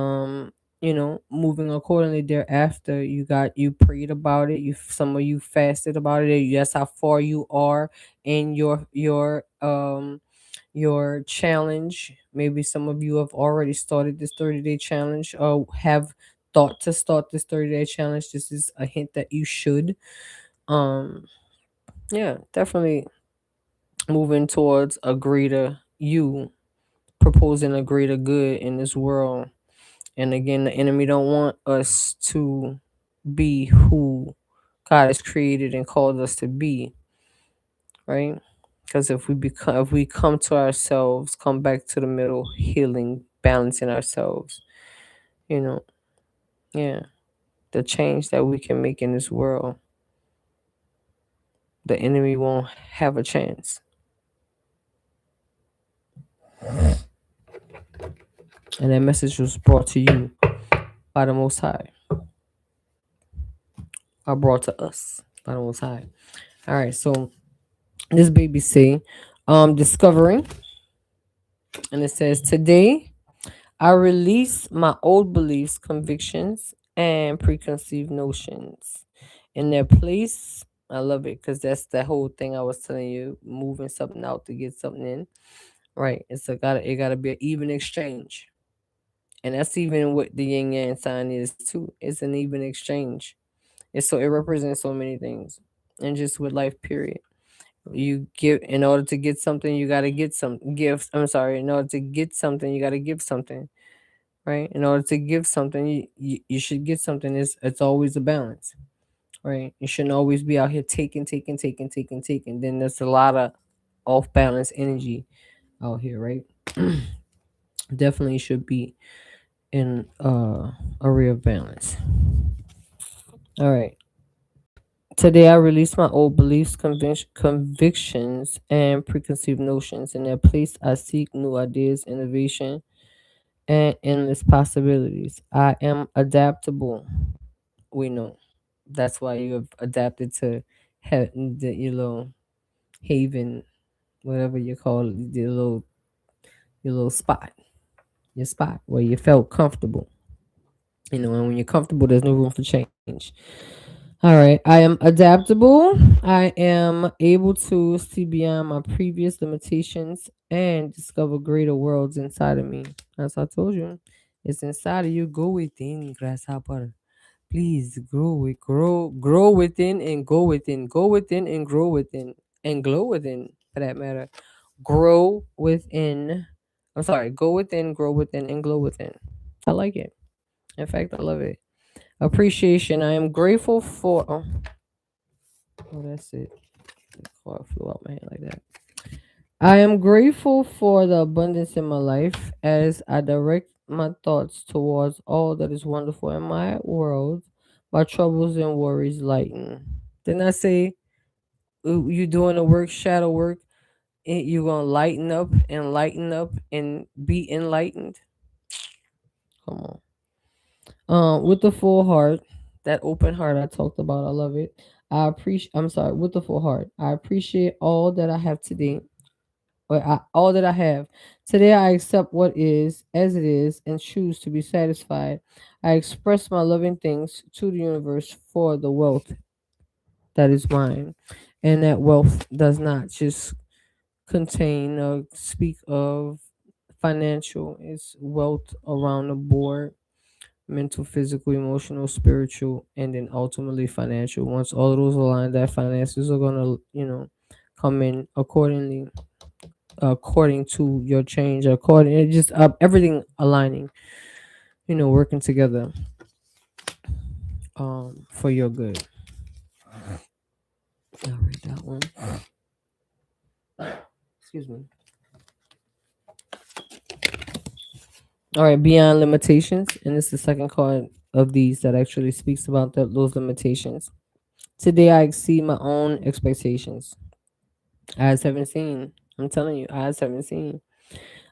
Speaker 1: moving accordingly thereafter. You prayed about it. Some of you fasted about it. That's how far you are in your challenge. Maybe some of you have already started this 30-day challenge or have thought to start this 30-day challenge. This is a hint that you should. Um, yeah, definitely moving towards a greater you, proposing a greater good in this world. And again, the enemy don't want us to be who God has created and called us to be, right? Because if we come to ourselves, come back to the middle, healing, balancing ourselves, you know, yeah, the change that we can make in this world, the enemy won't have a chance. And that message was brought to you by the Most High, or brought to us by the Most High. All right, so this baby say, discovering, and it says, today I release my old beliefs, convictions, and preconceived notions in their place. I love it because that's the whole thing I was telling you, moving something out to get something in. Right. It gotta be an even exchange. And that's even what the yin yang sign is too. It's an even exchange. It represents so many things. And just with life, period. You give in order to get something, you gotta get some gifts. I'm sorry, in order to get something, you gotta give something. Right? In order to give something, you should get something. It's always a balance. Right? You shouldn't always be out here taking, taking, taking, taking, taking. Then there's a lot of off balance energy out here, right? Definitely should be in a real balance. All right. Today I release my old beliefs, convictions, and preconceived notions. In their place, I seek new ideas, innovation, and endless possibilities. I am adaptable. We know that's why you have adapted to your little haven, whatever you call it, your little spot, your spot where you felt comfortable. And when you're comfortable, there's no room for change. All right. I am adaptable. I am able to see beyond my previous limitations and discover greater worlds inside of me. As I told you, it's inside of you. Go within, grasshopper. Please grow within and go within. Go within and grow within. And glow within, for that matter. Grow within. I'm sorry. Go within, grow within, and glow within. I like it. In fact, I love it. Appreciation. I am grateful for. Oh, that's it. The car flew out my hand like that. I am grateful for the abundance in my life as I direct my thoughts towards all that is wonderful in my world. My troubles and worries lighten. Didn't I say you doing the work, shadow work, you're gonna lighten up and be enlightened? Come on. With the full heart, that open heart I talked about, I love it. I'm sorry, with the full heart. I appreciate all that I have today, all that I have. Today I accept what is as it is and choose to be satisfied. I express my loving things to the universe for the wealth that is mine. And that wealth does not just contain or speak of financial, it's wealth around the board, mental, physical, emotional, spiritual, and then ultimately financial. Once all of those align, that finances are gonna, come in accordingly, according to your change, according it just everything aligning, working together for your good. I'll read that one. Excuse me. All right, beyond limitations, and it's the second card of these that actually speaks about those limitations. Today I exceed my own expectations. Eyes haven't seen. I'm telling you, eyes haven't seen.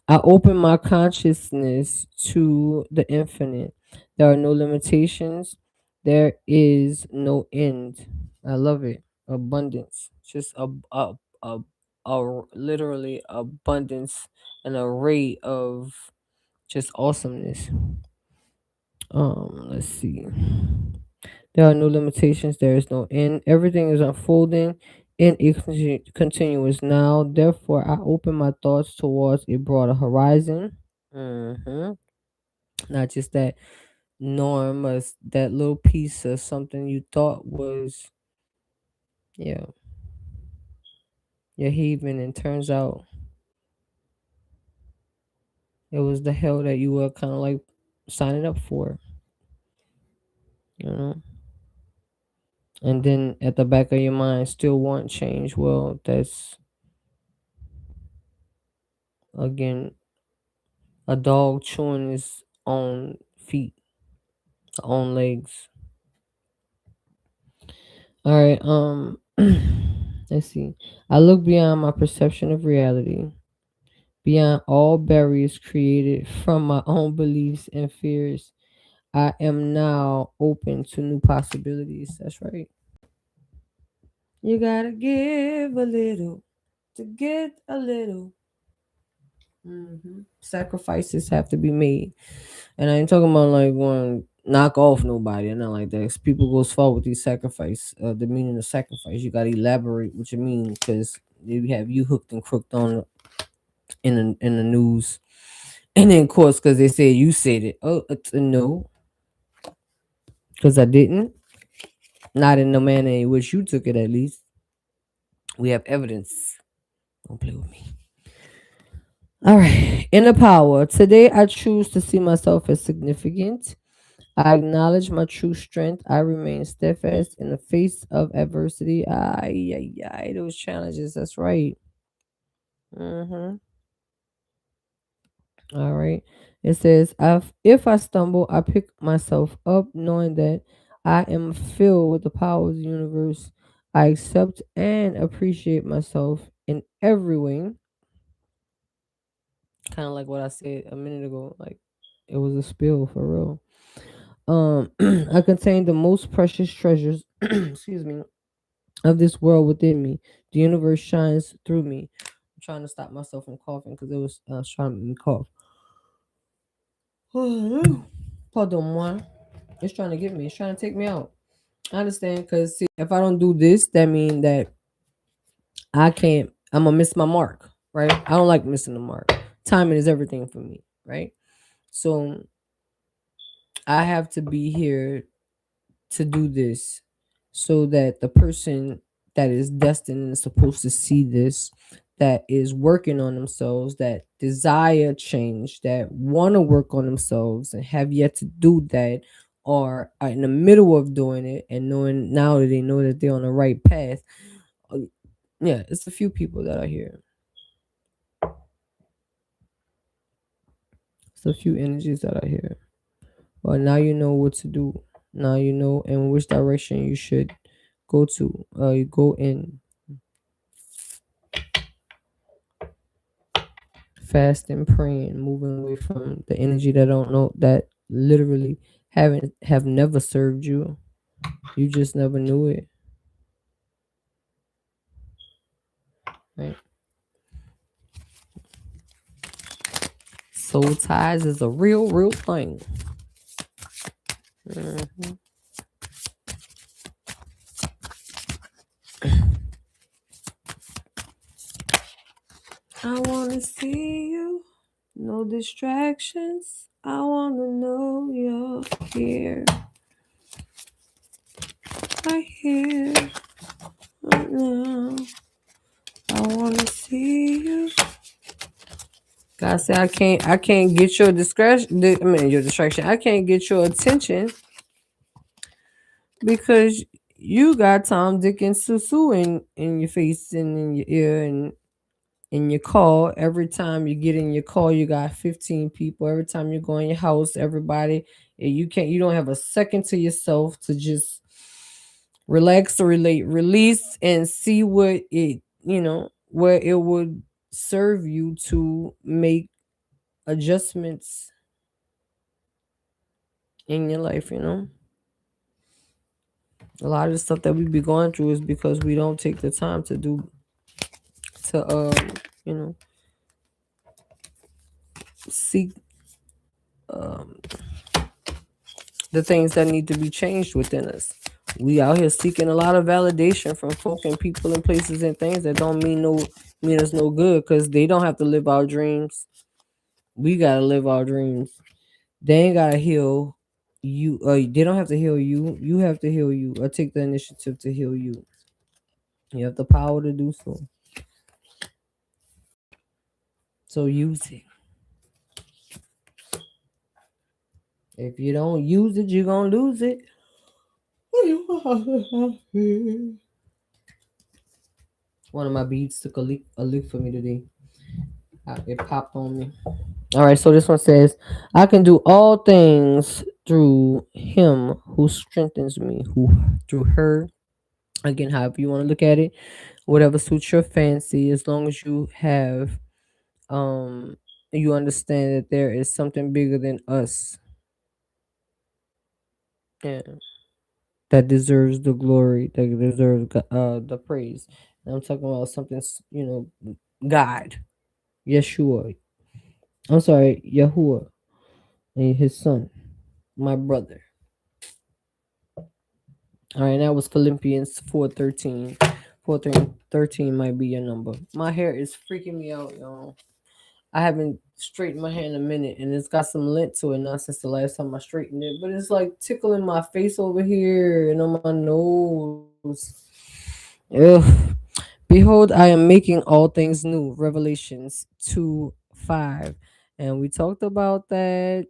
Speaker 1: I open my consciousness to the infinite. There are no limitations. There is no end. I love it. Abundance. Just a literally abundance, an array of just awesomeness. Let's see. There are no limitations. There is no end. Everything is unfolding in a continuous now. Therefore, I open my thoughts towards a broader horizon. hmm Not just that norm, as that little piece of something you thought was, yeah, your haven, and turns out it was the hell that you were kind of like signing up for, you know. And then at the back of your mind, still want change. Well, that's again a dog chewing his own feet, own legs. All right. Let's see. I look beyond my perception of reality, beyond all barriers created from my own beliefs and fears. I am now open to new possibilities. That's right. You gotta give a little to get a little. Sacrifices have to be made, and I ain't talking about like going knock off nobody and not like that. 'Cause people goes far with these sacrifice. The meaning of sacrifice, you gotta elaborate what you mean, because they have you hooked and crooked on in the news, and then of course because they say you said it. Oh, it's a no, because I didn't. Not in the manner in which you took it. At least we have evidence. Don't play with me. All right. Inner power. Today I choose to see myself as significant. I acknowledge my true strength. I remain steadfast in the face of adversity. Ay, ay, ay, those challenges. That's right. Mm-hmm. All right. It says, if I stumble, I pick myself up, knowing that I am filled with the power of the universe. I accept and appreciate myself in every way. Kind of like what I said a minute ago. Like it was a spill for real. I contain the most precious treasures. Excuse me, of this world within me. The universe shines through me. I'm trying to stop myself from coughing because it was trying to make me cough. Pardon moi. It's trying to get me. It's trying to take me out. I understand because if I don't do this, that means that I can't. I'm gonna miss my mark, right? I don't like missing the mark. Timing is everything for me, right? So I have to be here to do this so that the person that is destined and is supposed to see this, that is working on themselves, that desire change, that want to work on themselves and have yet to do that, or are in the middle of doing it and knowing now that they know that they're on the right path. uh, yeah, it's a few people that are here. It's a few energies that are here. Well, now you know what to do. Now you know in which direction you should go to. You go in fasting, praying, moving away from the energy that don't know, that literally have never served you. You just never knew it, right? Soul ties is a real thing. Mhm. I wanna see you. No distractions. I wanna know you're here. Right here. Right now. I wanna see you. God said I can't get your discretion. I mean your distraction. I can't get your attention because you got Tom, Dick, and Susu in your face and in your ear and in your car. Every time you get in your car, you got 15 people. Every time you go in your house, everybody, and you don't have a second to yourself to just relax or release and see what it, where it would serve you to make adjustments in your life. A lot of the stuff that we be going through is because we don't take the time to you know seek um the things that need to be changed within us. We out here seeking a lot of validation from folk and people and places and things that don't mean us no good, because they don't have to live our dreams. We gotta live our dreams. They ain't gotta heal you. They don't have to heal you. You have to heal you, or take the initiative to heal you. You have the power to do so. So use it. If you don't use it, you're gonna lose it. One of my beads took a lick for me today. It popped on me. All right, so this one says, I can do all things through him who strengthens me, who through her. Again, however you want to look at it, whatever suits your fancy, as long as um you understand that there is something bigger than us, yeah, that deserves the glory, that deserves the praise. And I'm talking about something, God, Yeshua. I'm sorry, Yahuwah, and his son, my brother. All right, that was Philippians 4:13. 4:13 might be your number. My hair is freaking me out, y'all. I haven't straightened my hair in a minute, and it's got some lint to it now since the last time I straightened it. But it's like tickling my face over here and on my nose. Ugh. Behold, I am making all things new. Revelations 2:5. And we talked about that.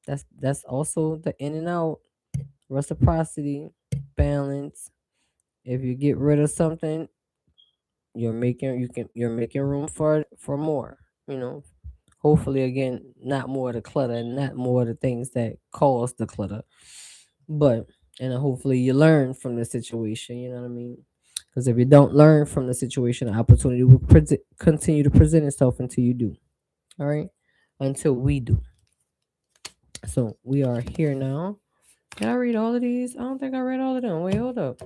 Speaker 1: That's also the in and out, reciprocity, balance. If you get rid of something, you're making room for more. You know, hopefully, again, not more of the clutter, and not more of the things that cause the clutter. But and hopefully you learn from the situation. You know what I mean? Because if you don't learn from the situation, the opportunity will continue to present itself until you do. All right, until we do. So we are here now. Did I read all of these? I don't think I read all of them. Wait, hold up.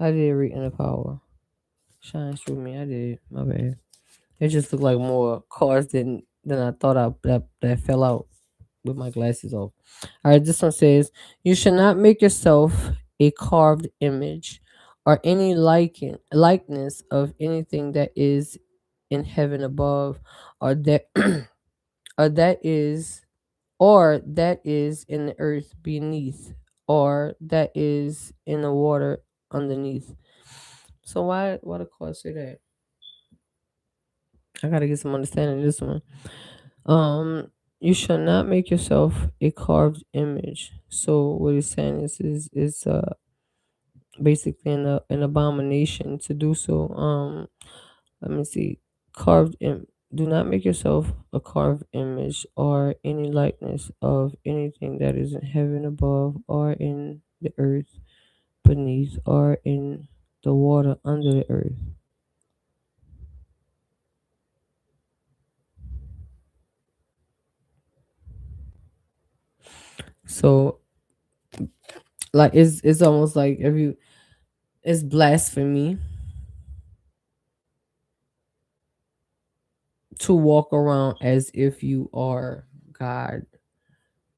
Speaker 1: I did read Inner Power. Shines through me. I did. My bad. It just looked like more cards than I thought that fell out with my glasses off. All right, this one says, "You should not make yourself a carved image or any likeness of anything that is in heaven above, or that or that is in the earth beneath, or that is in the water underneath." So why the cards say that? I gotta get some understanding of this one. Um, you shall not make yourself a carved image. So what he's saying is basically an abomination to do so. Let me see, carved Do not make yourself a carved image or any likeness of anything that is in heaven above, or in the earth beneath, or in the water under the earth. So, like, it's almost like if you, it's blasphemy to walk around as if you are God.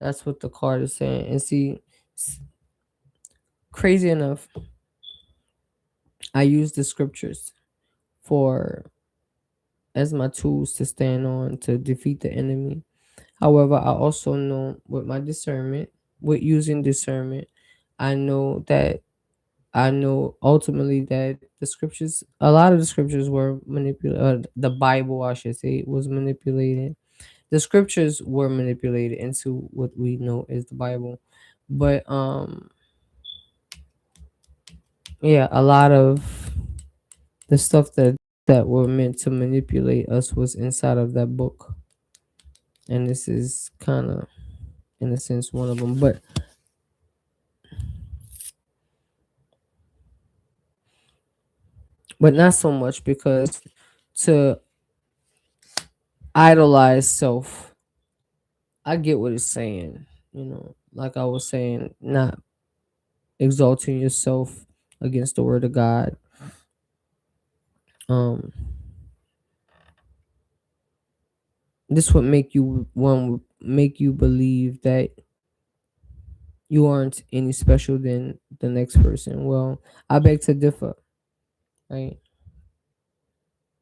Speaker 1: That's what the card is saying. And see, crazy enough, I use the scriptures for as my tools to stand on to defeat the enemy. However, I also know with my discernment, with using discernment, I know that I know ultimately that the scriptures, a lot of the scriptures were manipulated. The Bible, I should say, was manipulated. The scriptures were manipulated into what we know is the Bible, but yeah, a lot of the stuff that were meant to manipulate us was inside of that book, and this is kind of, in a sense, one of them. But not so much, because to idolize self, I get what it's saying. Like I was saying, not exalting yourself against the word of God. Um, this would make you one would make you believe that you aren't any special than the next person. Well, I beg to differ, right?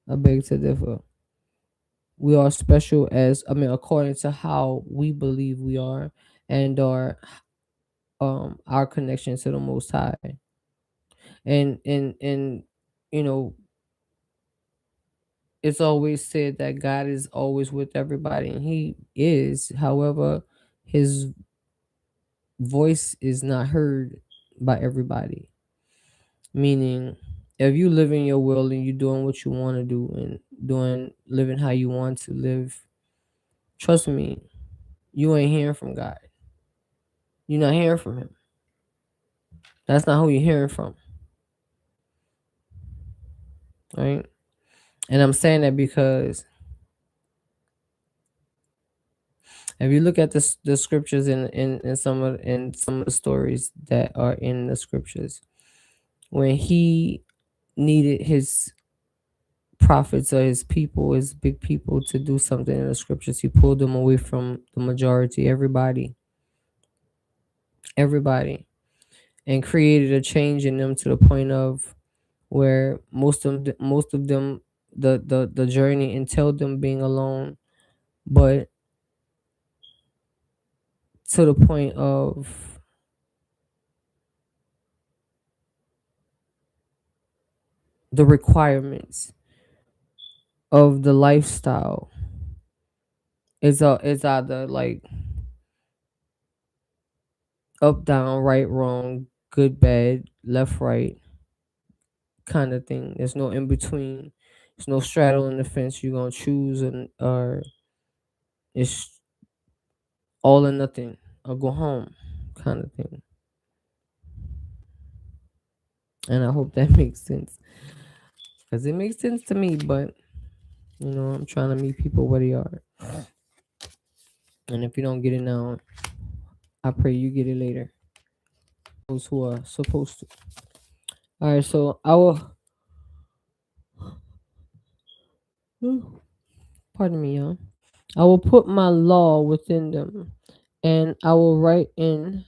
Speaker 1: I beg to differ. We are special, as I mean, according to how we believe we are, and our connection to the Most High, and you know, it's always said that God is always with everybody, and He is. However, His voice is not heard by everybody. Meaning, if you live in your will and you're doing what you want to do and doing living how you want to live, trust me, you ain't hearing from God. You're not hearing from Him. That's not who you're hearing from, right? And I'm saying that because if you look at the scriptures in some of the stories that are in the scriptures, when He needed His prophets or His people, His big people, to do something in the scriptures, He pulled them away from the majority, everybody, and created a change in them to the point of where most of them, the journey entailed them being alone, but to the point of the requirements of the lifestyle is either like up, down, right, wrong, good, bad, left, right kind of thing. There's no in between. There's no straddle in the fence. You're gonna choose, and or it's all or nothing, or go home kind of thing. And I hope that makes sense, because it makes sense to me. But I'm trying to meet people where they are, and if you don't get it now, I pray you get it later. Those who are supposed to. All right, so I will. Pardon me, y'all. I will put my law within them, and I will write in.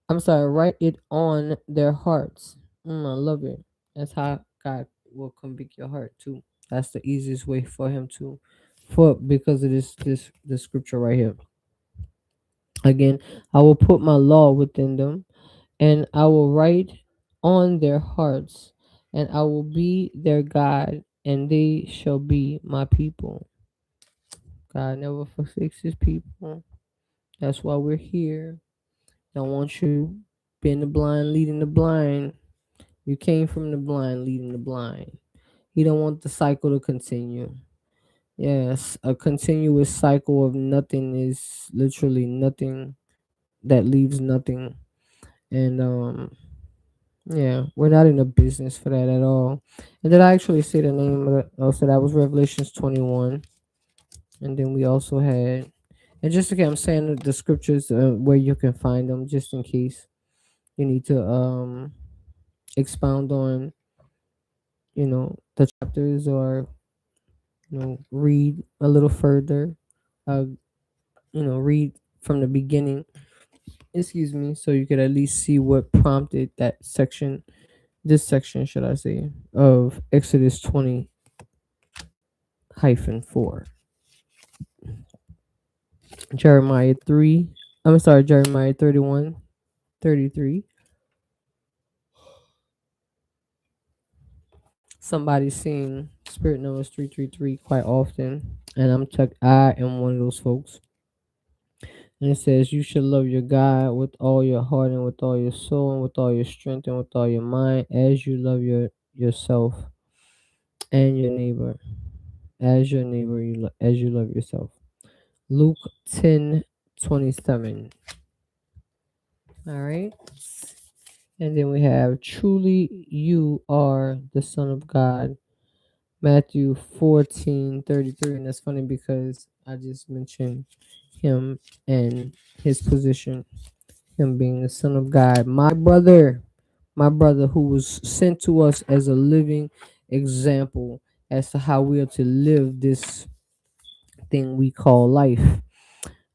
Speaker 1: I'm sorry, write it on their hearts. I love it. That's how God will convict your heart too. That's the easiest way for Him to, for because of this scripture right here. Again, I will put my law within them, and I will write on their hearts, and I will be their God, and they shall be my people. God never forsakes His people. That's why we're here. Don't want you being the blind leading the blind. You came from the blind leading the blind. He don't want the cycle to continue. Yes, a continuous cycle of nothing is literally nothing that leaves nothing. And yeah, we're not in a business for that at all. And did I actually say the name of it? Oh, so that was Revelations 21. And then we also had, and just again, I'm saying the scriptures where you can find them, just in case you need to expound on, the chapters, or read a little further. Uh, read from the beginning. Excuse me, so you could at least see what prompted that section. This section, should I say, of Exodus 20-4. Jeremiah 3. I'm sorry, Jeremiah 31:33. Somebody's seen Spirit Numbers 333 quite often, and I am one of those folks. And it says, "You should love your God with all your heart and with all your soul and with all your strength and with all your mind, as you love yourself and your neighbor, as your neighbor, as you love yourself." Luke 10:27. All right. And then we have, "Truly you are the Son of God." Matthew 14:33. And that's funny because I just mentioned him and his position, him being the Son of God. My brother who was sent to us as a living example as to how we are to live this thing we call life.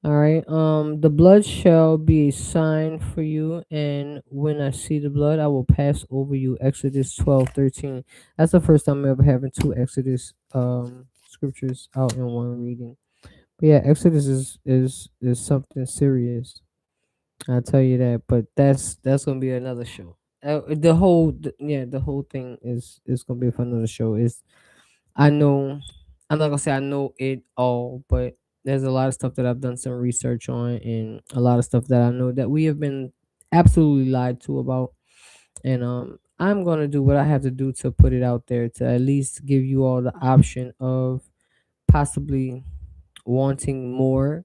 Speaker 1: All right. The blood shall be a sign for you, and when I see the blood, I will pass over you. Exodus 12:13. That's the first time I'm ever having two Exodus scriptures out in one reading. But yeah, Exodus is something serious. I'll tell you that. But that's gonna be another show. The whole thing is gonna be for another show. I know, I'm not gonna say I know it all, but there's a lot of stuff that I've done some research on, and a lot of stuff that I know that we have been absolutely lied to about. And I'm gonna do what I have to do to put it out there to at least give you all the option of possibly wanting more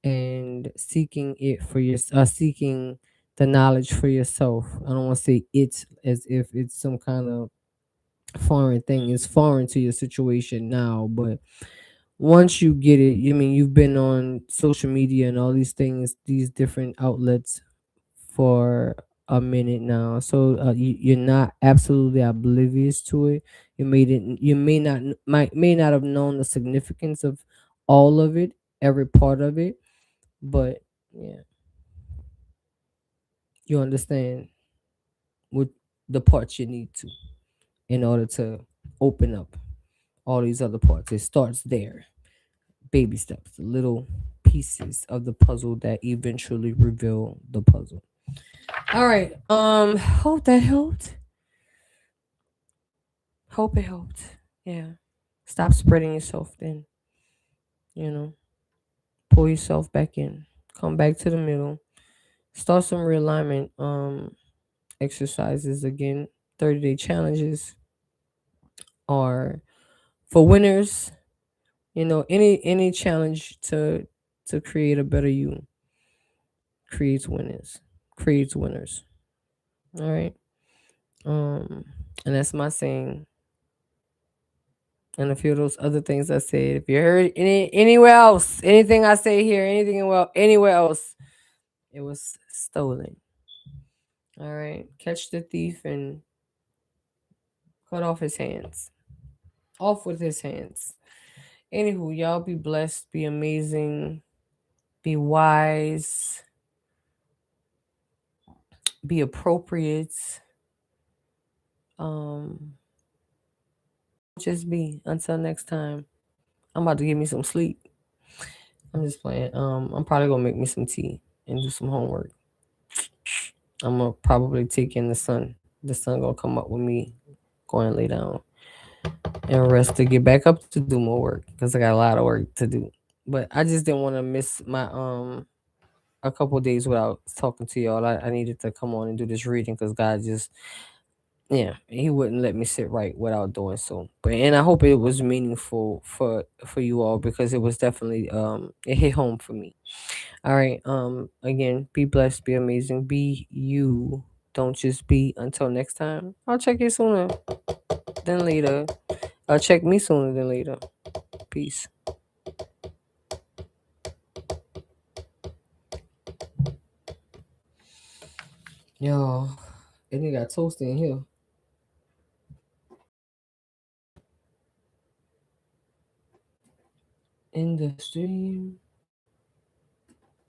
Speaker 1: and seeking it for your seeking the knowledge for yourself. I don't want to say it as if it's some kind of foreign thing. It's foreign to your situation now, but once you get it, you mean you've been on social media and all these things, these different outlets for a minute now, so you're not absolutely oblivious to it. You may not have known the significance of all of it, every part of it, but yeah, you understand what the parts you need to in order to open up all these other parts. It starts there. Baby steps, little pieces of the puzzle that eventually reveal the puzzle. All right. Hope that helped. Hope it helped. Yeah. Stop spreading yourself thin. You know, pull yourself back in. Come back to the middle. Start some realignment exercises again. 30-day challenges are for winners. Any challenge to create a better you creates winners. Creates winners. All right. Um, and that's my saying. And a few of those other things I said. If you heard anywhere else, anything I say here, anywhere else, it was stolen. All right. Catch the thief and cut off his hands. Off with his hands. Anywho, y'all be blessed, be amazing, be wise, be appropriate. Um, just be. Until next time. I'm about to give me some sleep. I'm just playing. I'm probably gonna make me some tea and do some homework. I'm gonna probably take in the sun. The sun gonna come up with me, go and lay down and rest to get back up to do more work because I got a lot of work to do. But I just didn't want to miss my a couple days without talking to y'all. I needed to come on and do this reading because God just Yeah, he wouldn't let me sit right without doing so. But and I hope it was meaningful for you all, because it was definitely it hit home for me. All right. Again, be blessed, be amazing, be you. Don't just be. Until next time. I'll check you sooner than later. I'll check me sooner than later. Peace. Yo, and it got toasty in here. In the stream.